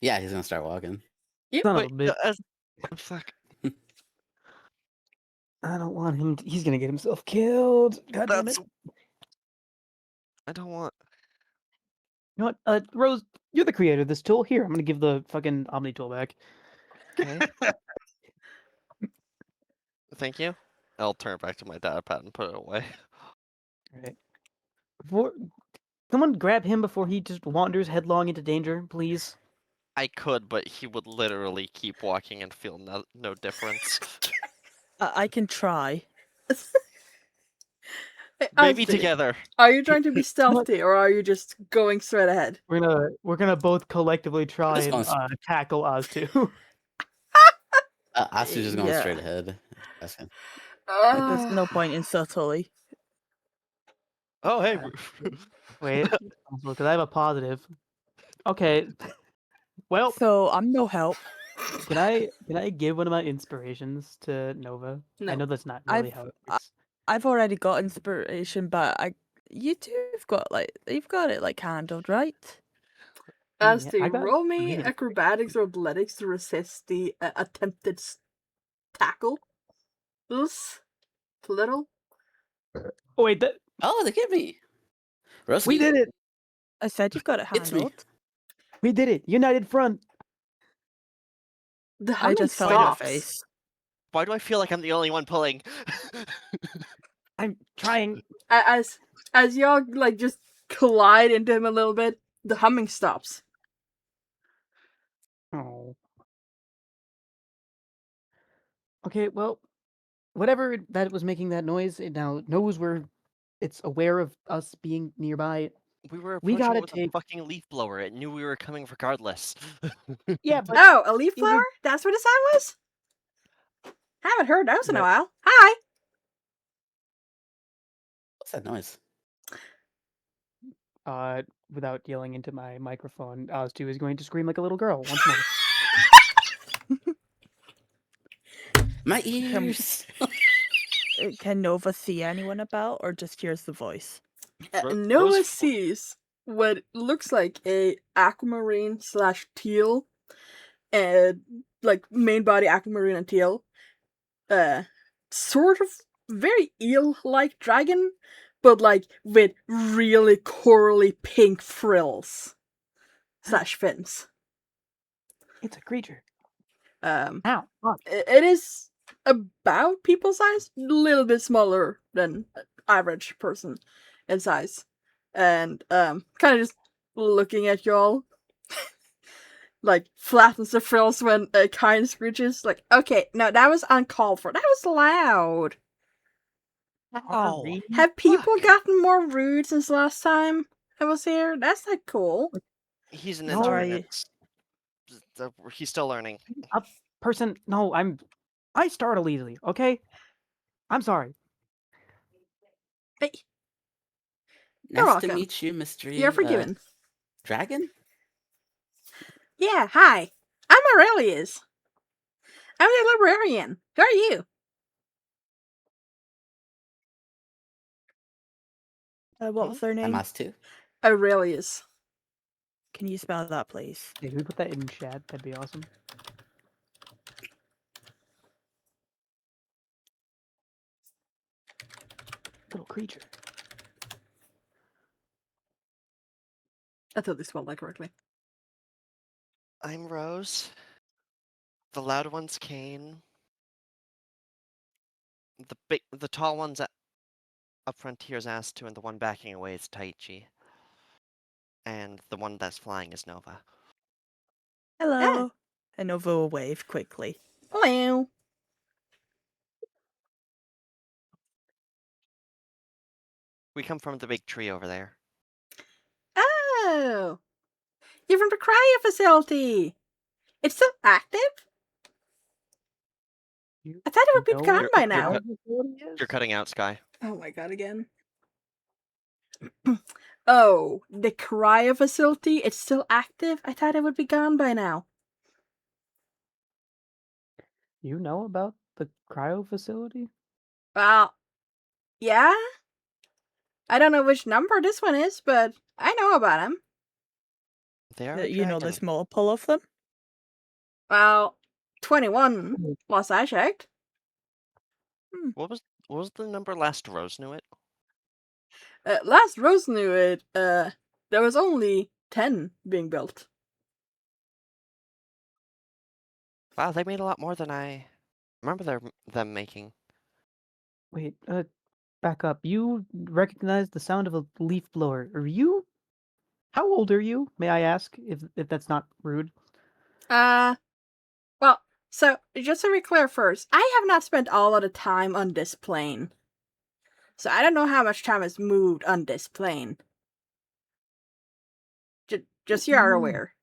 Yeah, he's gonna start walking. Son Wait. of a bitch. Fuck. I don't want him. He's gonna get himself killed. God damn it. That's. I don't want. You know what? Rose, you're the creator of this tool. Here, I'm gonna give the fucking Omni tool back. Okay. Thank you. I'll turn it back to my data pad and put it away. Alright. Before, someone grab him before he just wanders headlong into danger, please. I could, but he would literally keep walking and feel no difference. I can try. Maybe Honestly, together. are you trying to be What? stealthy or are you just going straight ahead? We're gonna both collectively try just and going tackle Oztu. Asu's just going Yeah. straight ahead. That's good. There's no point in subtly. Oh, hey. Wait, because I have a positive. Okay, well, So I'm no help. can I give one of my inspirations to Nova? I No. know that's not really I've how it I- works. I've already got inspiration, but you two have got you've got it handled, right? As Yeah, to I got roll me three acrobatics or athletics to resist the attempted tackle. Little. Oh, wait, Oh, they get me. Roast we me. did it! I said you've got it It's me. handled. We did it! United front! The I humming just fell on your stops. face. Why do I feel like I'm the only one pulling? I'm trying. As y'all like just collide into him a little bit, the humming stops. Oh. Okay, well, whatever that was making that noise, it now knows it's aware of us being nearby. We were We approaching gotta it with a take. fucking leaf blower. It knew we were coming regardless. Yeah, but Oh, a leaf it blower? was- That's what the sound was? Haven't heard those in a Yeah. while. Hi! What's that noise? Without yelling into my microphone, Oztu is going to scream like a little girl once more. My ears. Can Nova see anyone about, or just hears the voice? Noah Rose- sees what looks like a aquamarine / teal, like main body aquamarine and teal, sort of very eel-like dragon, but like with really corally pink frills / fins. It's a creature. Um, Ow! Fuck. it is about people size, a little bit smaller than average person in size, and kind of just looking at y'all, like flattens the frills when a kind screeches. Like, okay, no, that was uncalled for. That was loud. Ow. Have people Fuck. gotten more rude since last time I was here? That's not cool. He's an No. intern. Sorry. He's still learning. Person. No, I startle easily. Okay. I'm sorry. Hey, Nice to welcome. meet you, mystery. you're forgiven. Dragon? Yeah, hi. I'm Aurelius. I'm the librarian. Who are you? What was their I'm name? us too. Aurelius. Can you spell that, please? Hey, can we put that in chat? That'd be awesome. Little creature. I thought they spelled that correctly. I'm Rose. The loud one's Kane. The tall one's up front here is Astu, and the one backing away is Taichi. And the one that's flying is Nova. Hello. And Nova will wave quickly. Hello. We come from the big tree over there. Oh. You're from the cryo facility. It's still active? I thought it would be know gone what by the now. cryo facility is? You're cutting out, Sky. Oh my god, again. Oh, the cryo facility? It's still active? I thought it would be gone by now. You know about the cryo facility? Well, yeah? I don't know which number this one is, but I know about him. They are a You know, dragon. there's multiple of them. Well, 21, last I checked. What was the number last Rose knew it? Last Rose knew it, there was only 10 being built. Wow, they made a lot more than I remember them making. Wait, back up. You recognize the sound of a leaf blower. Are you? How old are you? May I ask, if that's not rude? Well, So, just to be clear first, I have not spent all of the time on this plane. So I don't know how much time has moved on this plane. Just so you are aware.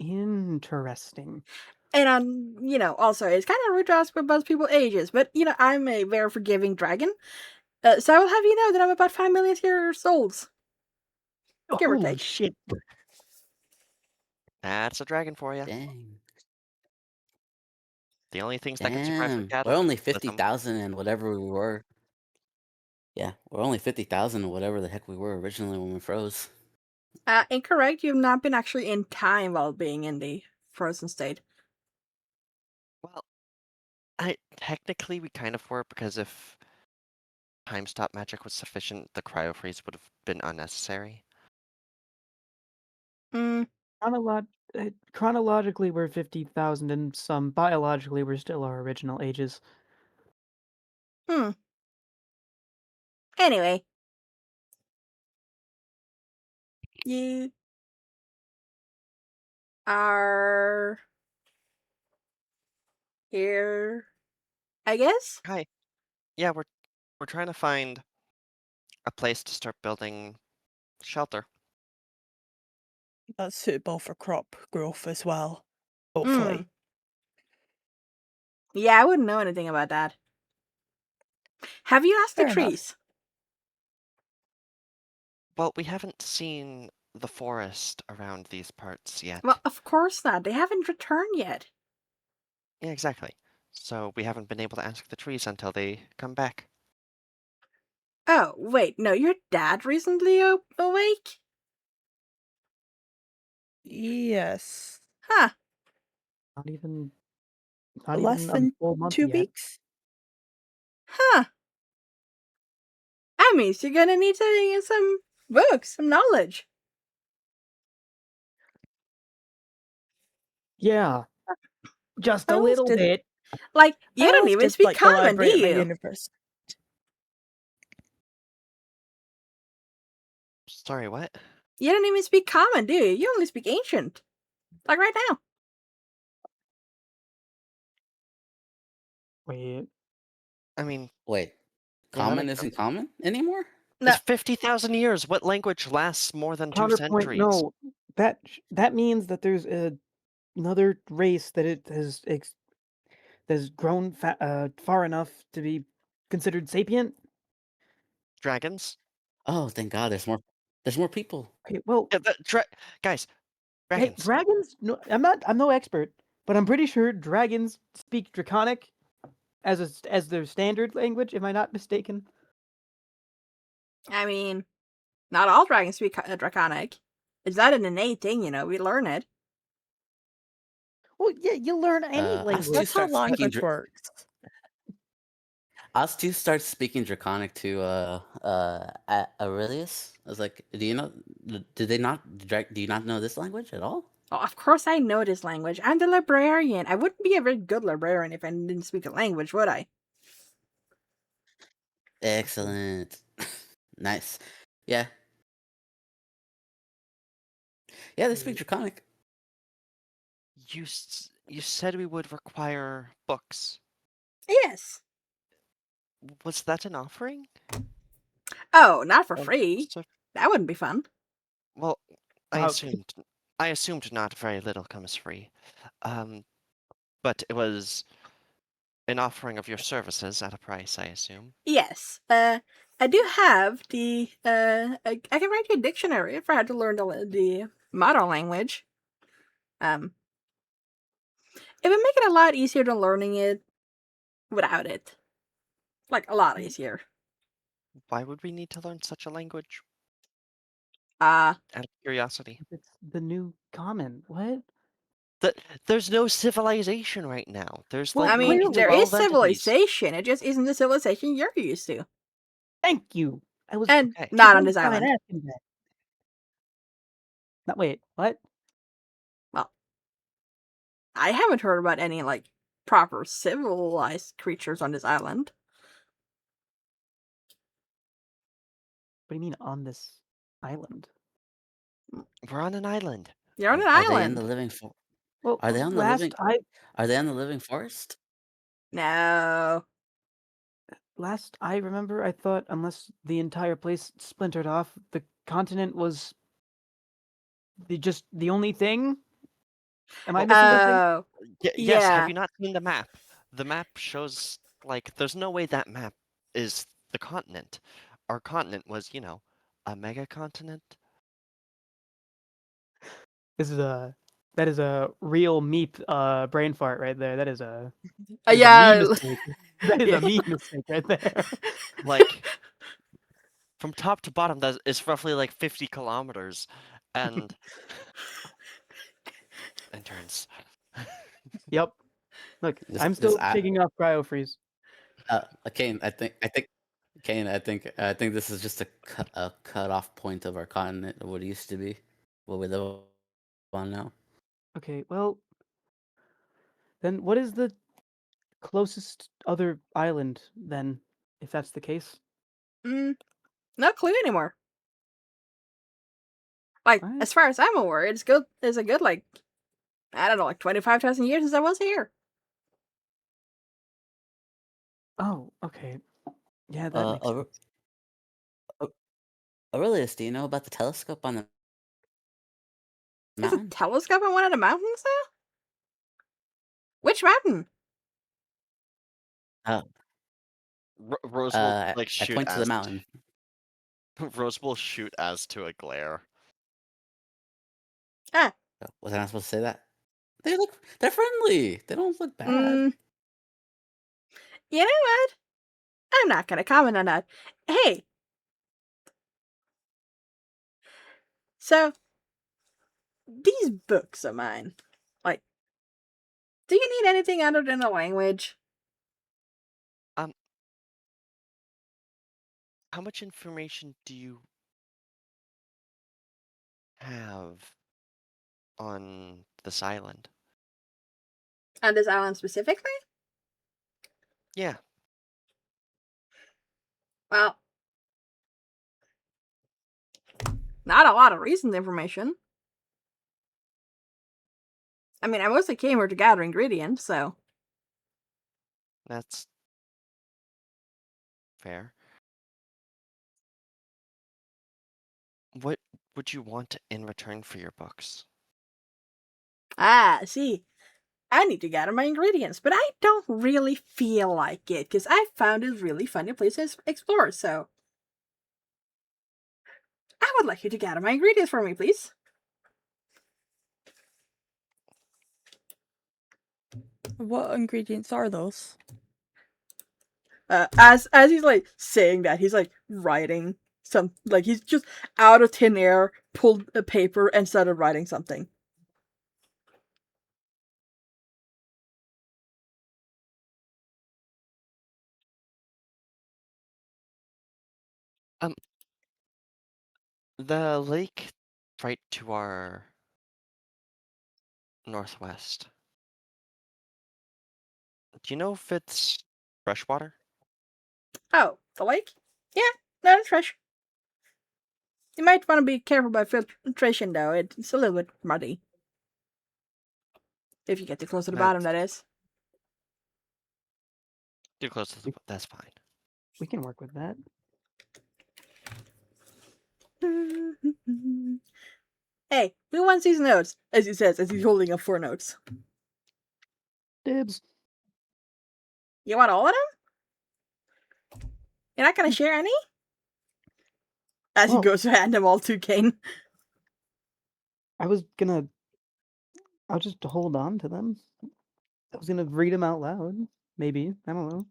Interesting. And also, it's kind of rude to ask about people's ages, but, I'm a very forgiving dragon. So I will have you know that I'm about 5 million years old. Give or Holy take. shit. That's a dragon for you. Dang. The only things that can survive the Damn. We're only cataclysm. 50,000 and whatever we were. Yeah, we're only 50,000 and whatever the heck we were originally when we froze. Incorrect. You've not been actually in time while being in the frozen state. Well, technically we kind of were, because if time stop magic was sufficient, the cryo freeze would have been unnecessary. Mm, Chronologically, we're 50,000, and some biologically, we're still our original ages. Anyway. You are here, I guess? Hi. Yeah, we're trying to find a place to start building shelter. That's suitable for crop growth as well. Hmm. Hopefully. Yeah, I wouldn't know anything about that. Have you asked the Fair enough. trees? Well, we haven't seen the forest around these parts yet. Well, of course not. They haven't returned yet. Yeah, exactly. So we haven't been able to ask the trees until they come back. Oh, wait, no, your dad recently awake? Yes. Huh. Not even Less a than full month 2 yet. weeks? Huh. That means you're gonna need to get some books, some knowledge. Yeah, just I a always little did- bit. Like, you I don't always even did speak like the common, do library at my you? university. Sorry, what? You don't even speak common, do you? You only speak ancient. Like right now. Wait, I mean, Wait, yeah, that common makes isn't sense. common anymore? No, It's 50,000 years. What language lasts more than 2 counterpoint. centuries? No, that means that there's another race that has grown far enough to be considered sapient. Dragons? Oh, thank God, there's more people. Okay, well, Yeah, guys, hey, dragons. dragons. No, I'm no expert, but I'm pretty sure dragons speak Draconic as their standard language. Am I not mistaken? I mean, not all dragons speak Draconic. It's not an innate thing, we learn it. Well, yeah, you learn any Us language. two That's how start speaking. language works. Us two start speaking Draconic to Aurelius. I was like, do you know? Do they not? Do you not know this language at all? Oh, of course I know this language. I'm the librarian. I wouldn't be a very good librarian if I didn't speak the language, would I? Excellent. Nice. Yeah. Yeah, they speak Draconic. You said we would require books. Yes. Was that an offering? Oh, not for Or free. just a- That wouldn't be fun. Well, I Wow. assumed not very little comes free. But it was an offering of your services at a price, I assume. Yes. I do have the I can write you a dictionary if I had to learn the modern language. It would make it a lot easier than learning it without it. Like a lot easier. Why would we need to learn such a language? Uh Out of curiosity. It's the new common. What? There's no civilization right now. There's Well, like I mean, maybe there 12 is entities. civilization. It just isn't the civilization you're used to. Thank you. I was And Okay. not on going this to try and island. ask him that. No, wait, what? Well, I haven't heard about any, like, proper civilized creatures on this island. What do you mean on this island? We're on an island. You're on an Are they in island. the living forest? Well, Are they on the living? Are they on the living forest? No. last I remember, I thought unless the entire place splintered off, the continent was just the only thing. Am I missing something? Oh. Yes, have Yeah. you not seen the map? The map shows, like, there's no way that map is the continent. Our continent was, a mega continent. That is a real meep brain fart right there. That is a Yeah. me mistake. That is Yeah. a me mistake right there. Like, from top to bottom, that is roughly like 50 kilometers. And interns. Yep. Look, This I'm this still I shaking off cryo freeze. Kane, Kane, I think this is just a cut off point of our continent of what it used to be, what we live on now. Okay, well, then what is the closest other island then, if that's the case? No clue anymore. Like, Alright. as far as I'm aware, it's a good, like, I don't know, like 25,000 years since I was here. Oh, okay. Yeah, that makes sense. Aurelius, do you know about the telescope on the There's a mountain? telescope on one of the mountains now? Which mountain? Rose will like I shoot point to the as mountain. Rose will shoot as to a glare. Ah. Was I not supposed to say that? They're friendly. They don't look bad. You know what? I'm not gonna comment on that. Hey. So, these books of mine, like, do you need anything other than a language? How much information do you have on this island? On this island specifically? Yeah. Well, not a lot of recent information. I mean, I mostly came here to gather ingredients, so. That's fair. What would you want in return for your books? Ah, see. I need to gather my ingredients, but I don't really feel like it, because I found a really funny place to explore, so. I would like you to gather my ingredients for me, please. What ingredients are those? As he's like saying that, he's like writing some, like he's just out of thin air pulled a paper and started writing something. The lake right to our northwest. Do you know if it's freshwater? Oh, the lake? Yeah, no, it's fresh. You might want to be careful about filtration, though. It's a little bit muddy. If you get too close to the bottom, that is. Too close to that's fine. We can work with that. Hey, who wants these notes? As he says, as he's holding up 4 notes. Dibs. You want all of them? You're not gonna share any? As he Well- goes to hand them all to Kane. I'll just hold on to them. I was gonna read them out loud. Maybe. I don't know.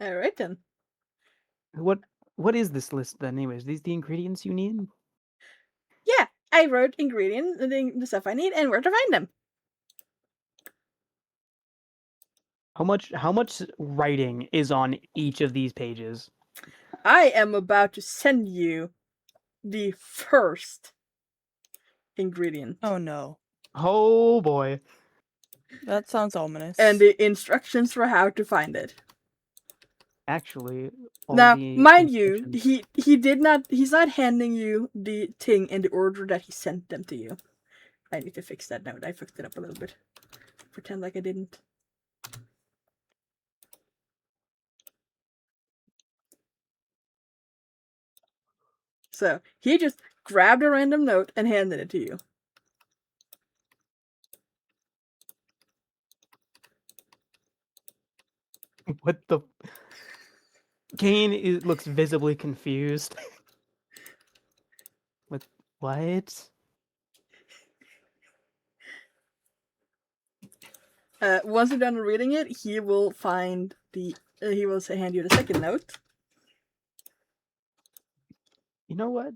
Alright then. What is this list then, anyways? These the ingredients you need? Yeah, I wrote ingredients, the stuff I need, and where to find them. How much writing is on each of these pages? I am about to send you the first ingredient. Oh no. Oh boy. That sounds ominous. And the instructions for how to find it. Actually, all Now, the mind you, instructions- he's not handing you the thing in the order that he sent them to you. I need to fix that note. I fucked it up a little bit. Pretend like I didn't. So he just grabbed a random note and handed it to you. What the? Kane looks visibly confused. What? Once you're done reading it, he will find the. He will hand you the second note. You know what?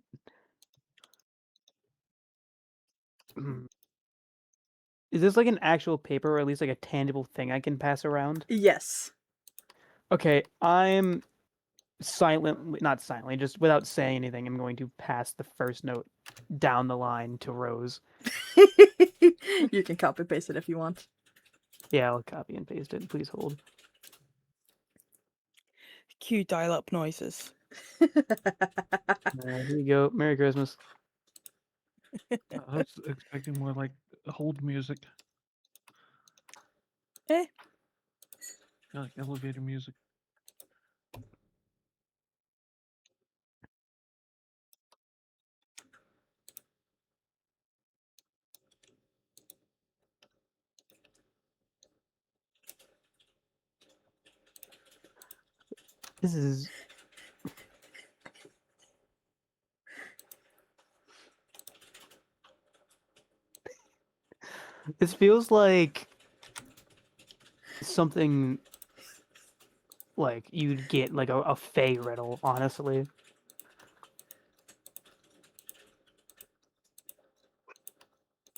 Is this like an actual paper, or at least like a tangible thing I can pass around? Yes. Okay, I'm not silently, just without saying anything, I'm going to pass the first note down the line to Rose. You can copy paste it if you want. Yeah, I'll copy and paste it. Please hold. Cue dial-up noises. Here you go. Merry Christmas. I was expecting more like hold music. Eh. Yeah, like elevator music. This is. This feels like something like you'd get like a Fey riddle, honestly.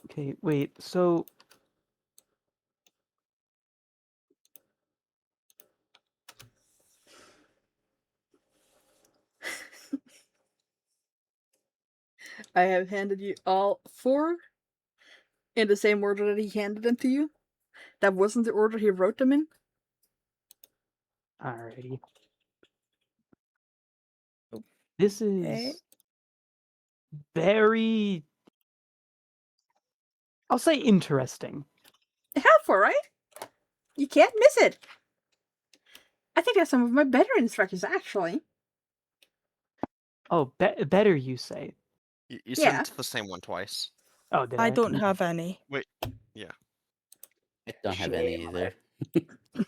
Okay, wait, so I have handed you all 4 in the same order that he handed them to you. That wasn't the order he wrote them in. alrighty. This is very, I'll say, interesting. Helpful, right? You can't miss it. I think that's some of my better instructions, actually. Oh, better you say. You Yeah. sent the same one twice. Oh, did I? I don't have any. Wait, yeah. I don't have any Shame. either.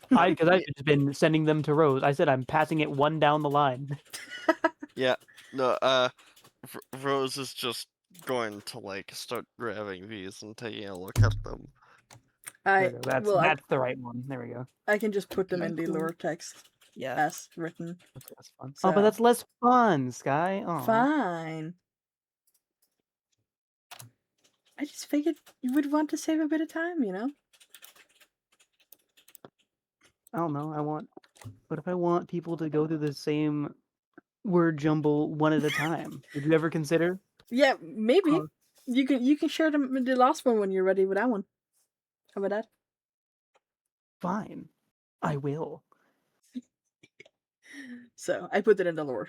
Because I've just been sending them to Rose. I said I'm passing it one down the line. Yeah, no, Rose is just going to, like, start grabbing these and taking a look at them. There we go. That's well, that's the right one. There we go. I can just put them in the Cool. lore text Yeah. as written. Okay, that's fun. Oh, but So- that's less fun, Sky. Oh, Fine. I just figured you would want to save a bit of time, you know? I don't know. What if I want people to go through the same word jumble one at a time? Did you ever consider? Yeah, maybe. Oh. You can share them with the last one when you're ready with that one. How about that? Fine, I will. So I put it in the lore,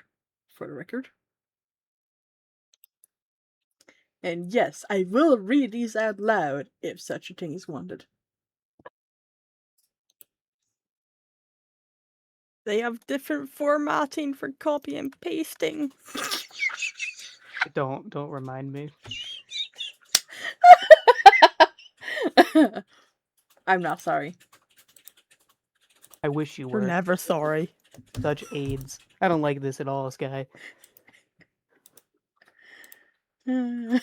for the record. And yes, I will read these out loud if such a thing is wanted. They have different formatting for copy and pasting. Don't remind me. I'm not sorry. I wish you We're were. never sorry. Such aids. I don't like this at all, Sky. Fine,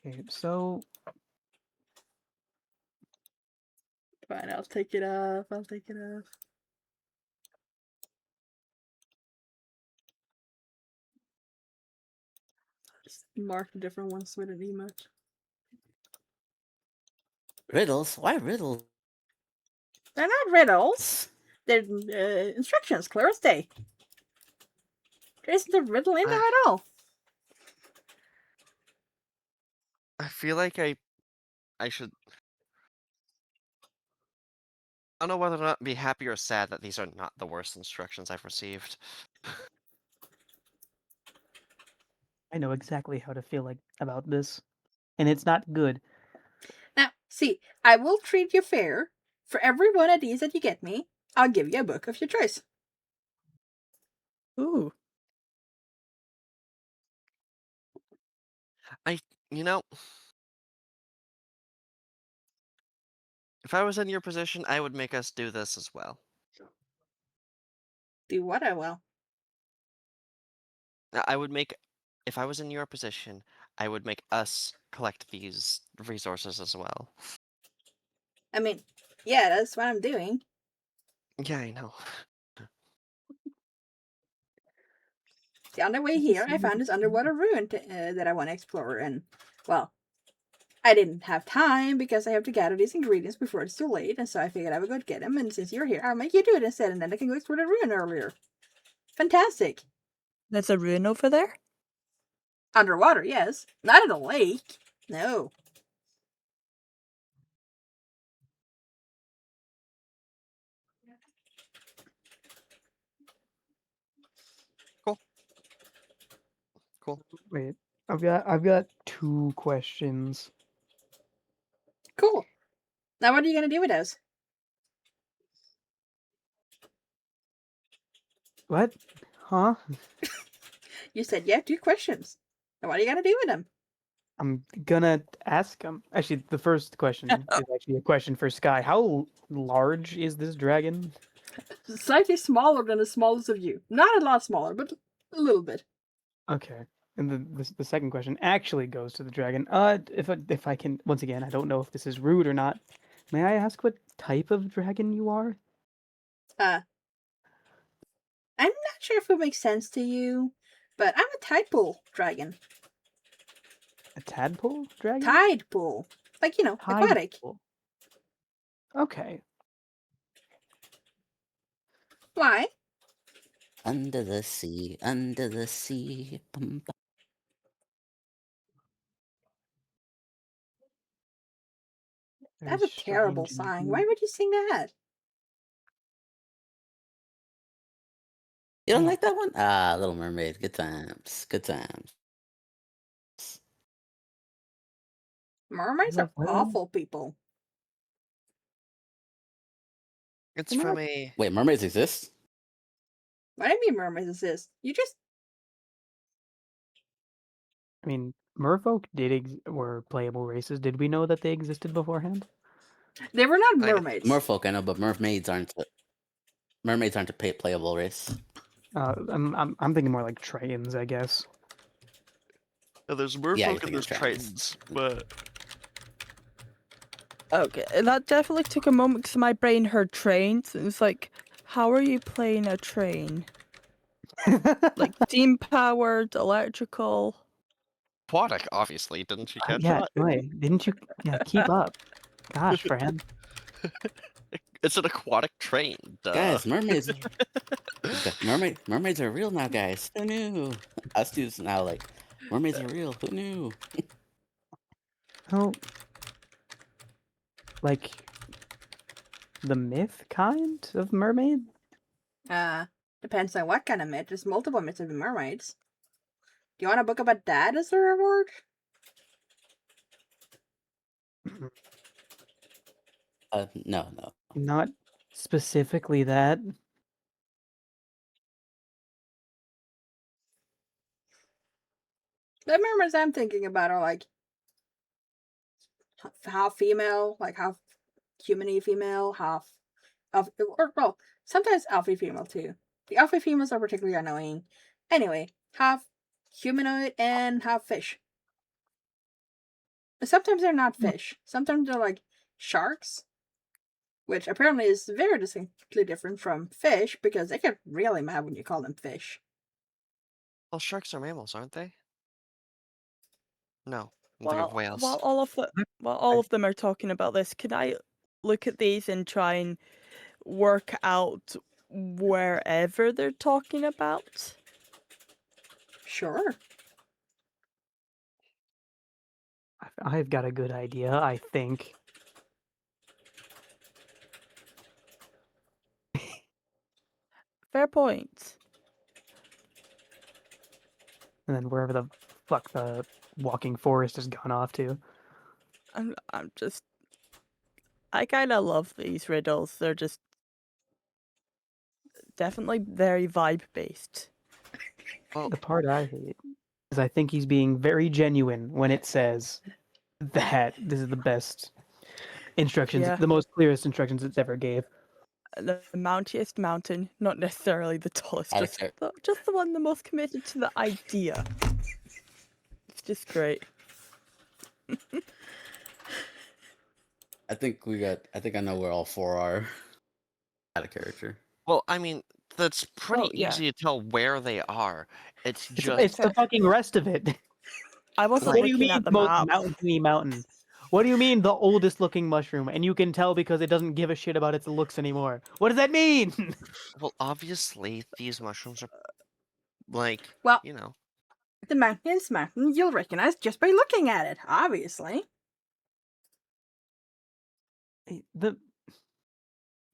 Okay, so I'll take it off. I'll take it off. Just mark the different ones with an emote. Riddles? Why riddles? They're not riddles. They're instructions, clear as day. There isn't a riddle in there at all. I feel like I should. I don't know whether or not to be happy or sad that these are not the worst instructions I've received. I know exactly how to feel like about this. and it's not good. Now, see, I will treat you fair. For every one of these that you get me, I'll give you a book of your choice. Ooh. You know, if I was in your position, I would make us do this as well. Do what I will. I would make, if I was in your position, I would make us collect these resources as well. I mean, yeah, that's what I'm doing. Yeah, I know. See, on the way here, I found this underwater ruin that I want to explore, and, well, I didn't have time because I have to gather these ingredients before it's too late, and so I figured I would go get them, and since you're here, I'll make you do it instead, and then I can go explore the ruin earlier. Fantastic. There's a ruin over there? Underwater, yes. Not in a lake. No. Cool. Wait, I've got 2 questions. Cool. Now what are you going to do with those? What? Huh? You said you have 2 questions. Now what are you going to do with them? I'm gonna ask actually, the first question is actually a question for Sky. How large is this dragon? Slightly smaller than the smallest of you. Not a lot smaller, but a little bit. Okay. And the second question actually goes to the dragon. If I can, once again, I don't know if this is rude or not. May I ask what type of dragon you are? I'm not sure if it makes sense to you, but I'm a tide pool dragon. A tadpole dragon? Tide pool. Like, aquatic. Tadpole. Okay. Why? Under the sea, under the sea. Bum, bum. That's a terrible song. Why would you sing that? You don't like that one? Ah, Little Mermaid. Good times. Good times. Mermaids are awful people. It's You know from what? a. Wait, mermaids exist? What do you mean mermaids exist? You just... I mean, merfolk were playable races. Did we know that they existed beforehand? They were not I know. mermaids. Merfolk, I know, but mermaids aren't a playable race. I'm thinking more like Trojans, I guess. There's Yeah, merfolk you're and thinking there's Tritons. tritons, but Okay, that definitely took a moment because my brain heard trains, and it's like, how are you playing a train? Like steam powered, electrical. aquatic, obviously. Didn't you catch yeah, that? right. Didn't you? Yeah, keep up. Gosh, Fran. It's an aquatic train. Duh. Guys, mermaids. Mermaids are real now, guys. Who knew? Us dudes now like mermaids are real. Who knew? Oh, like the myth kind of mermaid? Depends on what kind of myth. There's multiple myths of mermaids. Do you want a book about that as a reward? No. Not specifically that. The mermaids I'm thinking about are like half female, like half humany female, half or well, sometimes alpha female too. The alpha females are particularly annoying. Anyway, half humanoid and half fish. Sometimes they're not fish. Sometimes they're like sharks, which apparently is very distinctly different from fish because they get really mad when you call them fish. Well, sharks are mammals, aren't they? No, I'm thinking of While whales. while all of them are talking about this, can I look at these and try and work out wherever they're talking about? Sure. I've got a good idea, I think. Fair point. And then wherever the fuck the walking forest has gone off to. I'm just. I kind of love these riddles. They're just definitely very vibe based. Well, The part I hate is I think he's being very genuine when it says that this is the best instructions, Yeah. the most clearest instructions it's ever gave. The mountiest mountain, not necessarily the tallest, I just care. the one the most committed to the idea. It's just great. I think I know where all four are. Out of character. well, I mean, that's pretty Oh, yeah. easy to tell where they are. It's It's just the fucking rest of it. I wasn't What do you looking mean at the most map. mountainy mountain? What do you mean the oldest looking mushroom? And you can tell because it doesn't give a shit about its looks anymore. What does that mean? well, obviously these mushrooms are like, Well, you know, the mountain is mountain you'll recognize just by looking at it, obviously. the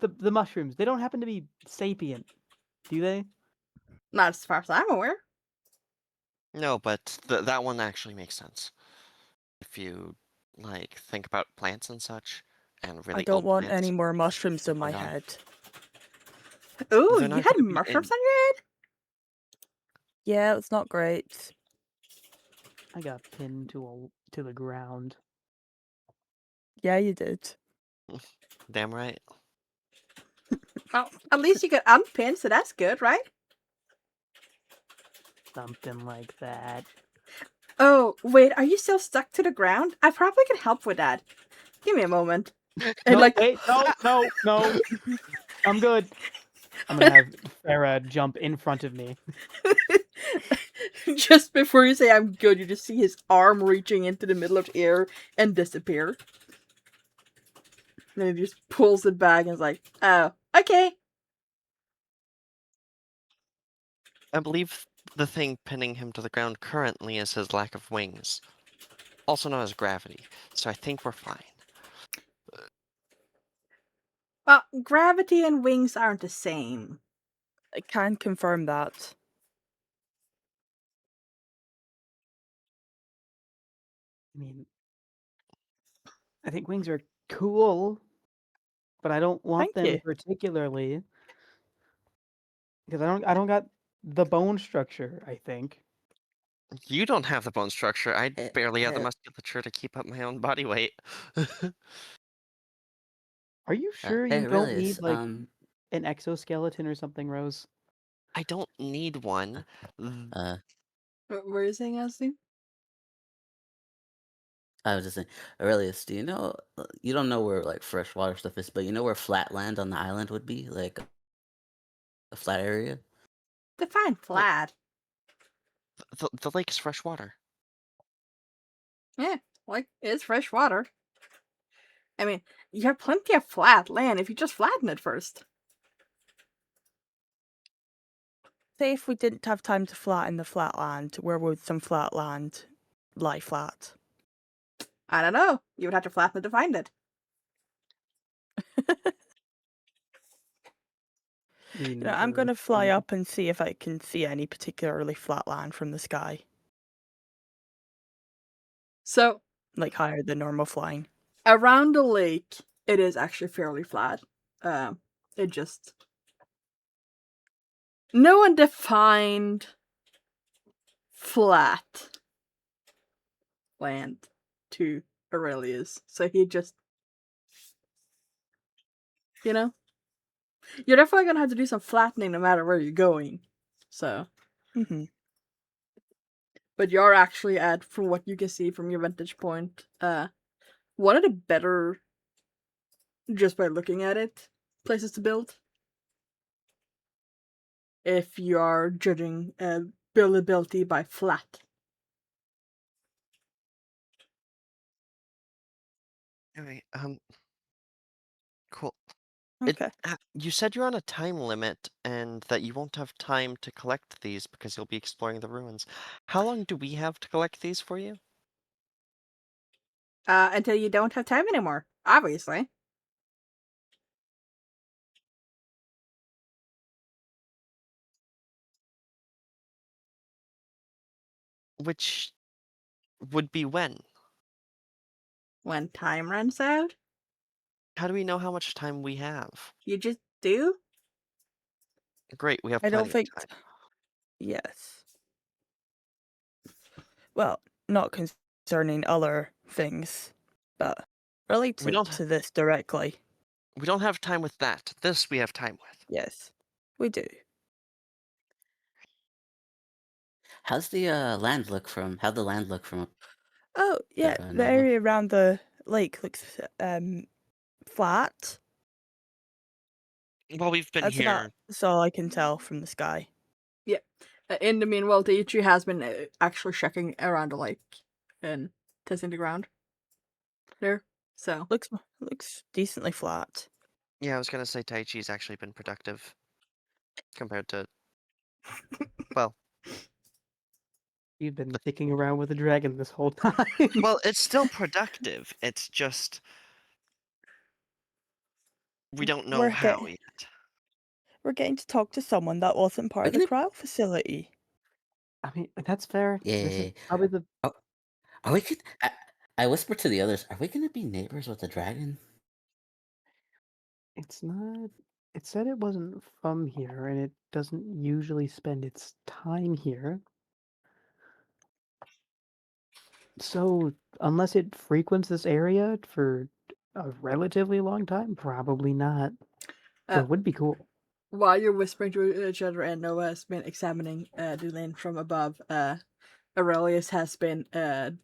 the mushrooms, they don't happen to be sapient, do they? Not as far as I'm aware. no, but that one actually makes sense if you like think about plants and such, and I really don't old want plants. any more mushrooms in my going on. head. Ooh, They're you not had gonna be mushrooms in. on your head? Yeah, it's not great. I got pinned to the ground. Yeah, you did. Damn right. Well, at least you got unpinned, so that's good, right? Something like that. Oh, wait, are you still stuck to the ground? I probably can help with that. Give me a moment. And No, like, wait, no. I'm good. I'm gonna have Farah jump in front of me. just before you say I'm good, you just see his arm reaching into the middle of the air and disappear. And then he just pulls it back and is like, oh, okay. I believe the thing pinning him to the ground currently is his lack of wings, also known as gravity. So I think we're fine. Well, gravity and wings aren't the same. I can confirm that. I mean, I think wings are cool, but I don't want Thank them you. particularly because I don't got the bone structure, I think. You don't have the bone structure. I Eh, barely have the eh, musculature to keep up my own body weight. Are you sure hey, you don't Aurelius. need like an exoskeleton or something, Rose? I don't need one. Th- What were you saying, Ashley? I was just saying, Aurelius, do you know? You don't know where like freshwater stuff is, but you know where flat land on the island would be, like a flat area. Define flat. the lake is fresh water. Yeah, like, it's fresh water. I mean, you have plenty of flat land if you just flatten it first. Say if we didn't have time to flatten the flat land, where would some flat land lie flat? I don't know. You would have to flatten it to find it. I mean, I'm gonna fly mm, up and see if I can see any particularly flat land from the sky, So, like higher than normal flying. around the lake, it is actually fairly flat. It just... No one defined flat land to Aurelius. So he just... You know? You're definitely gonna have to do some flattening no matter where you're going. So... Mm-hmm. But you're actually at, from what you can see from your vantage point, one of the better, just by looking at it, places to build. If you are judging buildability by flat. Anyway, cool. Okay. You said you're on a time limit and that you won't have time to collect these because you'll be exploring the ruins. How long do we have to collect these for you? Until you don't have time anymore, obviously. Which would be when? when time runs out. How do we know how much time we have? You just do. Great, we have I plenty don't think. of time. Yes. Well, not concerning other things, but related don't- to this directly. We don't have time with that. This we have time with. Yes, we do. How's the land look from? How'd the land look from up Oh, yeah, there, the Nova? area around the lake looks flat. Well, we've been That's here. all I can tell from the sky. In the meanwhile, Daiichi has been actually checking around the lake and testing the ground there. So Looks decently flat. Yeah, I was gonna say Taichi's actually been productive compared to. Well, You've been dicking around with a dragon this whole time. well, it's still productive. It's just we don't know We're how get- yet. We're getting to talk to someone that wasn't part of the gonna- cryo facility. I mean, that's fair. This is Yeah. probably the Oh, are we? I whispered to the others. Are we gonna be neighbors with the dragon? It's not. It said it wasn't from here, and it doesn't usually spend its time here. So, unless it frequents this area for a relatively long time, probably not. But Uh, it would be cool. while you're whispering to each other and Noah has been examining the land from above, Aurelius has been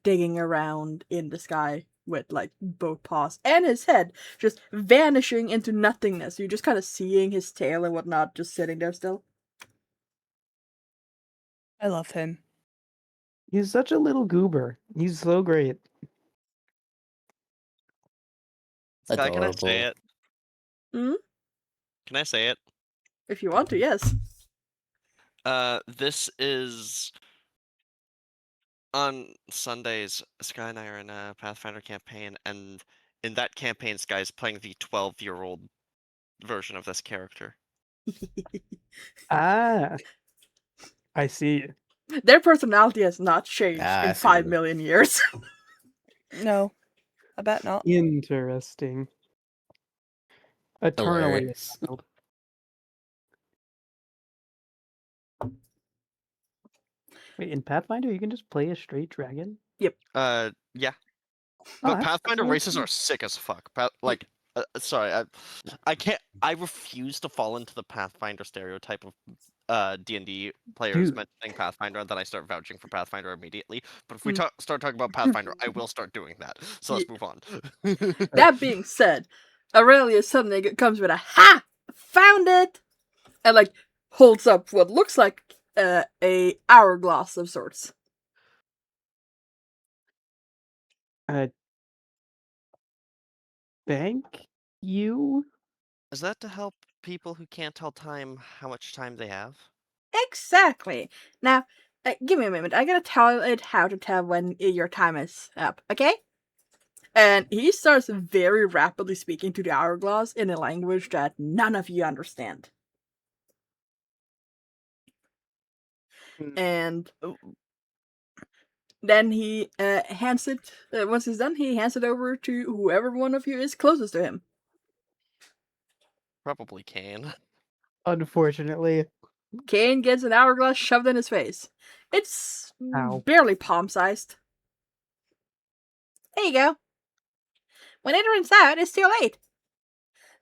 digging around in the sky with like both paws and his head just vanishing into nothingness. You're just kind of seeing his tail and whatnot just sitting there still. I love him. He's such a little goober. He's so great. Sky, can I say Adorable. it? Hmm? Can I say it? If you want to, yes. This is on Sundays. Sky and I are in a Pathfinder campaign, and in that campaign, Sky's playing the 12-year-old version of this character. Ah, I see. Their personality has not changed Ah, I in see 5 what it- million years. No, I bet not. Interesting. Eternally Hilarious. wild. Wait, in Pathfinder, you can just play a straight dragon? Yeah. Oh, But that's Pathfinder really races cool. are sick as fuck. Sorry, I can't. I refuse to fall into the Pathfinder stereotype of D&D players Dude. mentioning Pathfinder, and then I start vouching for Pathfinder immediately. But if we Mm. start talking about Pathfinder, I will start doing that. So let's Ye- move on. That being said, Aurelius suddenly comes with a "Ha! Found it!" and like holds up what looks like a hourglass of sorts. Thank you? Is that to help people who can't tell time how much time they have? Exactly. Now, give me a moment. I gotta tell it how to tell when your time is up, okay? And he starts very rapidly speaking to the hourglass in a language that none of you understand. Mm, And then he hands it, once he's done, he hands it over to whoever one of you is closest to him. Probably can. Unfortunately. Kane gets an hourglass shoved in his face. It's Ow. barely palm-sized. There you go. When it runs out, it's too late.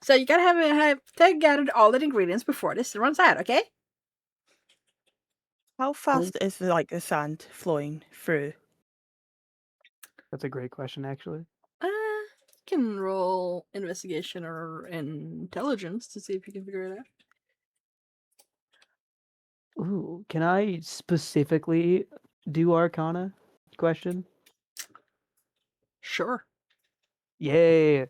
So you gotta have to gather all the ingredients before this runs out, okay? How fast is the sand flowing through? That's a great question, actually. You can roll investigation or intelligence to see if you can figure it out. Ooh, can I specifically do Arcana? Question? Sure. Yay!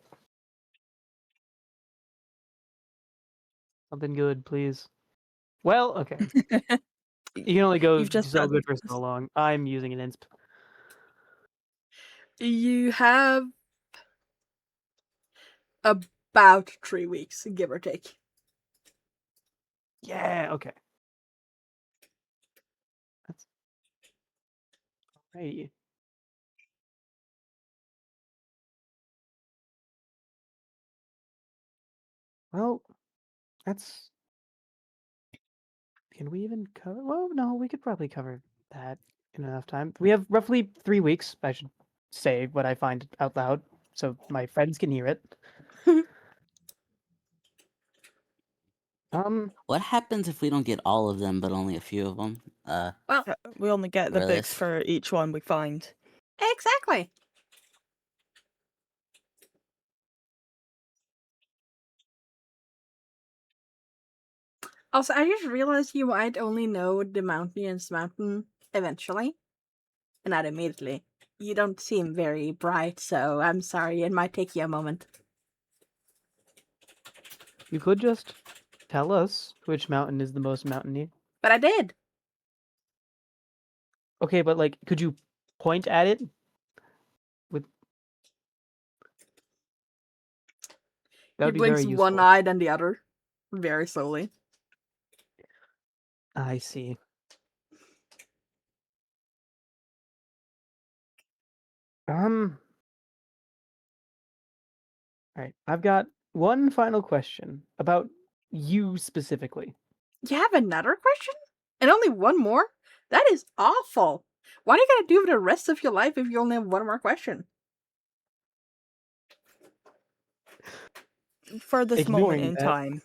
Something good, please. Well, okay. You can only go You've just so done good for this. so long. I'm using an insp. You have about 3 weeks, give or take. Yeah, okay. That's alrighty. Well, that's. Can we even cover? Well, no, we could probably cover that in enough time. We have roughly 3 weeks. I should say what I find out loud so my friends can hear it. What happens if we don't get all of them, but only a few of them? Well, We only get the books Realist. for each one we find. exactly. Also, I just realized you might only know the Mountain's Mountain eventually, and not immediately. You don't seem very bright, so I'm sorry, it might take you a moment. You could just tell us which mountain is the most mountainy. But I did. Okay, but like, could you point at it? With that He would be blinks very useful. one eye then the other, very slowly. I see. All right, I've got one final question about you specifically. You have another question? And only one more? That is awful. What are you gonna do for the rest of your life if you only have one more question? For this moment Ignoring in that. time.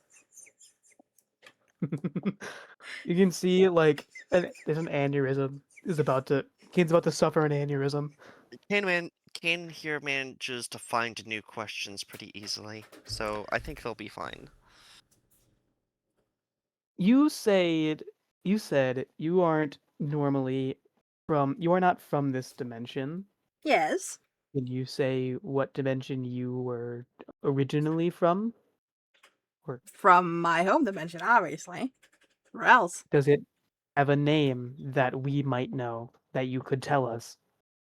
You can see like there's an aneurysm Kane's about to suffer an aneurysm. Kane here manages to find new questions pretty easily, so I think he'll be fine. You said you aren't normally you are not from this dimension. Yes. Can you say what dimension you were originally from? Or From my home dimension, obviously. Or else. does it have a name that we might know that you could tell us?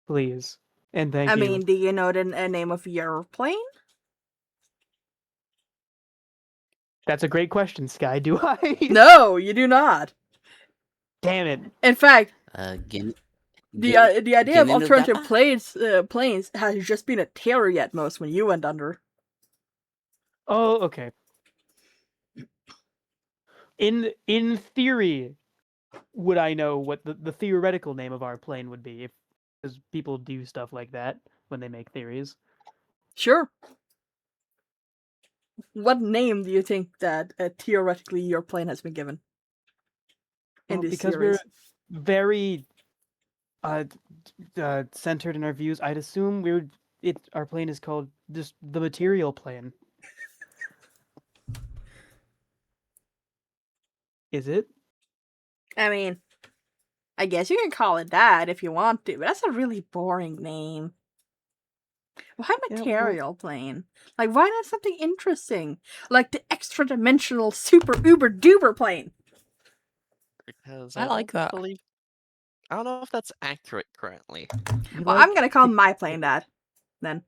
Please. And thank I you. mean, do you know the name of your plane? That's a great question, Sky. Do I? No, you do not. Damn it. In fact, Guinea. the idea of Guinea alternative Nougat? planes has just been a theory at most when you went under. Oh, okay. In theory, would I know what the theoretical name of our plane would be? Because people do stuff like that when they make theories. Sure. What name do you think that theoretically your plane has been given? In Well, these because theories? we're very centered in our views, I'd assume our plane is called just the material plane. Is it? I mean, I guess you can call it that if you want to, but that's a really boring name. Why Yeah, well- material plane? Like, why not something interesting? Like the extra dimensional super uber duper plane. Because I like that. I don't know if that's accurate currently. You Well, like I'm gonna call to- my plane that, then.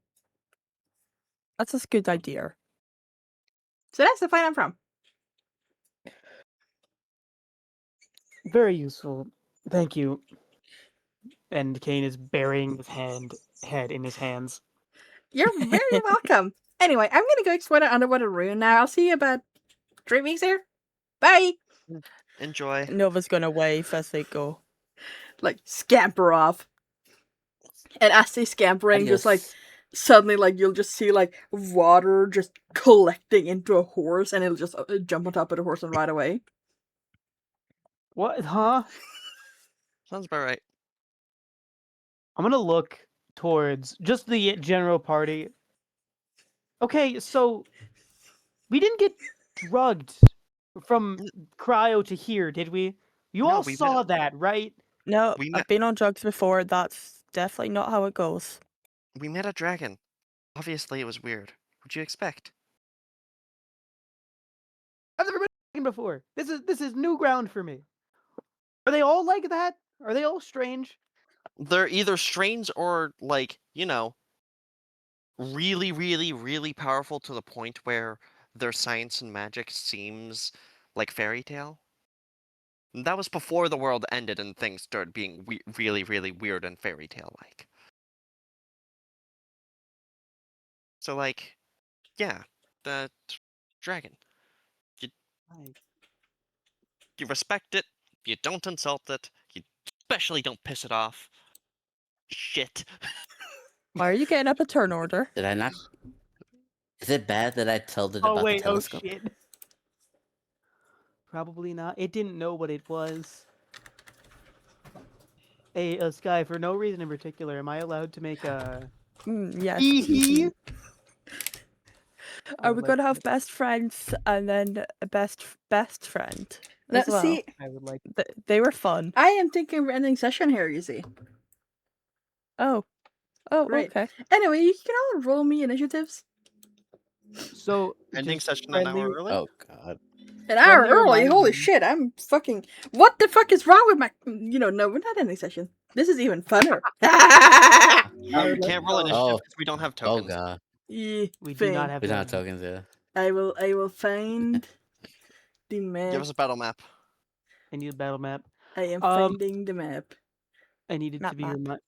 That's a good idea. So that's the plane I'm from. Very useful. Thank you. And Kane is burying his head in his hands. You're very welcome. Anyway, I'm gonna go explore the underwater ruin now. I'll see you about 3 weeks here. Bye! Enjoy. Nova's gonna wave as they go. Like, scamper off. And as they scampering, just like, Adios. suddenly, like, you'll just see, like, water just collecting into a horse, and it'll just jump on top of the horse and ride away. What? Huh? Sounds about right. I'm gonna look towards just the general party. Okay, so we didn't get drugged from cryo to here, did we? You No, all we saw met- that, right? No, We I've met- been on drugs before. That's definitely not how it goes. We met a dragon. Obviously, it was weird. What'd you expect? I've never been before. This is new ground for me. Are they all like that? Are they all strange? They're either strange or, like, really, really, really powerful to the point where their science and magic seems like fairy tale. That was before the world ended and things started being really, really weird and fairy tale like. So, like, yeah, the dragon. You respect it. You don't insult it. You especially don't piss it off. Shit. Why are you getting up a turn order? Did I not? Is it bad that I told it Oh about wait, the telescope? oh shit. Probably not. It didn't know what it was. Hey, Sky, for no reason in particular, am I allowed to make a Yes. hee? Are we gonna have best friends and then a best friend Now, as well? see, I would like. They were fun. I am thinking of ending session here, you see. Oh, Right. okay. Anyway, you can all roll me initiatives. So Ending just session an hour friendly- early? Oh god. An hour Friendly early, holy reminder. shit, I'm fucking... What the fuck is wrong with my... no, we're not ending session. This is even funner. I We would like can't roll to- initiative Oh. because we don't have Oh tokens. god. Yeah, We do not fine. have We don't have tokens. tokens, yeah. I will find the map. Give us a battle map. I need a battle map. I am Um, finding the map. I needed to Map, be map.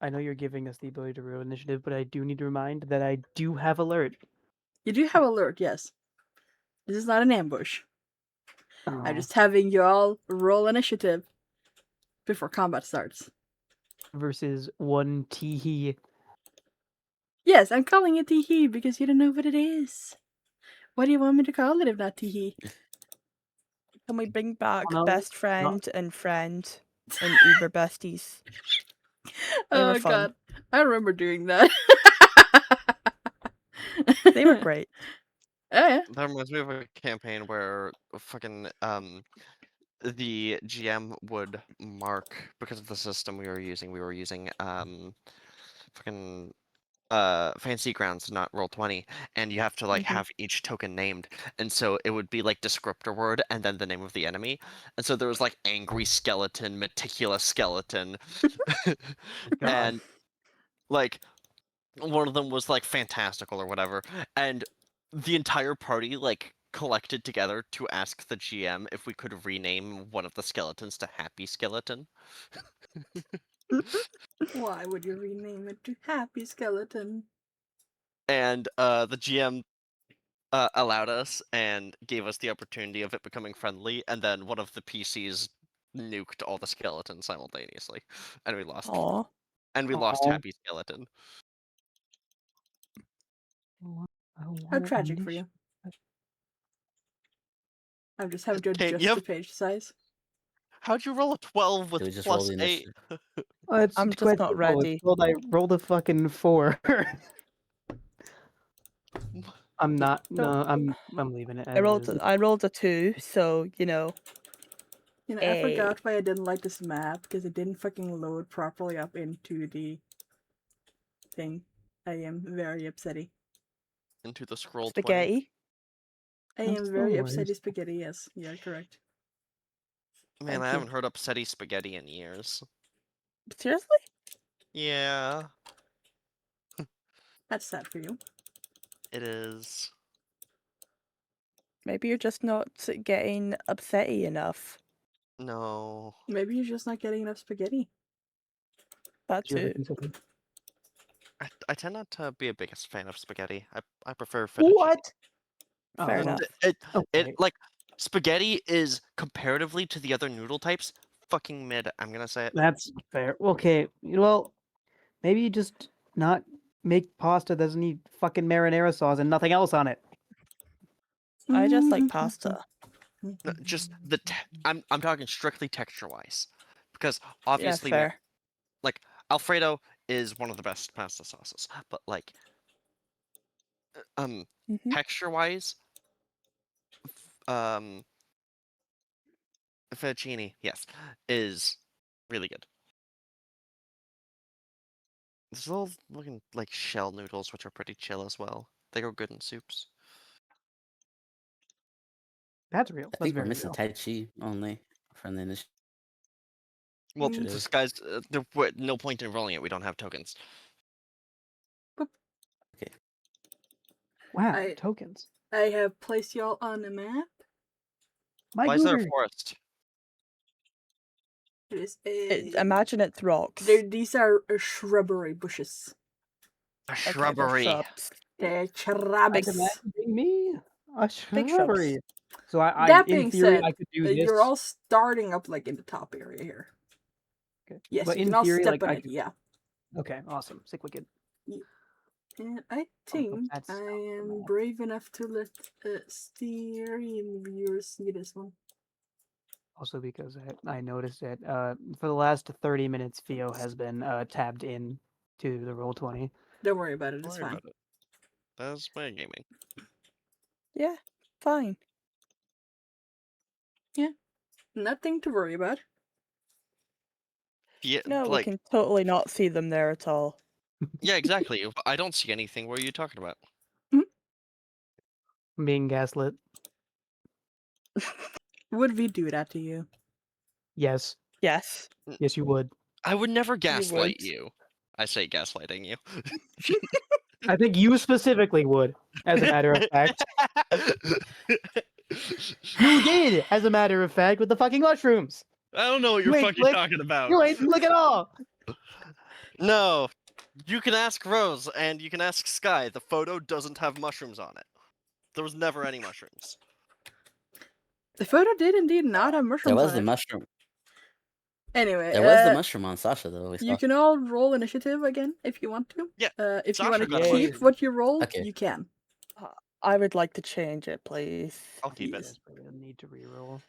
I know you're giving us the ability to roll initiative, but I do need to remind that I do have alert. You do have alert, yes. This is not an ambush. Oh, I'm just having you all roll initiative before combat starts. versus one teehee. Yes, I'm calling it teehee because you don't know what it is. What do you want me to call it if not teehee? Can we bring back no, best friend and Uber besties? They were Oh fun. god, I remember doing that. They were great. Oh, yeah. That reminds me of a campaign where fucking the GM would mark, because of the system we were using fucking fancy grounds, not Roll20, and you have to like Mhm. have each token named, and so it would be like descriptor word and then the name of the enemy, and so there was like angry skeleton, meticulous skeleton, and like one of them was like fantastical or whatever, and the entire party like collected together to ask the GM if we could rename one of the skeletons to Happy Skeleton. Why would you rename it to Happy Skeleton? And the GM allowed us and gave us the opportunity of it becoming friendly, and then one of the PCs nuked all the skeletons simultaneously, and we lost. Aw. And we lost Aw. Happy Skeleton. How tragic for you. I'm just having to Kate, adjust you the have- page size. How'd you roll a 12 Did we with just roll plus the 8? initiative? It's I'm just quite not simple. It's ready. called I rolled a fucking 4. I'm not. No, I'm leaving it. I as rolled is. I rolled a 2, so you know. You know, I Hey. forgot why I didn't like this map because it didn't fucking load properly up into the thing. I am very upsetty. Into the scroll 20. Spaghetti. I That's am no very worries. upsetty spaghetti, yes. Yeah, correct. Man, Thank I you. haven't heard upsetty spaghetti in years. Seriously? Yeah, That's sad for you. it is. Maybe you're just not getting upsetty enough. No. Maybe you're just not getting enough spaghetti. That Do you ever too. consider- I tend not to be a biggest fan of spaghetti. I prefer fettuccine. What? Fair well, enough. It Okay. like spaghetti is comparatively to the other noodle types fucking mid. I'm gonna say it. That's fair. Okay. Well, maybe you just not make pasta that doesn't need fucking marinara sauce and nothing else on it. I just like pasta. No, just the I'm talking strictly texture wise, because Yeah, obviously fair. like Alfredo is one of the best pasta sauces, but like Mhm. texture wise, fettuccine, yes, is really good. There's little looking like shell noodles, which are pretty chill as well. They go good in soups. That's real. I That's think we're very missing real. Tai Chi only from the initiative. Well, Mm. this guy's no point in rolling it. We don't have tokens. Wow, I- tokens. I have placed y'all on a map. My Why is there a goober. forest? It is Imagine it's rocks. these are shrubbery bushes. A Okay, they're shrubbery. shrubs. They're Like shrubs. Imagine being me. A Big shrubs. shrubbery. So I That in being theory, said, I could do this. you're all starting up like in the top area here. Okay. Yes, But you in can all theory, step like, on I it. could- Yeah. Okay, awesome. Sick wicked. And I Oh, think that's I not the am map. brave enough to let Styrian viewers see this one. Also because I noticed that for the last 30 minutes, Theo has been tabbed in to the Roll20. Don't worry about it. Don't It's worry fine. about it. That's my gaming. Yeah, fine. Nothing to worry about. Yeah, No, we like can totally not see them there at all. yeah, exactly. I don't see anything. What are you talking about? I'm being gaslit. Would we do that to you? Yes. Yes. Yes, you would. I would never gaslight would. you. I say gaslighting you. I think you specifically would, as a matter of fact. You did, as a matter of fact, with the fucking mushrooms. I don't know what you're You ain't fucking slick. talking about. You ain't slick at all. No, you can ask Rose and you can ask Sky. The photo doesn't have mushrooms on it. There was never any mushrooms. The photo did indeed not have mushrooms There was on the it. mushroom. Anyway, There was the mushroom on Sasha though. We you saw. can all roll initiative again if you want to. Yeah, If you Sasha want to got a keep mushroom. what you rolled, Okay. you can. I would like to change it, please. I'll keep it. Yes. I need to reroll.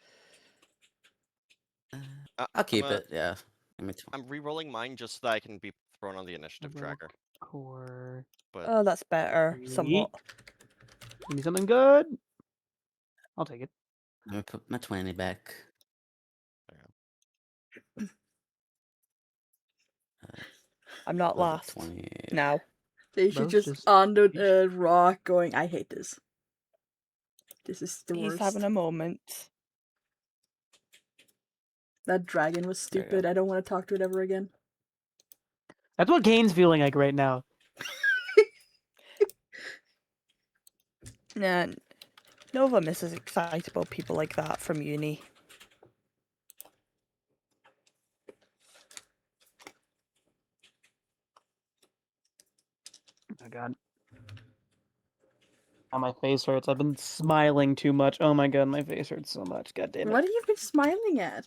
I'll keep I'm, it. Yeah. Give me two. I'm re-rolling mine just so that I can be thrown on the initiative Level tracker. Core. But Oh, that's better. Sweet. Somewhat. Give me something good. I'll take it. Let me put my 20 back. I'm not Level last 20. now. They should Bro's just on the rock going, I hate this. This is the He's worst. having a moment. That dragon was There you go. stupid. I don't want to talk to it ever again. That's what Kane's feeling like right now. Nah, Nova misses excitable people like that from uni. Oh god. Oh, my face hurts. I've been smiling too much. Oh my god, my face hurts so much. God damn it. What have you been smiling at?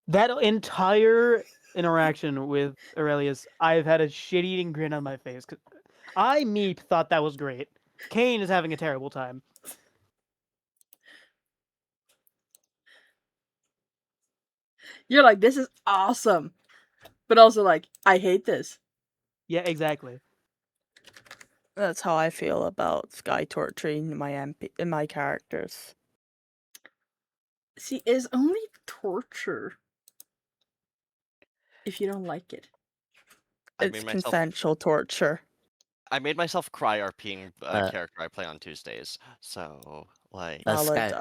That entire interaction with Aurelius, I've had a shit-eating grin on my face. 'Cause I, Meep, thought that was great. Kane is having a terrible time. You're like, this is awesome. But also like, I hate this. Yeah, exactly. That's how I feel about Sky torturing my characters. See, it's only torture if you don't like it. I It's made myself consensual torture. I made myself cry RPing a Uh, character I play on Tuesdays. So like Valid.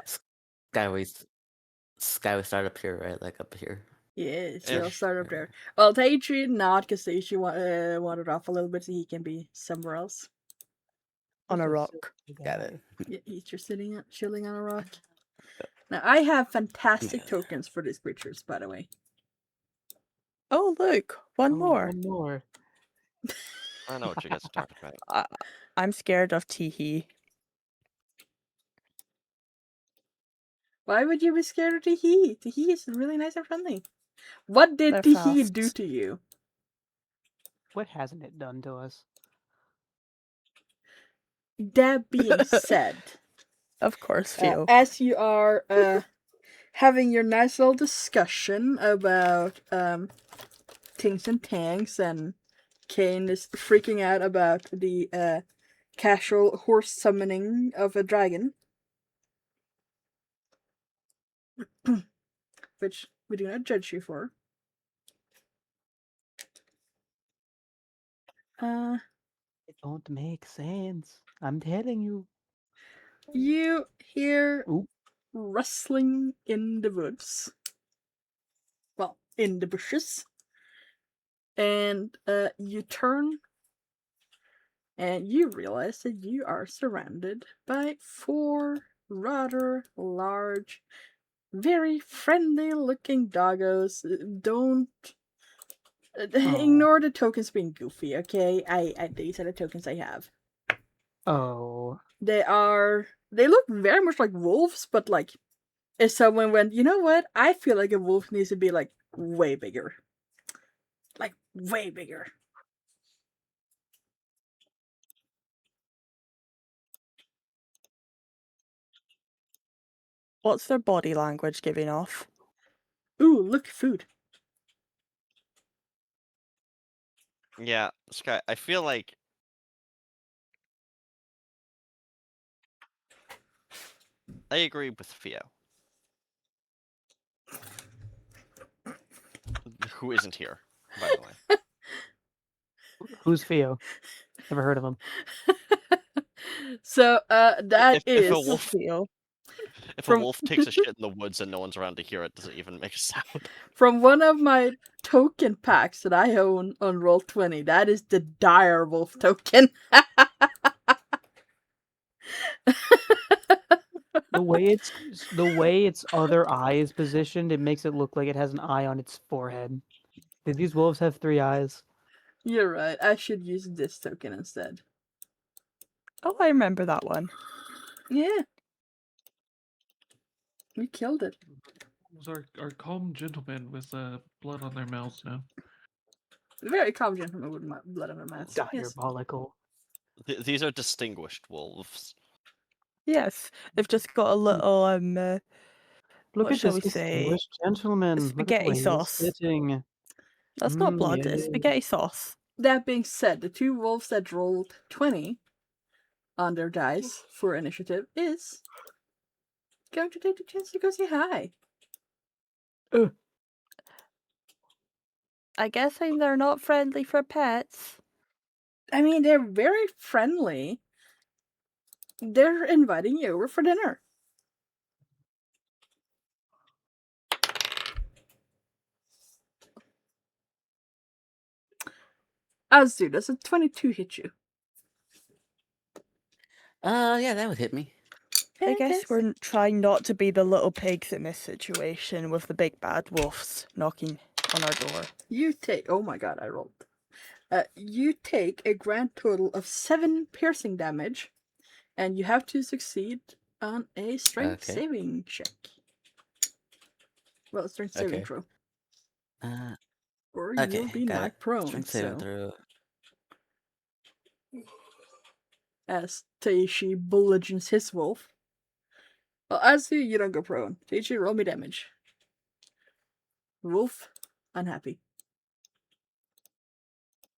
Sky, we start up here, right? Like up here. Yeah, so I'll Ish. start up there. Well, Taichi not, because Taichi wandered off a little bit so he can be somewhere else. On a Just rock. silly Got guy. it. Yeah, he's just chilling on a rock. Now, I have fantastic tokens for these creatures, by the way. Oh, look, one Oh, more. One more. I know what you guys are talking about. I'm scared of Teehee. Why would you be scared of Teehee? Teehee is really nice and friendly. What did They're Teehee do fast. to you? What hasn't it done to us? That being said, Of course, Theo. as you are having your nice little discussion about things and tanks, and Kane is freaking out about the casual horse summoning of a dragon, which we do not judge you for. It don't make sense. I'm telling you. You hear Oop. rustling in the woods. Well, in the bushes. And you turn and you realize that you are surrounded by 4 rather large, very friendly looking doggos. Don't ignore the tokens being goofy, okay? These are the tokens I have. Oh. They look very much like wolves, but like if someone went, you know what? I feel like a wolf needs to be like way bigger. Like way bigger. What's their body language giving off? Ooh, look, food. Yeah, Sky, I feel like I agree with Theo. Who isn't here, by the way. Who's Theo? Never heard of him. So that If a is wolf Feel. if a From- wolf takes a shit in the woods and no one's around to hear it, does it even make a sound? from one of my token packs that I own on Roll20. That is the dire wolf token. The way its other eye is positioned, it makes it look like it has an eye on its forehead. Did these wolves have 3 eyes? You're right. I should use this token instead. Oh, I remember that one. Yeah. We killed it. Was our calm gentlemen with blood on their mouths now? Very calm gentleman with blood on their mouth. Yes. Diabolical. These are distinguished wolves. Yes, they've just got a little Look What at shall this we say? distinguished gentleman. Look at the Spaghetti way he's sauce. sitting. That's not blood, it's yeah. spaghetti sauce. That being said, the 2 wolves that rolled 20 on their dice for initiative is going to take the chance to go say hi. I guess they're not friendly for pets. I mean, they're very friendly. They're inviting you over for dinner. Azu, does a 22 hit you? Yeah, that would hit me. I guess Fantastic. we're trying not to be the little pigs in this situation with the big bad wolves knocking on our door. You take. Oh my god, I rolled. You take a grand total of 7 piercing damage, and you have to succeed on a strength Okay. saving check. Well, strength saving Okay. throw. Uh, Or okay, you'll be got knocked it. prone. Strength saving So, throw. as Taishi bludgeons his wolf. Well, Azu, you don't go prone. Taishi, roll me damage. Wolf, unhappy.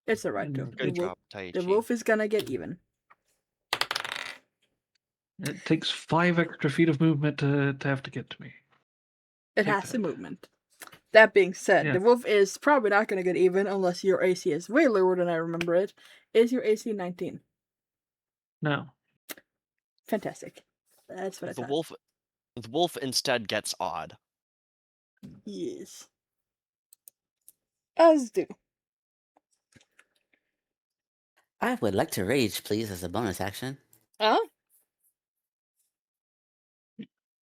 It's alright though. Good job, The Taichi. wolf is gonna get even. It takes 5 extra feet of movement to have to get to me. It Take has a that. movement. That being said, Yeah. the wolf is probably not gonna get even unless your AC is way lower than I remember it. Is your AC 19? No. Fantastic. That's what I The thought. wolf instead gets odd. Yes. As do. I would like to rage, please, as a bonus action. Huh?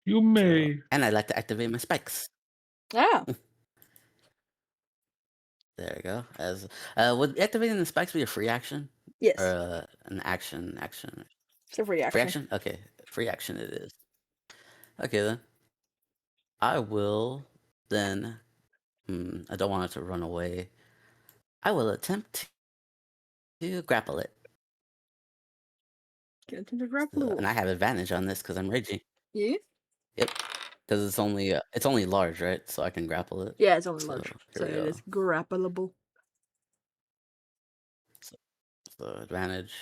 You So, may. and I'd like to activate my spikes. Ah. There we go. As would activating the spikes be a free action Yes. or an action? It's a free action. Free action? Okay, free action it is. Okay then. I will then. I don't want it to run away. I will attempt to grapple it. Get into the grapple wolf. And I have advantage on this because I'm raging. Yeah? Yep. Because it's only large, right? So I can grapple it. Yeah, it's only So, large. here So we it go. is grappleable. So advantage.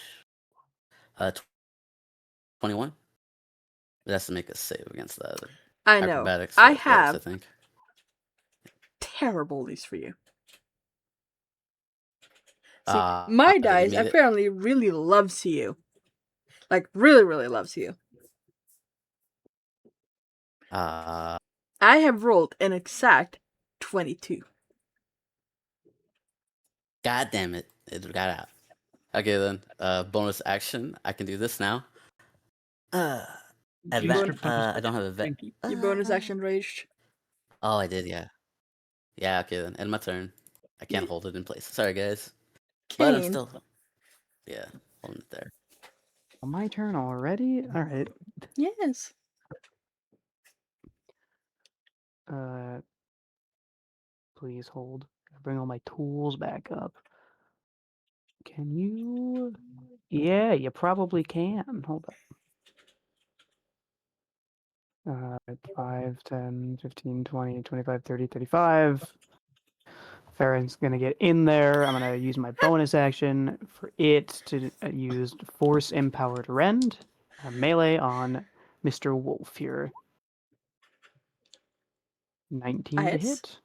21. It has to make a save against that. I know. Acrobatics. I athletics, I have think. terrible these for you. See, My my dice apparently really loves you. Like, really, really loves you. I have rolled an exact 22. God damn it. It got out. Okay then. Bonus action. I can do this now. Use your bonus I don't have a vet. Thank you. Your bonus action raged. Oh, I did, yeah. Yeah, okay then. End my turn. I can't hold it in place. Sorry, guys. But I'm Kane. still. Yeah, holding it there. My turn already? Alright. Yes. Please hold. Bring all my tools back up. Can you? Yeah, you probably can. Hold up. 5, 10, 15, 20, 25, 30, 35. Farron's gonna get in there. I'm gonna use my bonus action for it to use Force Empowered Rend. Melee on Mr. Wolf here. 19 to Hits. hit.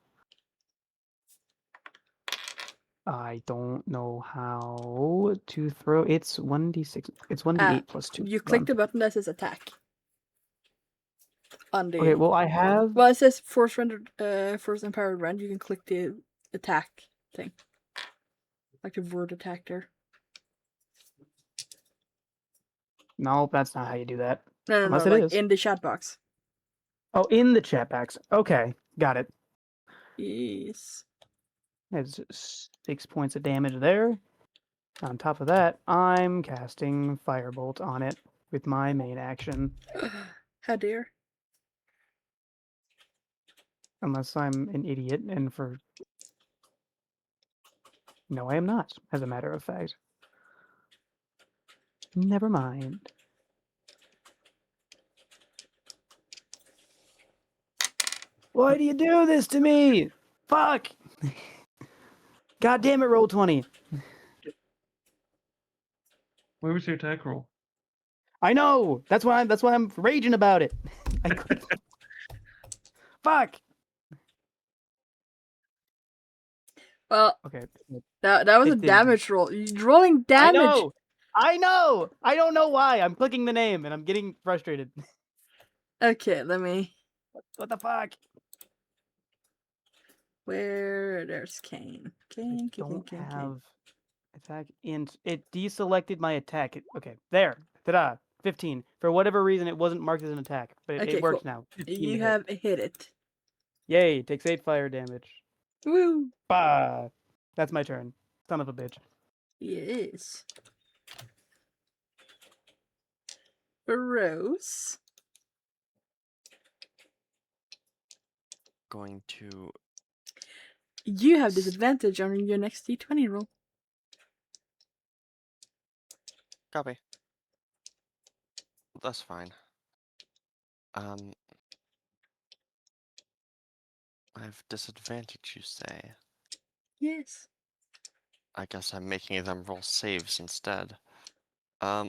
I don't know how to throw. It's 1d6. It's 1d8 plus 2. You Hold click on. the button that says attack. On the Okay, well, I have. well, it says force rendered, force empowered rend. You can click the attack thing, like the word attack there. No, that's not how you do that. No, Unless no, it like is. in the chat box. Oh, in the chat box. Okay, got it. Yes. It's 6 points of damage there. On top of that, I'm casting Firebolt on it with my main action. How dare? Unless I'm an idiot and for... No, I am not, as a matter of fact. Never mind. Why do you do this to me? Fuck! God damn it, roll 20. Where was your attack roll? I know! That's why I'm raging about it. Fuck! Well, Okay. that was a It didn't. damage roll. You're rolling damage. I know! I don't know why. I'm clicking the name and I'm getting frustrated. Okay, let me. What the fuck? Where there's Kane. Kane, I don't Kane. have attack int. It deselected my attack. Okay, there. Ta-da. 15. For whatever reason, it wasn't marked as an attack, but Okay, it works cool. now. 15 to You hit. have hit it. Yay, takes 8 fire damage. Woo! Bah! That's my turn. Son of a bitch. Yes. Rose. Going to You have disadvantage on your next d20 roll. copy. That's fine. I have disadvantage, you say? Yes. I guess I'm making them roll saves instead. Well,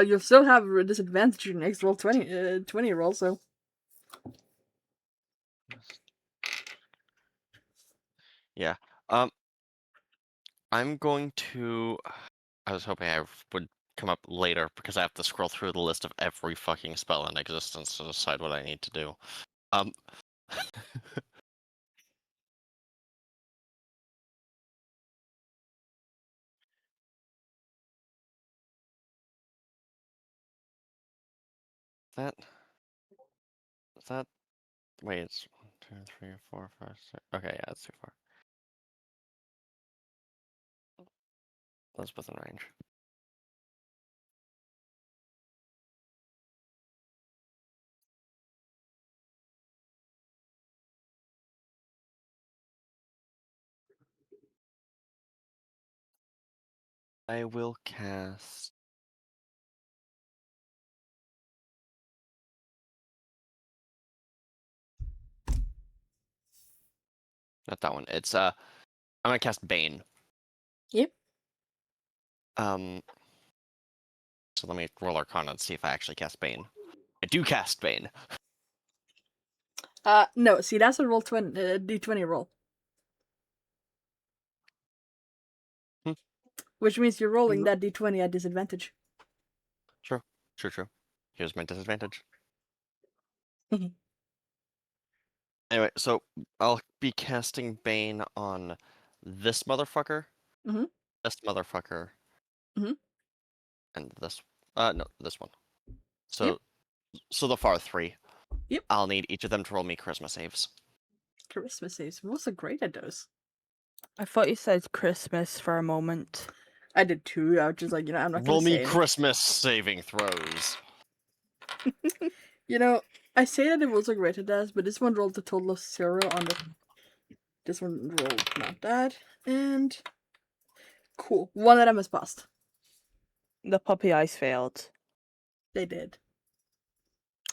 you'll still have a disadvantage your next roll 20 roll, so. Yeah. I'm going to. I was hoping I would come up later because I have to scroll through the list of every fucking spell in existence to decide what I need to do. That. Wait, it's 1, 2, 3, 4, 5, 6. Okay, yeah, that's too far. That's within range. I will cast. Not that one. It's I'm gonna cast Bane. Yep. So let me roll Arcana and see if I actually cast Bane. I do cast Bane. No, see, that's a roll d20 roll. Hmm. Which means you're rolling that d20 at disadvantage. True. Here's my disadvantage. Anyway, so I'll be casting Bane on this motherfucker, Mhm. this motherfucker, Mhm. and this. No, this one. So, Yep. so the far 3. Yep. I'll need each of them to roll me charisma saves. Charisma saves. We're also great at those. I thought you said Christmas for a moment. I did too. I was just like, I'm not gonna Roll say me anything. Christmas saving throws. I say that it was a great as, but this one rolled a total of 0 on the. This one rolled not that, and cool. One of them is passed. The puppy eyes failed. They did.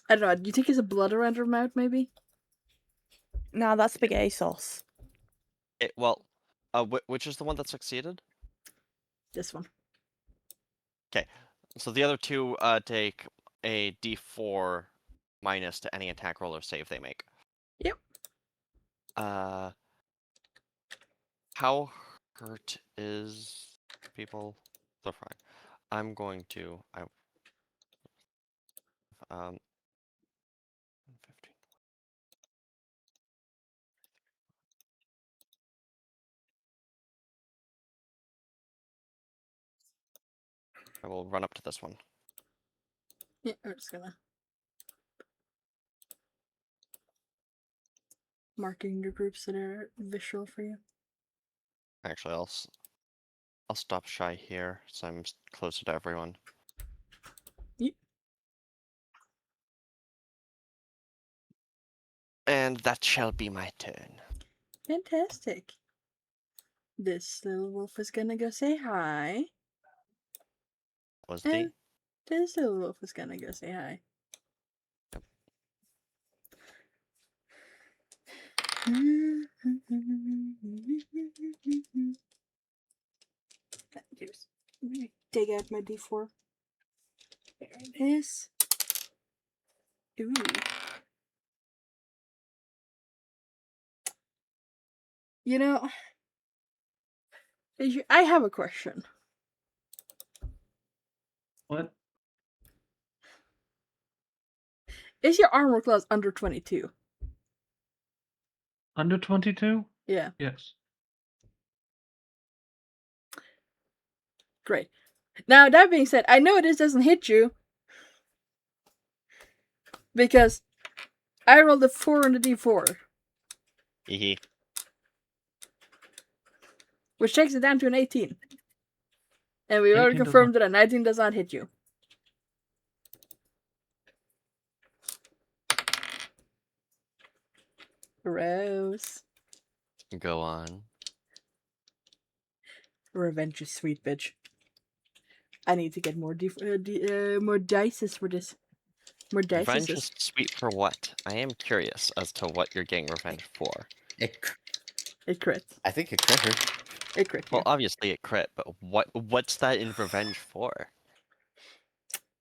I don't know. Do you think it's a blood around her mouth, maybe? Nah, that's spaghetti sauce. Which is the one that succeeded? This one. So the other two take a D4 minus to any attack roll or save they make. Yep. How hurt is people? They're fine. I'm going to 15. I will run up to this one. Yeah, I'm just gonna marking your groups that are visual for you. Actually, I'll stop shy here, so I'm closer to everyone. Yep. And that shall be my turn. Fantastic. This little wolf is gonna go say hi. Was And this little wolf is gonna go say hi. Yep. Here's, let me dig out my D4. There it is. Ooh. I have a question. What? Is your armor class under 22? Under 22? Yeah, Yes. great. Now, that being said, I know this doesn't hit you because I rolled a 4 on the D4, Hee which takes it down to an 18. And we 18 already does confirmed that a 19 does not hit you. Gross. Go on. Revenge is sweet, bitch. I need to get more more dices for this. More Revenge dices. is sweet for what? I am curious as to what you're getting revenge for. It, It crit. I think it crit her. It crit. Well, obviously it crit, but what's that in revenge for?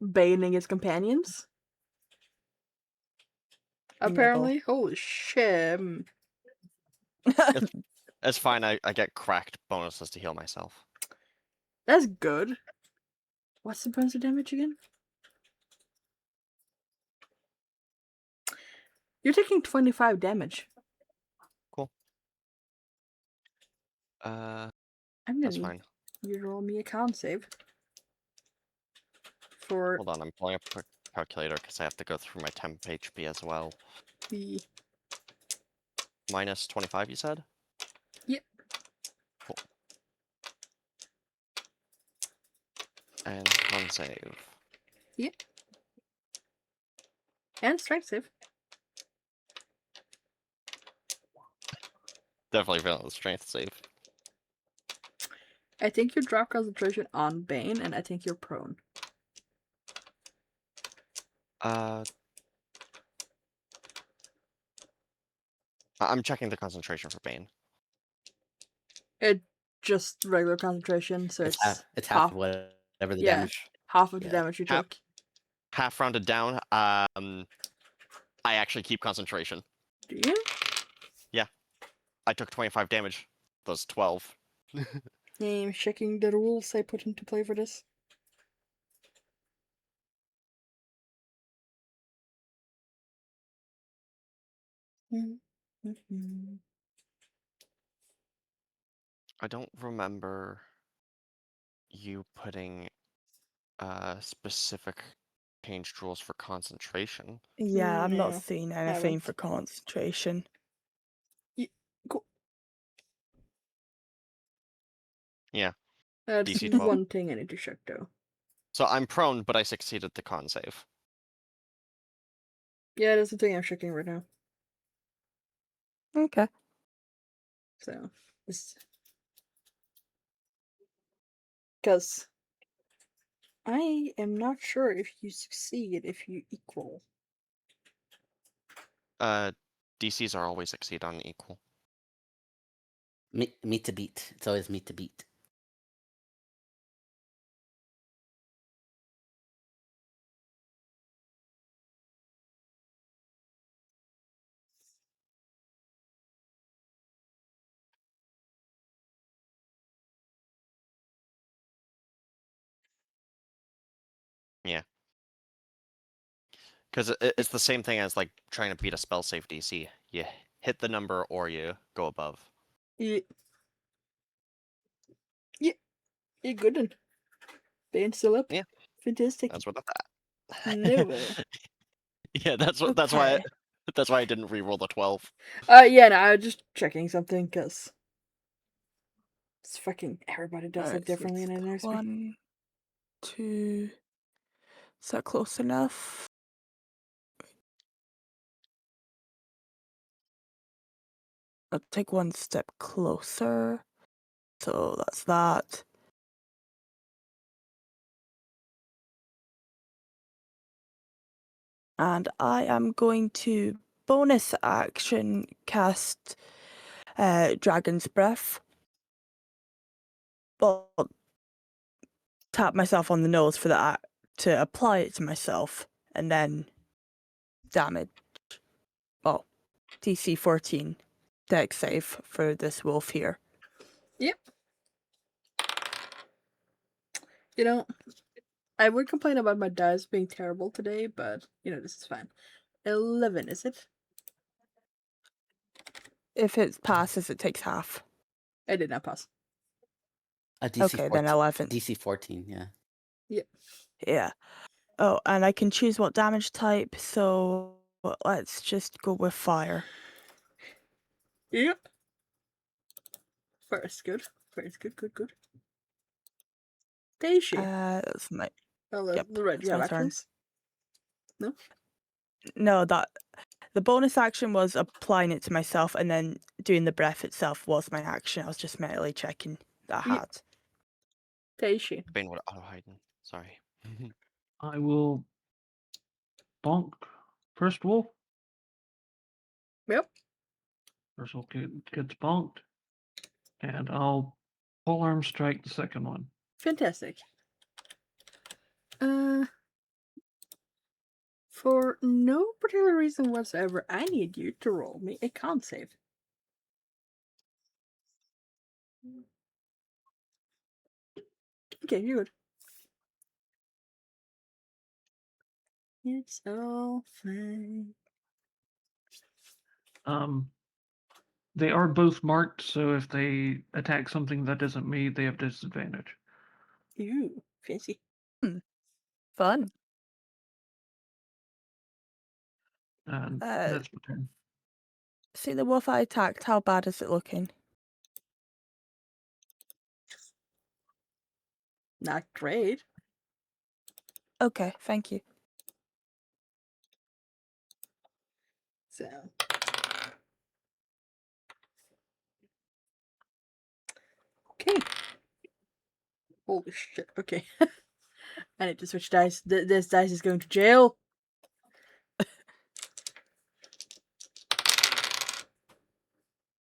Baning his companions. Apparently, holy shit. It's fine. I get cracked bonuses to heal myself. That's good. What's the bonus of damage again? You're taking 25 damage. Cool. I'm That's gonna fine. need you to roll me a con save. For Hold on, I'm pulling up a quick calculator because I have to go through my temp HP as well. the. Minus 25, you said? Yep. Cool. And con save. Yep. And strength save. Definitely failing the strength save. I think you drop concentration on Bane, and I think you're prone. I'm checking the concentration for Bane. It just regular concentration, so It's it's half of whatever the yeah, damage. half of the Yeah. damage you took. Half rounded down. I actually keep concentration. Do you? I took 25 damage. Those 12. I'm checking the rules I put into play for this. I don't remember you putting specific changed rules for concentration. Yeah, I'm not No, seeing haven't. anything for concentration. Cool. Yeah. That's DC 12. one thing I need to check though. So I'm prone, but I succeeded the con save. Yeah, that's the thing I'm checking right now. Okay. So, because I am not sure if you succeed if you equal. DCs are always succeed on equal. Meet to beat. It's always meet to beat. Yeah. Because it's the same thing as like trying to beat a spell save DC. You hit the number or you go above. Yeah. Yeah. You're good then. Band still up? Yeah. Fantastic. That's what I No. Yeah, that's why Okay. that's why I didn't reroll the 12. Yeah, no, I was just checking something because it's fucking everybody does it Alright, so differently it's in an XP. 1, 2. Is that close enough? I'll take one step closer. So that's that. And I am going to bonus action cast Dragon's Breath. Well, tap myself on the nose for that to apply it to myself and then damage. Oh, DC 14 dex save for this wolf here. Yep. You know, I would complain about my dice being terrible today, but this is fine. 11, is it? If it passes, it takes half. I did not pass. DC Okay, 14. then 11. DC 14, yeah. Yeah. Oh, and I can choose what damage type, so let's just go with fire. Yep. First, good. First, good. Daisy. That's my yep, the red. that's You have my turn. actions? No? No, the bonus action was applying it to myself, and then doing the breath itself was my action. I was just mentally checking that I Yeah. had. Daisy. Bane would auto hiding. Sorry. I will bonk first wolf. Yep. First wolf gets bonked. And I'll polearm strike the second one. Fantastic. For no particular reason whatsoever, I need you to roll me a con save. Okay, you're good. It's all fine. They are both marked, so if they attack something that isn't me, they have disadvantage. Ooh, fancy. Fun. And that's my turn. See the wolf I attacked. How bad is it looking? Not great. Okay, thank you. So. Okay. Holy shit. Okay. I need to switch dice. This dice is going to jail.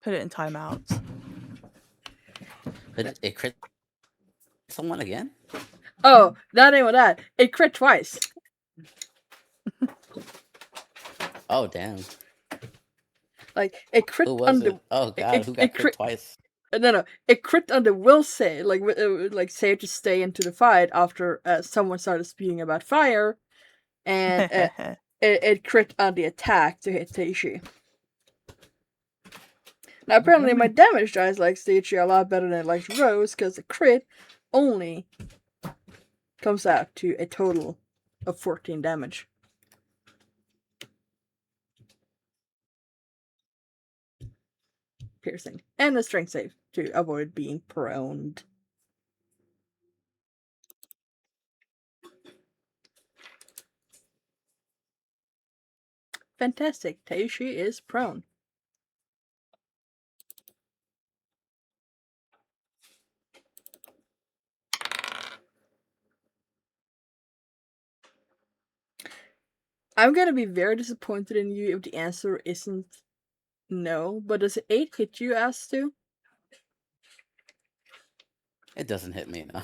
Put it in timeout. But it crit someone again? Oh, not even that. It crit twice. Oh, damn. Like, it crit Who was on the... it? Oh, God, who got crit twice? No. It crit on the will save. Like save to stay into the fight after someone started speaking about fire. And it crit on the attack to hit Teishi. Now, apparently my damage dice likes Teishi a lot better than it likes Rose, because the crit only comes out to a total of 14 damage. Piercing. And a strength save to avoid being prone. Fantastic. Taishi is prone. I'm gonna be very disappointed in you if the answer isn't no, but does 8 hit you, Astu? It doesn't hit me, no.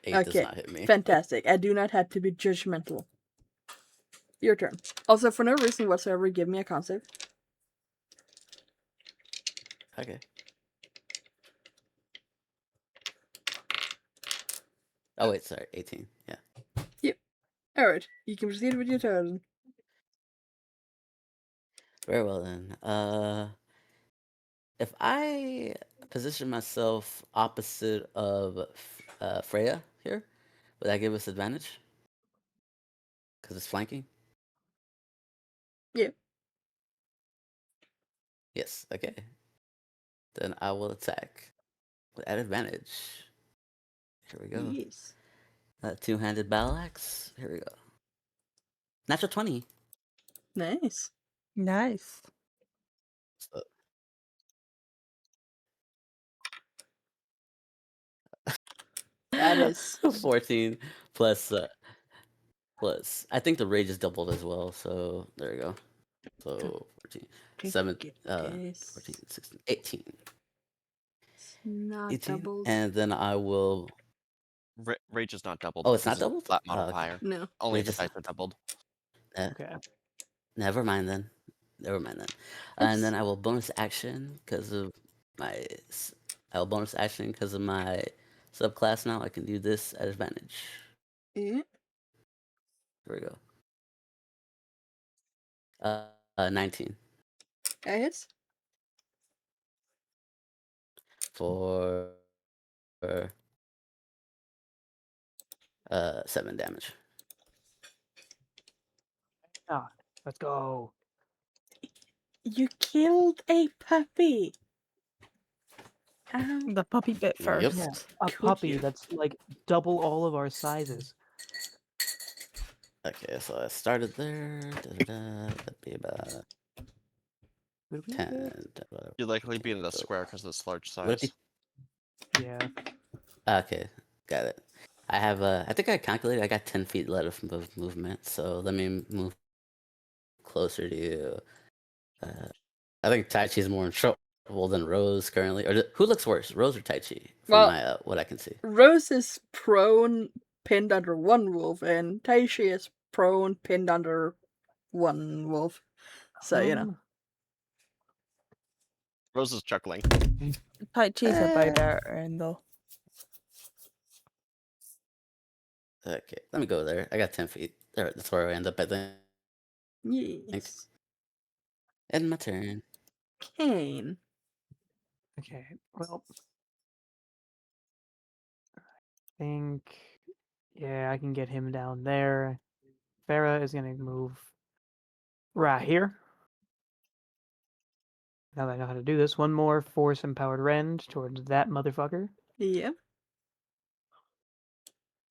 8 does Okay, not hit me. fantastic. I do not have to be judgmental. Your turn. Also, for no reason whatsoever, give me a con save. Okay. Oh wait, sorry, 18. Yeah. Alright, you can proceed with your turn. Very well then. If I position myself opposite of Freya here, would that give us advantage? Because it's flanking? Yeah. Yes, okay. Then I will attack at advantage. Here we go. Yes. Two-handed battle axe. Here we go. Natural 20. Nice. Nice. So, That is 14 plus I think the rage is doubled as well, so there you go. So 14, Take 7, this. 14, 16, 18. It's not 18, doubled. and then I will. Rage is not doubled. Oh, it's because not doubled? Flat Oh, okay. modifier. No. Only Rage the is dice are doubled. Okay. Never mind then. Never mind then. And then I will bonus action because of my. I will bonus action because of my subclass now. I can do this at advantage. Yeah. Here we go. 19 That for 7 damage. Ah, let's go. You killed a puppy. Ow. The puppy bit Yep. first. Yeah, a Could puppy you? that's like double all of our sizes. Okay, so I started there. That'd be about Would we 10. hit? Whatever. You'd likely be in the So, square because of its large would it size. be Yeah. Okay, got it. I have I think I calculated I got 10 feet left of movement, so let me move closer to you. I think Tai Chi's more in trouble than Rose currently. Or who looks worse, Rose or Tai Chi? From Well- my what I can see. Rose is prone, pinned under one wolf, and Taishi is prone, pinned under one wolf. So, you know. Rose is chuckling. Tai Chi's a barbarian though. Okay, let me go there. I got 10 feet. There, that's where I end up, I think. Yes. And my turn. Kane. Okay. Well, I think yeah, I can get him down there. Farah is gonna move right here. Now that I know how to do this, one more force empowered rend towards that motherfucker. Yeah.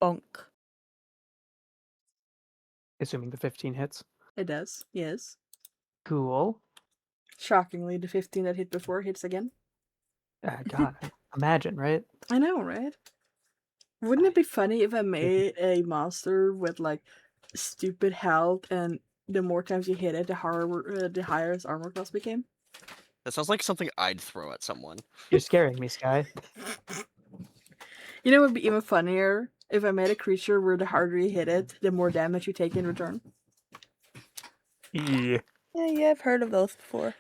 Bonk. Assuming the 15 hits. It does. Yes. Cool. Shockingly, the 15 that hit before hits again. God, imagine, right? I know, right? Wouldn't it be funny if I made a monster with like stupid health, and the more times you hit it, the higher its armor class became? That sounds like something I'd throw at someone. You're scaring me, Sky. You know, it would be even funnier if I made a creature where the harder you hit it, the more damage you take in return. Yeah. Yeah, I've heard of those before.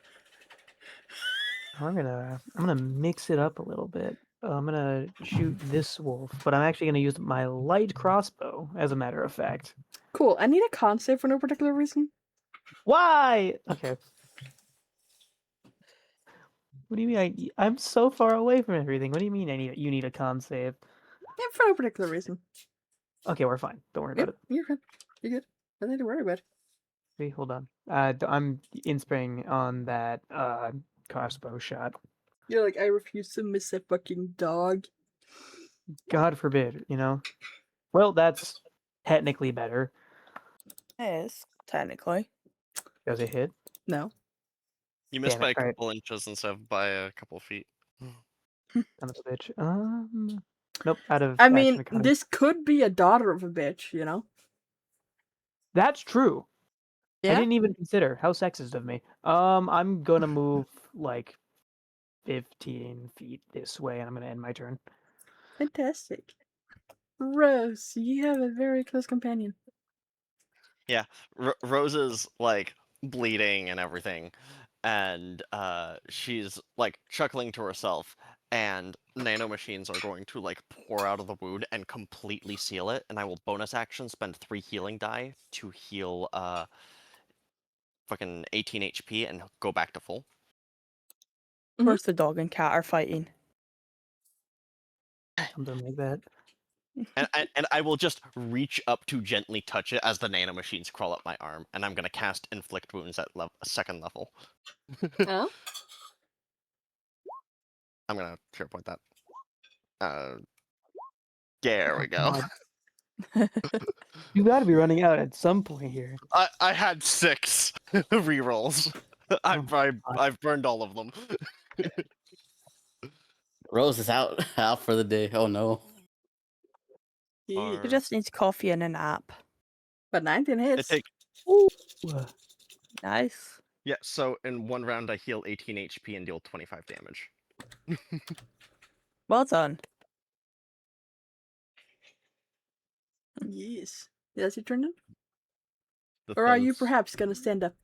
I'm gonna mix it up a little bit. I'm gonna shoot this wolf, but I'm actually gonna use my light crossbow, as a matter of fact. Cool. I need a con save for no particular reason. Why? Okay. What do you mean? I'm so far away from everything. What do you mean? You need a con save? Yeah, for no particular reason. Okay, we're fine. Don't worry about Yep, you're good. You're good. Nothing to worry about. it. Wait, hold on. I'm inspecting on that crossbow shot. You're like, I refuse to miss a fucking dog. God forbid, you know. Well, that's technically better. Yes, technically. Does it hit? No. You missed Damn by it, a alright. couple inches instead of by a couple feet. Son of a bitch. Nope. Out of I action mean, economy. this could be a daughter of a bitch, you know? That's true. I Yeah? didn't even consider. How sexist of me. I'm gonna move like 15 feet this way, and I'm gonna end my turn. Fantastic. Rose, you have a very close companion. Rose is like bleeding and everything, and she's like chuckling to herself. And nanomachines are going to like pour out of the wound and completely seal it. And I will bonus action spend 3 healing die to heal fucking 18 HP and go back to full. Of course, the dog and cat are fighting. Something like that. And I will just reach up to gently touch it as the nanomachines crawl up my arm, and I'm gonna cast inflict wounds at second level. Oh? I'm gonna share point that. There we go. God. You gotta be running out at some point here. I had 6 rerolls. I've burned all of them. Rose is out for the day. Oh no. Yeah. She just needs coffee and a nap. But 19 It hits. take Ooh. Nice. yeah. So in one round, I heal 18 HP and deal 25 damage. Well done. Yes. That's your turn then? The Or are you thugs- perhaps gonna stand up?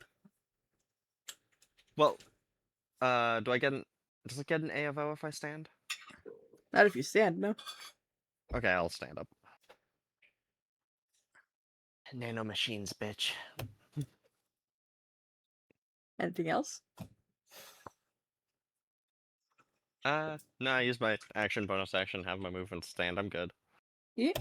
Well, do I get an? Does it get an AFO if I stand? Not if you stand, no. Okay, I'll stand up. Nanomachines, bitch. Anything else? No, I use my action, bonus action, have my movement, stand. I'm good. Yeah.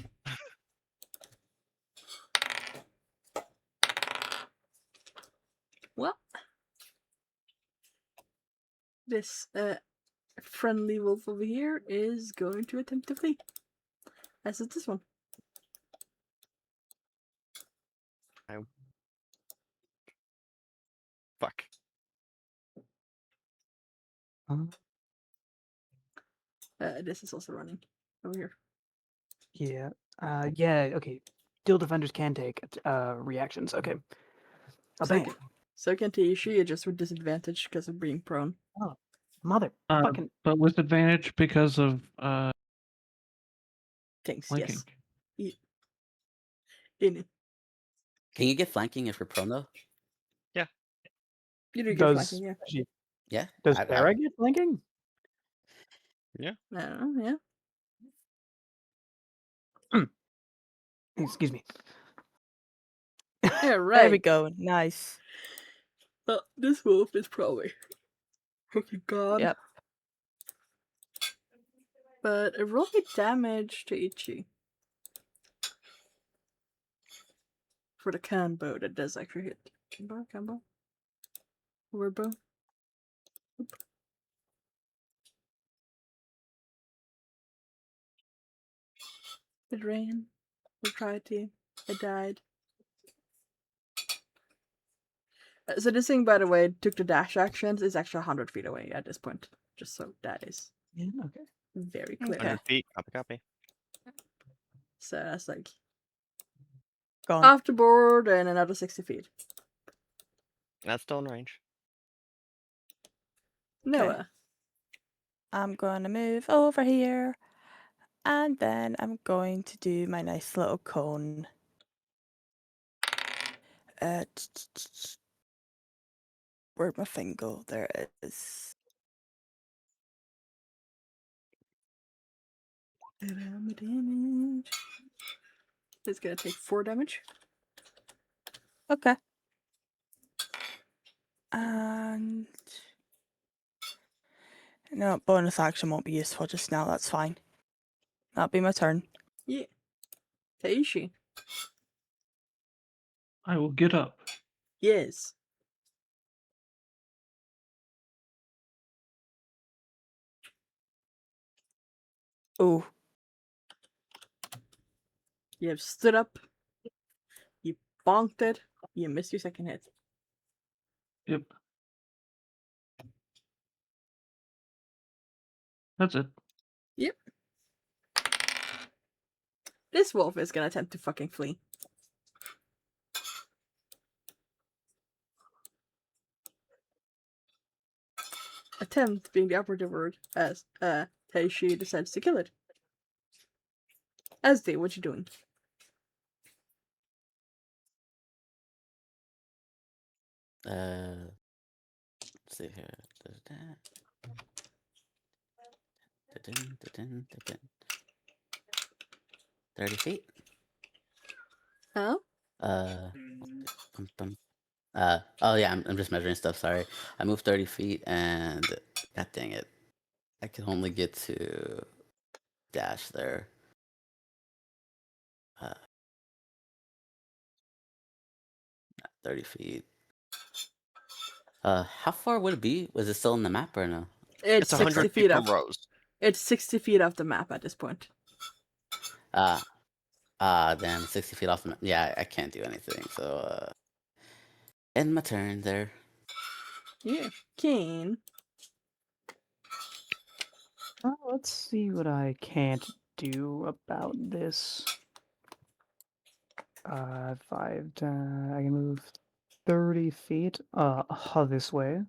Well, this friendly wolf over here is going to attempt to flee. As is this one. Fuck. This is also running over here. Yeah. Yeah. Okay. Steel defenders can take reactions. Okay. Oh, So bang. can, so can Taishi, just with disadvantage because of being prone. Mother. fucking. But with advantage because of Thanks, flanking. yes. In it. Can you get flanking if you're prone though? You do get Does flanking, yeah. Yeah. does I- Sarah get flanking? I don't know, yeah. Excuse me. Yeah, There we right. go. Nice. But this wolf is probably fucking gone. Yep. But roll me damage to Ichi. For the combo that does actually hit. Combo? Word bow? Oop. It ran. We tried to. It died. So this thing, by the way, took the dash actions, is actually 100 feet away at this point. Just so that is Yeah. Okay. very clear. 100 feet. Copy. So that's like Gone. off the board and another 60 feet. That's still in range. Noah. I'm going to move over here. And then I'm going to do my nice little cone. Where'd my thing go? There it is. Damage. It's gonna take 4 damage. Okay. And no, bonus action won't be useful just now. That's fine. That'll be my turn. Yeah. Taishi. I will get up. Yes. Oh, You have stood up. You bonked it. You missed your second hit. Yep. That's it. Yep. This wolf is gonna attempt to fucking flee. Attempt being the operative word, as Taishi decides to kill it. Asdi, what you doing? Let's see here. Da-da-da. Da-dun, da-dun, da-dun. 30 feet. Huh? Bum, bum. Oh yeah, I'm just measuring stuff. Sorry, I moved 30 feet, and god dang it, I can only get to dash there. 30 feet. How far would it be? Was it still in the map or no? It's, It's 60 100 feet feet up. from Rose. It's 60 feet off the map at this point. Damn, 60 feet off the map. Yeah, I can't do anything. So, end my turn there. Yeah. Keen. Let's see what I can't do about this. 5. I can move 30 feet. This way,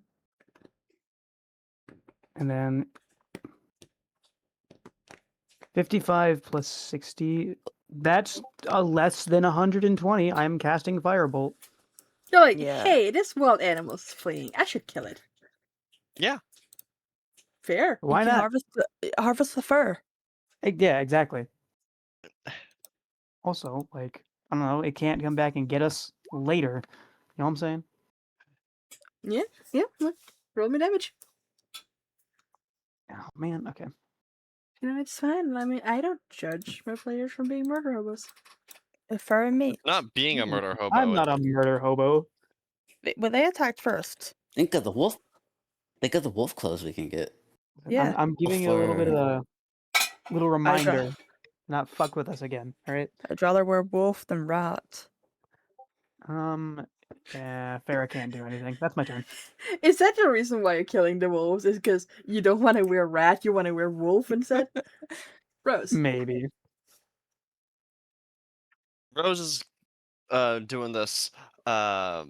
and then 55 plus 60. That's less than 120. I'm casting Firebolt. You're like, Yeah. hey, this wild animal's fleeing. I should kill it. Yeah. Fair. You Why can not? harvest the fur. Yeah, exactly. Also, like, I don't know, it can't come back and get us later. You know what I'm saying? Yeah. Look, roll me damage. Oh man, okay. You know, it's fine. I mean, I don't judge my players from being murder hobos. Fur and meat. Not being a murder hobo. I'm not a murder hobo. Well, they attacked first. Think of the wolf. Think of the wolf clothes we can get. Yeah. I'm giving you a little bit of a little I'd, reminder. Not fuck with us again, alright? I'd rather wear wolf than rat. Yeah, Farah can't do anything. That's my turn. Is that the reason why you're killing the wolves? Is because you don't want to wear rat, you want to wear wolf instead? Rose. Maybe. Rose is doing this not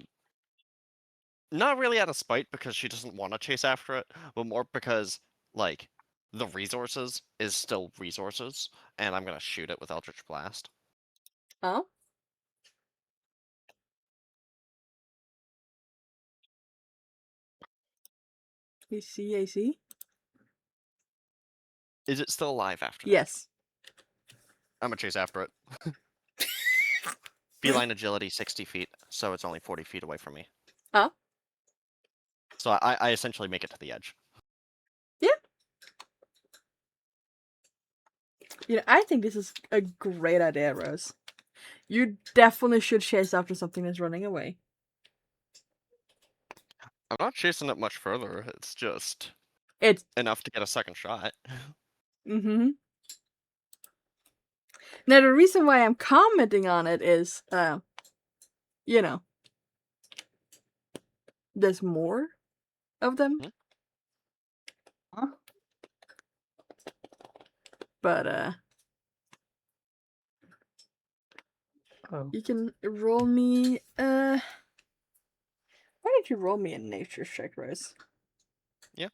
really out of spite because she doesn't want to chase after it, but more because like the resources is still resources, and I'm gonna shoot it with Eldritch Blast. Oh? You see, I see. Is it still alive after that? Yes. I'm gonna chase after it. Feline agility 60 feet, so it's only 40 feet away from me. Oh? So I essentially make it to the edge. Yeah. You know, I think this is a great idea, Rose. You definitely should chase after something that's running away. I'm not chasing it much further. It's just It's enough to get a second shot. mm-hmm. Now the reason why I'm commenting on it is you know, there's more of them. Hmm? Huh? But Oh. you can roll me why did you roll me a nature check, Rose? Yeah.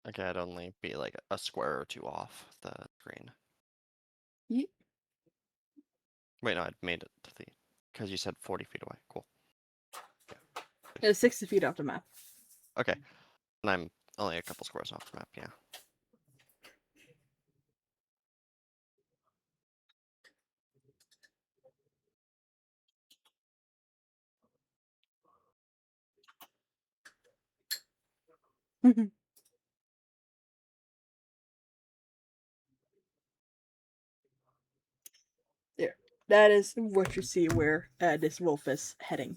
Okay, I'd only be like a square or two off the screen. Ye- Wait, no, I'd made it to the because you said 40 feet away. Cool. It's 60 feet off the map. Okay, and I'm only a couple squares off the map. Yeah. There. That is what you see where this wolf is heading.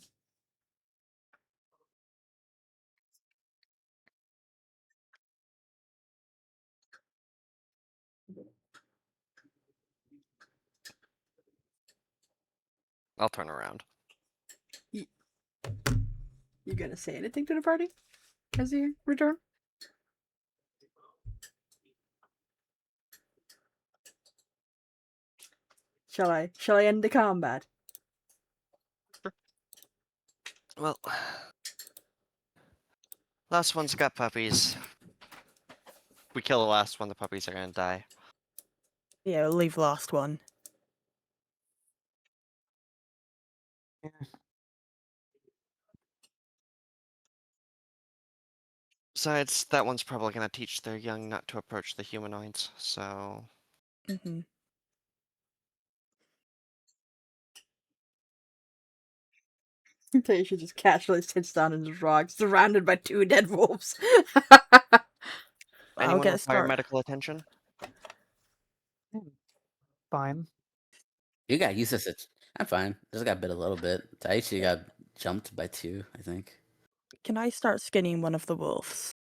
I'll turn around. You gonna say anything to the party as you return? Shall I end the combat? Well, last one's got puppies. We kill the last one, the puppies are gonna die. Yeah, we'll leave last one. Besides, that one's probably gonna teach their young not to approach the humanoids, so... Hmm. Taisha just casually sits down in his rock, surrounded by 2 dead wolves. I'll Anyone get require started. medical attention? Fine. You got used to it. I'm fine. Just got bit a little bit. Taichi got jumped by 2, I think. Can I start skinning one of the wolves?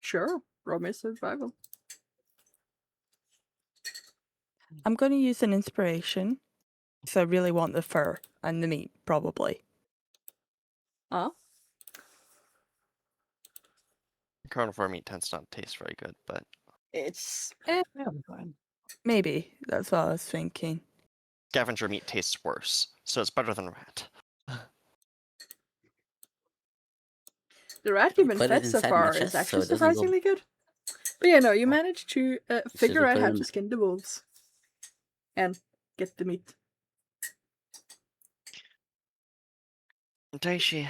Sure, roll me survival. I'm going to use an inspiration, because I really want the fur and the meat, probably. Huh? Carnivore meat tends to not taste very good, but It's That'll be fine. Maybe, that's what I was thinking. scavenger meat tastes worse, so it's better than rat. the rat You you've been put it fed so inside my far is chest so actually it doesn't go. surprisingly good. But yeah, no, you managed to figure Should've out put how it to in- skin the wolves and get the meat. Taishi,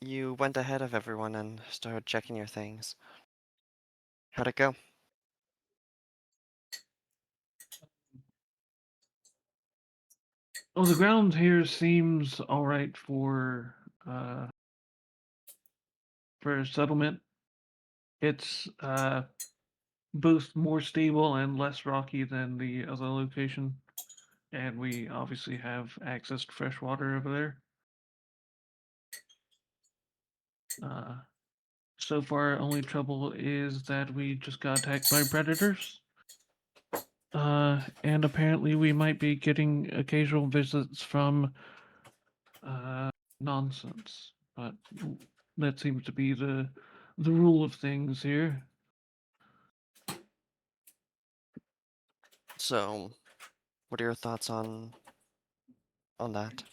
you went ahead of everyone and started checking your things. How'd it go? Oh, the ground here seems all right for a settlement. It's both more stable and less rocky than the other location, and we obviously have access to fresh water over there. So far, only trouble is that we just got attacked by predators. And apparently we might be getting occasional visits from nonsense, but that seems to be the rule of things here. So, what are your thoughts on that?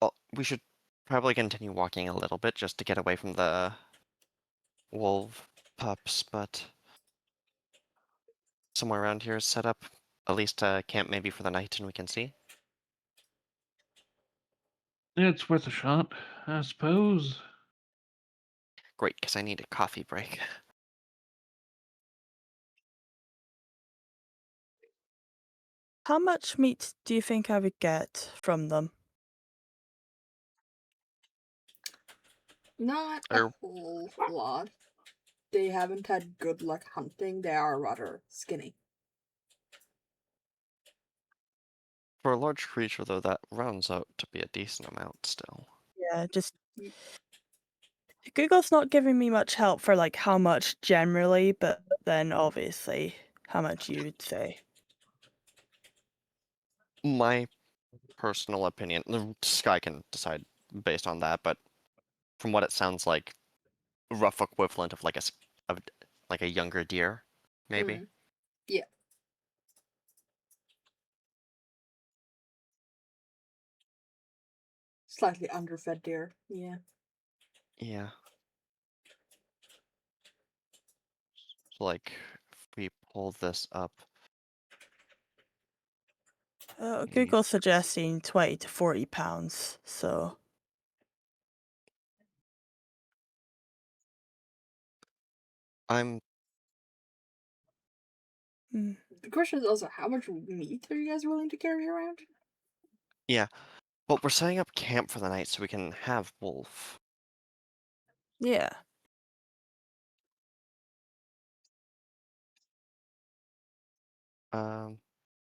Well, we should probably continue walking a little bit just to get away from the wolf pups, but somewhere around here is set up. At least a camp maybe for the night and we can see. It's worth a shot, I suppose. Great, because I need a coffee break. How much meat do you think I would get from them? Not Er- a whole lot. They haven't had good luck hunting. They are rather skinny. For a large creature, though, that rounds out to be a decent amount still. Yeah, just... Google's not giving me much help for, like, how much generally, but then obviously how much you'd say. My personal opinion, the Sky can decide based on that, but from what it sounds like, rough equivalent of like a younger deer, maybe. Mm. Yeah. Slightly underfed deer. Yeah. Yeah. So, like, if we pull this up, Google's suggesting 20 to 40 pounds, so... I'm Mm, The question is also, how much meat are you guys willing to carry around? well, we're setting up camp for the night so we can have wolf. yeah.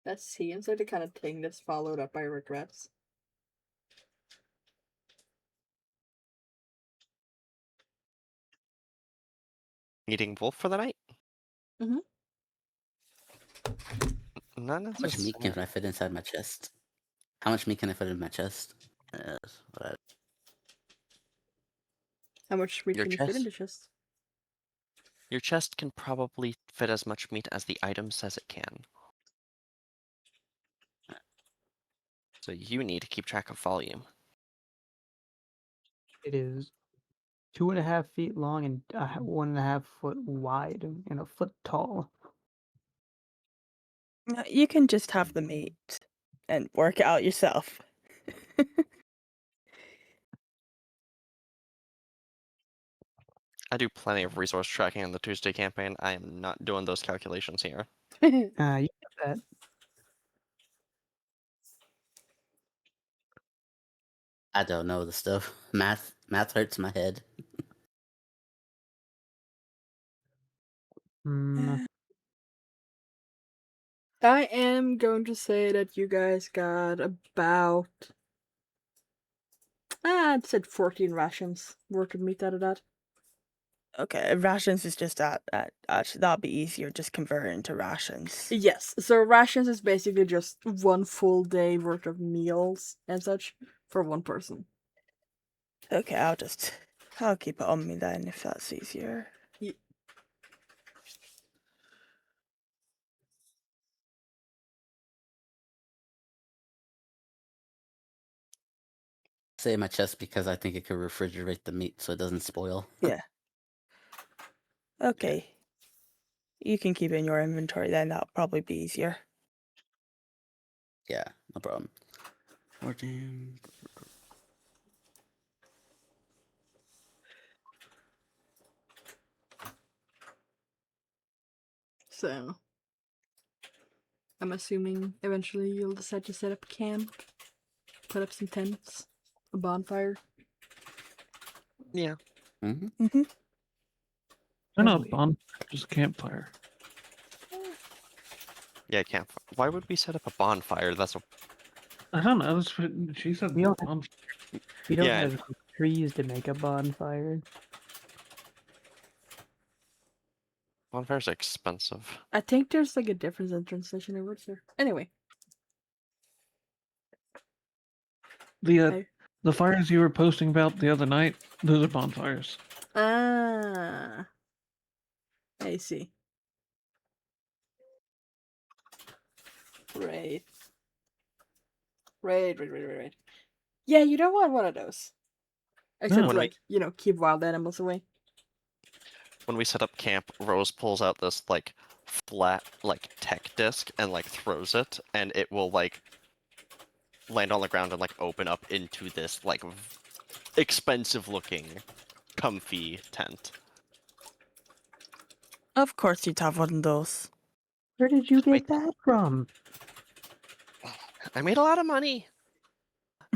That seems like the kind of thing that's followed up by regrets. eating wolf for the night? Mhm. Not How much meat necessarily. can I fit inside my chest? How much meat can I fit in my chest? Yes, what How much meat Your can you fit in chest? the chest? Your chest can probably fit as much meat as the item says it can. So you need to keep track of volume. It is 2.5 feet long and 1.5 foot wide and a foot tall. You can just have the meat and work it out yourself. I do plenty of resource tracking in the Tuesday campaign. I am not doing those calculations here. You get that. I don't know the stuff. Math hurts my head. Mm, I am going to say that you guys got about I'd said 14 rations worth of meat out of that. Okay, rations is just that. Actually, that'll be easier. Just convert it into rations. Yes, so rations is basically just one full day worth of meals and such for one person. Okay, I'll keep it on me then if that's easier. Say in my chest because I think it could refrigerate the meat so it doesn't spoil. Yeah. Okay. You can keep it in your inventory then. That'll probably be easier. Yeah, no problem. 14. So, I'm assuming eventually you'll decide to set up camp, put up some tents, a bonfire. Yeah. Mm-hmm. Mm-hmm. They're not Lovely. bonfire, just a campfire. Yeah, camp. Why would we set up a bonfire? That's a I don't know. That's what she said. We don't- bonfire. We don't Yeah, have enough trees to make a bonfire. bonfire's expensive. I think there's like a difference in translation of words here. Anyway, The I- the fires you were posting about the other night, those are bonfires. I see. Right. Right. Yeah, you don't want one of those. Except, No. like, keep wild animals away. When we set up camp, Rose pulls out this like flat like tech disc and like throws it, and it will like land on the ground and like open up into this like expensive looking comfy tent. Of course you'd have one of those. Where did you Wait. get that from? I made a lot of money.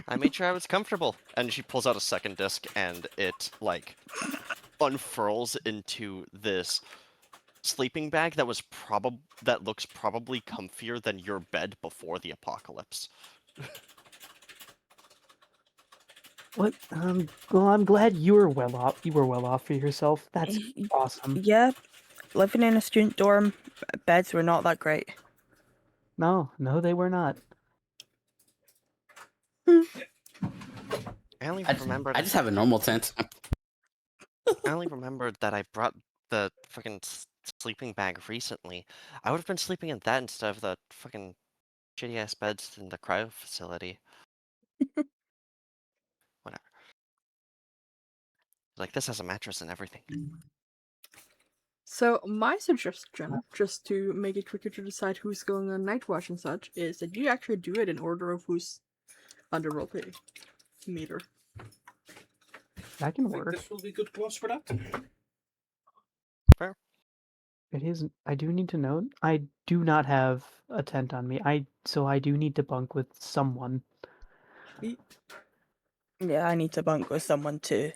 I made sure I was comfortable. And she pulls out a second disc and it like unfurls into this sleeping bag that looks probably comfier than your bed before the apocalypse. What? Well, I'm glad you were well off. You were well off for yourself. That's Y- awesome. Yeah, living in a student dorm, beds were not that great. No, they were not. I only I remembered just have a normal tent. I only remembered that I brought the fucking sleeping bag recently. I would have been sleeping in that instead of the fucking shitty ass beds in the cryo facility. Whatever. Like this has a mattress and everything. So, my suggestion, just to make it quicker to decide who's going on night watch and such, is that you actually do it in order of who's under roleplay meter. That can I think work. this will be good close for that. Fair. It is. I do need to note. I do not have a tent on me. So I do need to bunk with someone. Yeah, I need to bunk with someone too.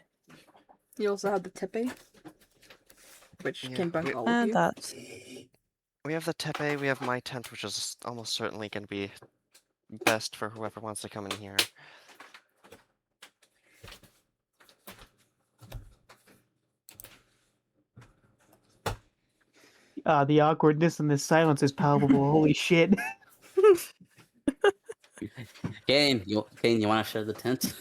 You also have the tepe, which Yeah, can bunk we- all of you. That's We have the tepe, we have my tent, which is almost certainly going to be best for whoever wants to come in here. The awkwardness in this silence is palpable. Holy shit. Kane, you want to share the tent?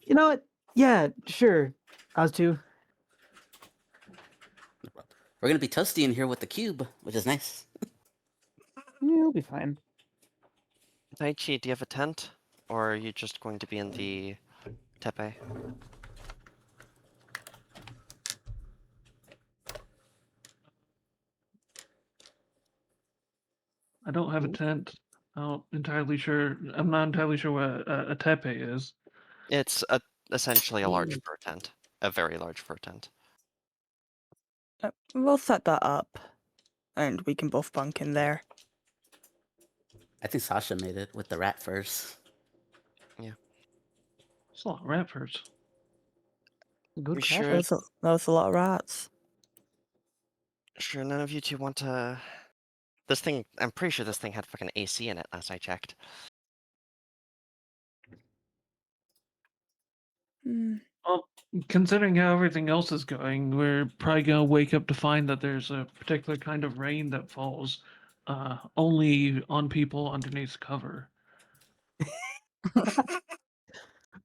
You know what? Yeah, sure. Us too. We're gonna be toasty in here with the cube, which is nice. Yeah, it'll be fine. Taichi, do you have a tent? Or are you just going to be in the tepe? I don't have a tent. I'm not entirely sure what a tepe is. It's essentially a large fur tent. A very large fur tent. We'll set that up, and we can both bunk in there. I think Sasha made it with the rat furs. It's a lot of rat furs. Good We crash. sure- That was a lot of rats. Sure, none of you two want to... This thing, I'm pretty sure this thing had fucking AC in it last I checked. Hmm. Well, considering how everything else is going, we're probably gonna wake up to find that there's a particular kind of rain that falls only on people underneath cover.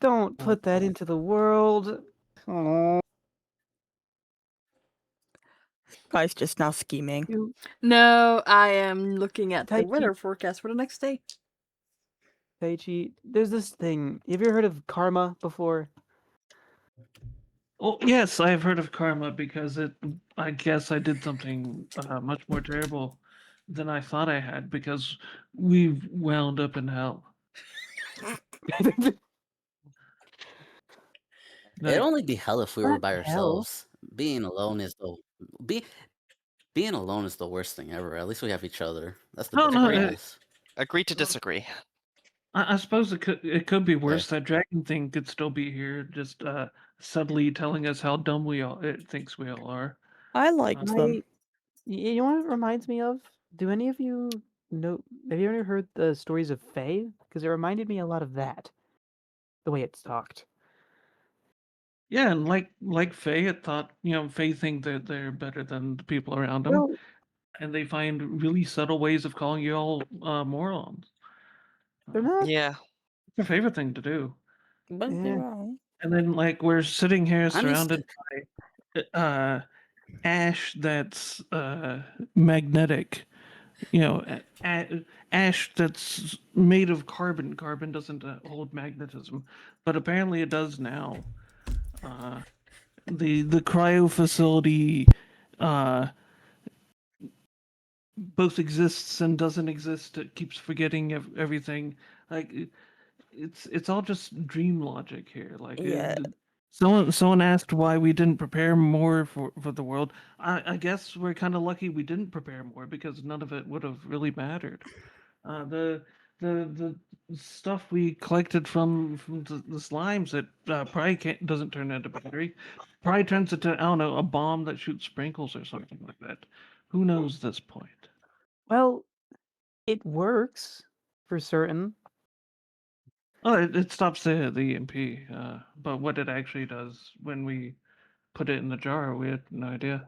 Don't put that into the world. Oh, Guy's just now scheming. you. No, I am looking at the Taichi. weather forecast for the next day. Taichi, there's this thing. Have you ever heard of karma before? Oh yes, I've heard of karma because I guess I did something much more terrible than I thought I had because we've wound up in hell. It'd only be hell if we were What by the hell? ourselves. Being alone is being alone is the worst thing ever. At least we have each other. That's the No, best no, part of it- this. Agree to disagree. I suppose it could be worse. That dragon thing could still be here, just subtly telling us how dumb it thinks we all are. I liked them. You know what it reminds me of? Do any of you know? Have you ever heard the stories of Fae? Because it reminded me a lot of that. The way it's talked. Yeah, and like Faye had thought, Faye think that they're better than the people around them, Well, and they find really subtle ways of calling you all morons. they're not. Yeah. It's their favorite thing to do. But Yeah. they're wrong. And then, like, we're sitting here I'm used surrounded by ash that's magnetic. Ash that's made of carbon. Carbon doesn't hold magnetism, but apparently it does now. The cryo facility both exists and doesn't exist. It keeps forgetting everything. Like it's all just dream logic here. Like Yeah. someone asked why we didn't prepare more for the world. I guess we're kind of lucky we didn't prepare more because none of it would have really mattered. The stuff we collected from the slimes that probably doesn't turn into battery, probably turns into, I don't know, a bomb that shoots sprinkles or something like that. Who knows at this point? Well, it works for certain. Oh, it stops the EMP, but what it actually does when we put it in the jar, we had no idea.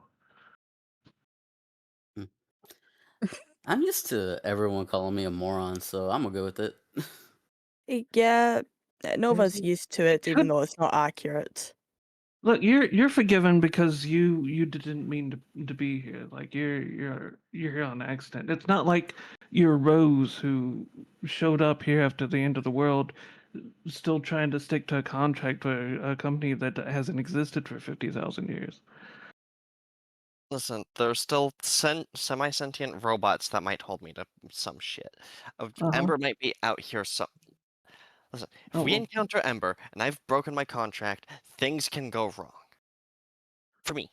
I'm used to everyone calling me a moron, so I'm gonna go with it. Yeah. Nova's There's used to it, even though it's not accurate. Look, you're forgiven because you didn't mean to be here. Like you're here on accident. It's not like you're Rose who showed up here after the end of the world, still trying to stick to a contract for a company that hasn't existed for 50,000 years. Listen, there's still semi-sentient robots that might hold me to some shit. Ember might be out here Listen, if Oh, we well. encounter Ember and I've broken my contract, things can go wrong. For me.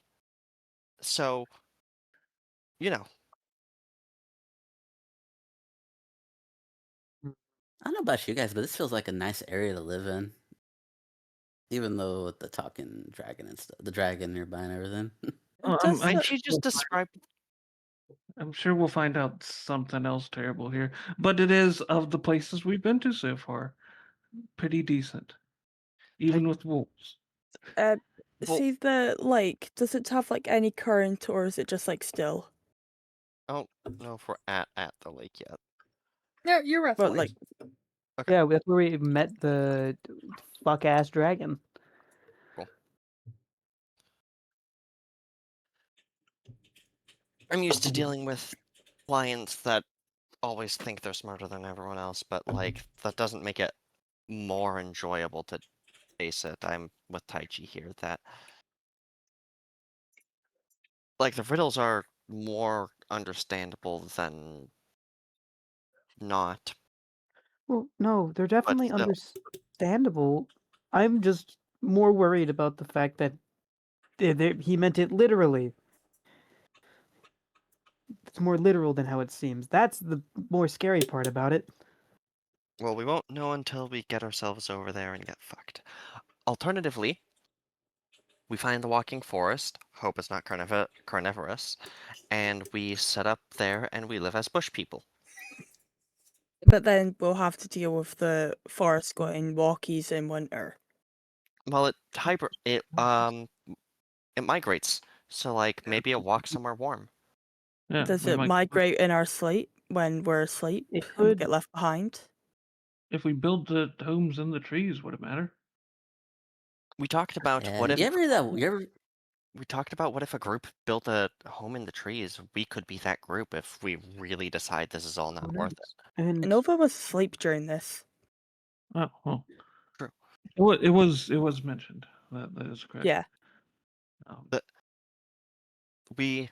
So, I don't know about you guys, but this feels like a nice area to live in. Even though with the talking dragon and stuff, the dragon nearby and everything. might she just describe... I'm sure we'll find out something else terrible here, but it is, of the places we've been to so far, pretty decent, even with wolves. Well- See the lake, does it have like any current or is it just like still? I don't know if we're at the lake yet. Yeah, you're at the But lake. like, Okay. Yeah, that's where we met the fuck ass dragon. I'm used to dealing with clients that always think they're smarter than everyone else, but like that doesn't make it more enjoyable to face it. I'm with Taichi here that like the riddles are more understandable than not, Well, no, they're but definitely still. understandable. I'm just more worried about the fact that he meant it literally. It's more literal than how it seems. That's the more scary part about it. Well, we won't know until we get ourselves over there and get fucked. Alternatively, we find the walking forest, hope it's not carnivorous, and we set up there and we live as bush people. but then we'll have to deal with the forest going walkies in winter. Well, it migrates, so like maybe it walks somewhere warm. Yeah, Does we it might, migrate in our sleep when we're asleep It and we could. get left behind? if we build the homes in the trees, would it matter? We talked about Yeah, what if you ever hear that? You ever? we talked about what if a group built a home in the trees? We could be that group if we really decide this is all Who not worth it. knows? And Nova was asleep during this. Oh, well, True. it was mentioned. That is correct. Yeah. But we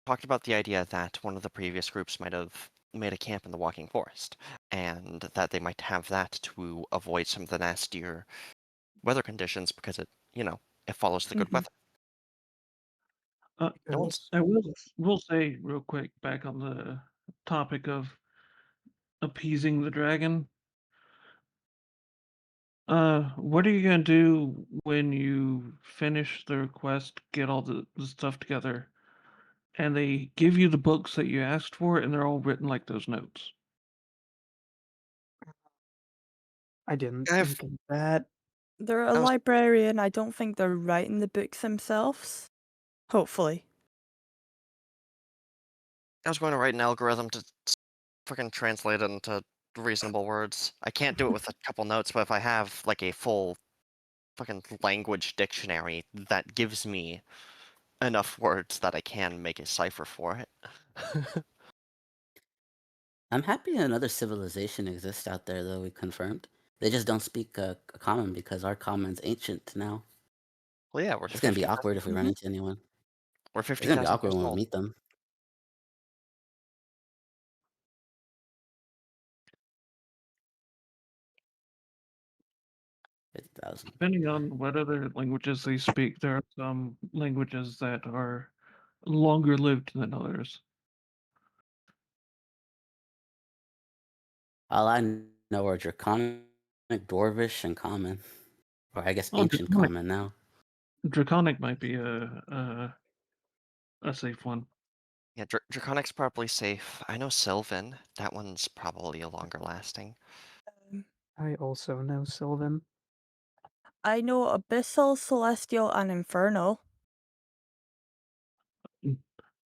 talked about the idea that one of the previous groups might have made a camp in the walking forest, and that they might have that to avoid some of the nastier weather conditions because it follows the good Mhm. weather. No because one's I will say real quick back on the topic of appeasing the dragon. What are you gonna do when you finish the request, get all the stuff together, and they give you the books that you asked for, and they're all written like those notes? I didn't I've- think of that. They're a I was- librarian. I don't think they're writing the books themselves. Hopefully. I was going to write an algorithm to fucking translate it into reasonable words. I can't do it with a couple notes, but if I have like a full fucking language dictionary that gives me enough words that I can make a cipher for it. I'm happy another civilization exists out there, though. We confirmed. They just don't speak common because our common's ancient now. Well, yeah, we're It's gonna be 50,000 awkward if we run Mhm. into anyone. we're It's gonna be 50,000 awkward years when we old. meet them. 50,000. Depending on what other languages they speak, there are some languages that are longer lived than others. All I know are Draconic, Dwarvish, and Common, or I guess Oh, Ancient Common now. Draconic might be a safe one. Yeah, Draconic's probably safe. I know Sylvan. That one's probably a longer lasting. I also know Sylvan. I know Abyssal, Celestial, and Infernal.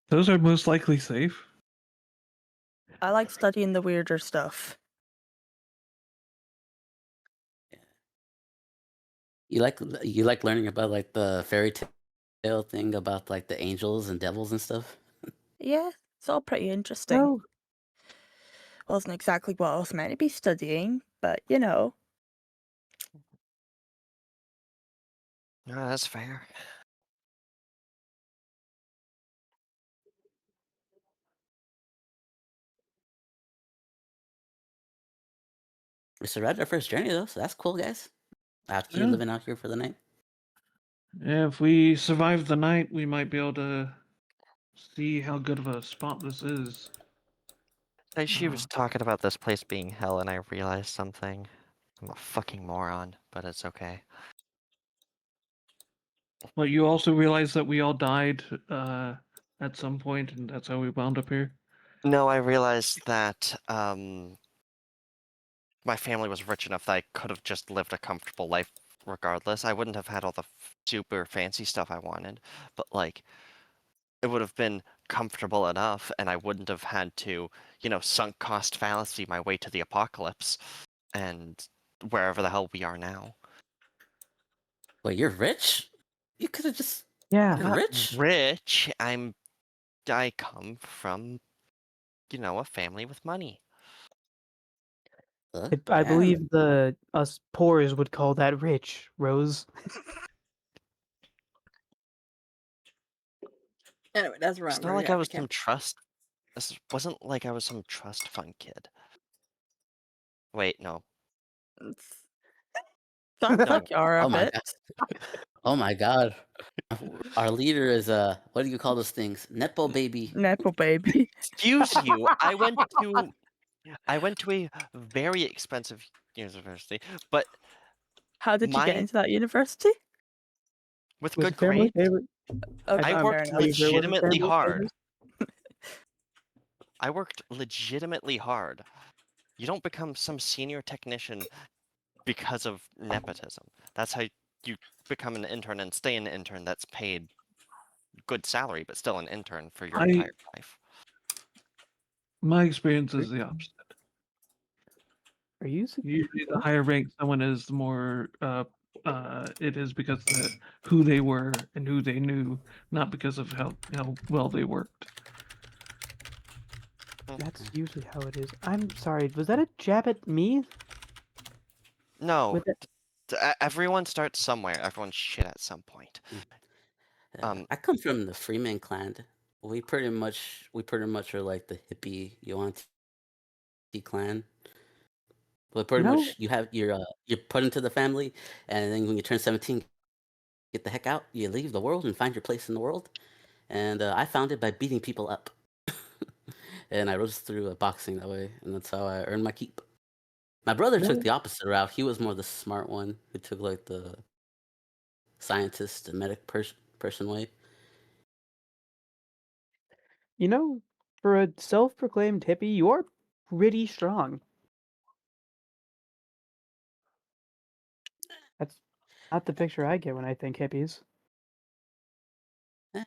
Those are most likely safe. I like studying the weirder stuff. You like learning about like the fairy tale thing about like the angels and devils and stuff. Yeah, it's all pretty interesting. No, Wasn't exactly what I was meant to be studying, but you know. No, that's fair. We survived our first journey though, so that's cool, guys. After you Yeah. living out here for the night. If we survive the night, we might be able to see how good of a spot this is. She was talking about this place being hell, and I realized something. I'm a fucking moron, but it's okay. But you also realize that we all died at some point, and that's how we wound up here. No, I realized that my family was rich enough that I could have just lived a comfortable life regardless. I wouldn't have had all the super fancy stuff I wanted, but like it would have been comfortable enough, and I wouldn't have had to, sunk cost fallacy my way to the apocalypse and wherever the hell we are now. Wait, you're rich? You could have just. Yeah. You're Not rich? rich. I come from, a family with money. I Yeah. believe the us poors would call that rich, Rose. Anyway, that's where It's I'm not really like I at was the camp. This wasn't like I was some trust fund kid. Wait, no. Sounds like you are a Oh my bit. god. Oh my god. Our leader is what do you call those things? Nepo baby. Nepo baby. Excuse you. I went to a very expensive university, but How did you get my into that university? with Was good it family grades, favorite? Okay, I I'm worked fair enough. pretty sure it wasn't legitimately family hard. favorite. I worked legitimately hard. You don't become some senior technician because of nepotism. That's how you become an intern and stay an intern that's paid good salary, but still an intern for your entire life. My experience is the opposite. Are you Usually, the higher ranked someone is, the more it is because of who they were and who they knew, not because of how well they worked. That's usually how it is. I'm sorry. Was that a jab at me? No, With it? everyone starts somewhere. Everyone's shit at some point. I come from the Freeman clan. We pretty much are like the hippie Yuan-Ti clan. But pretty You know, much you're put into the family, and then when you turn 17, get the heck out. You leave the world and find your place in the world. And I found it by beating people up. And I rose through boxing that way, and that's how I earned my keep. My brother took No. the opposite route. He was more the smart one who took like the scientist and medic person way. you know, for a self-proclaimed hippie, you are pretty strong. That's not the picture I get when I think hippies. Eh.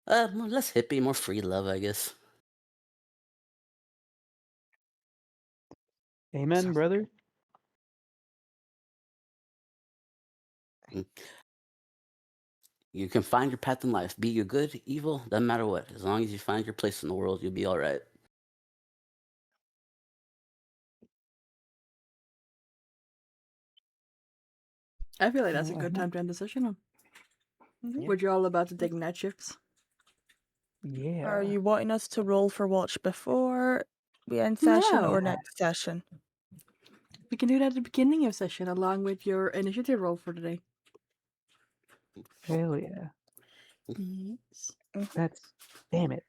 Less hippie, more free love, I guess. Amen, So- brother. You can find your path in life. Be you good, evil, doesn't matter what. As long as you find your place in the world, you'll be all right. I feel like that's a good time to end the session on. Mhm. Were you all about to take night shifts? Yeah. Are you wanting us to roll for watch before we end session or No. next session? We can do that at the beginning of session along with your initiative roll for today. Hell yeah. Yes. That's damn it.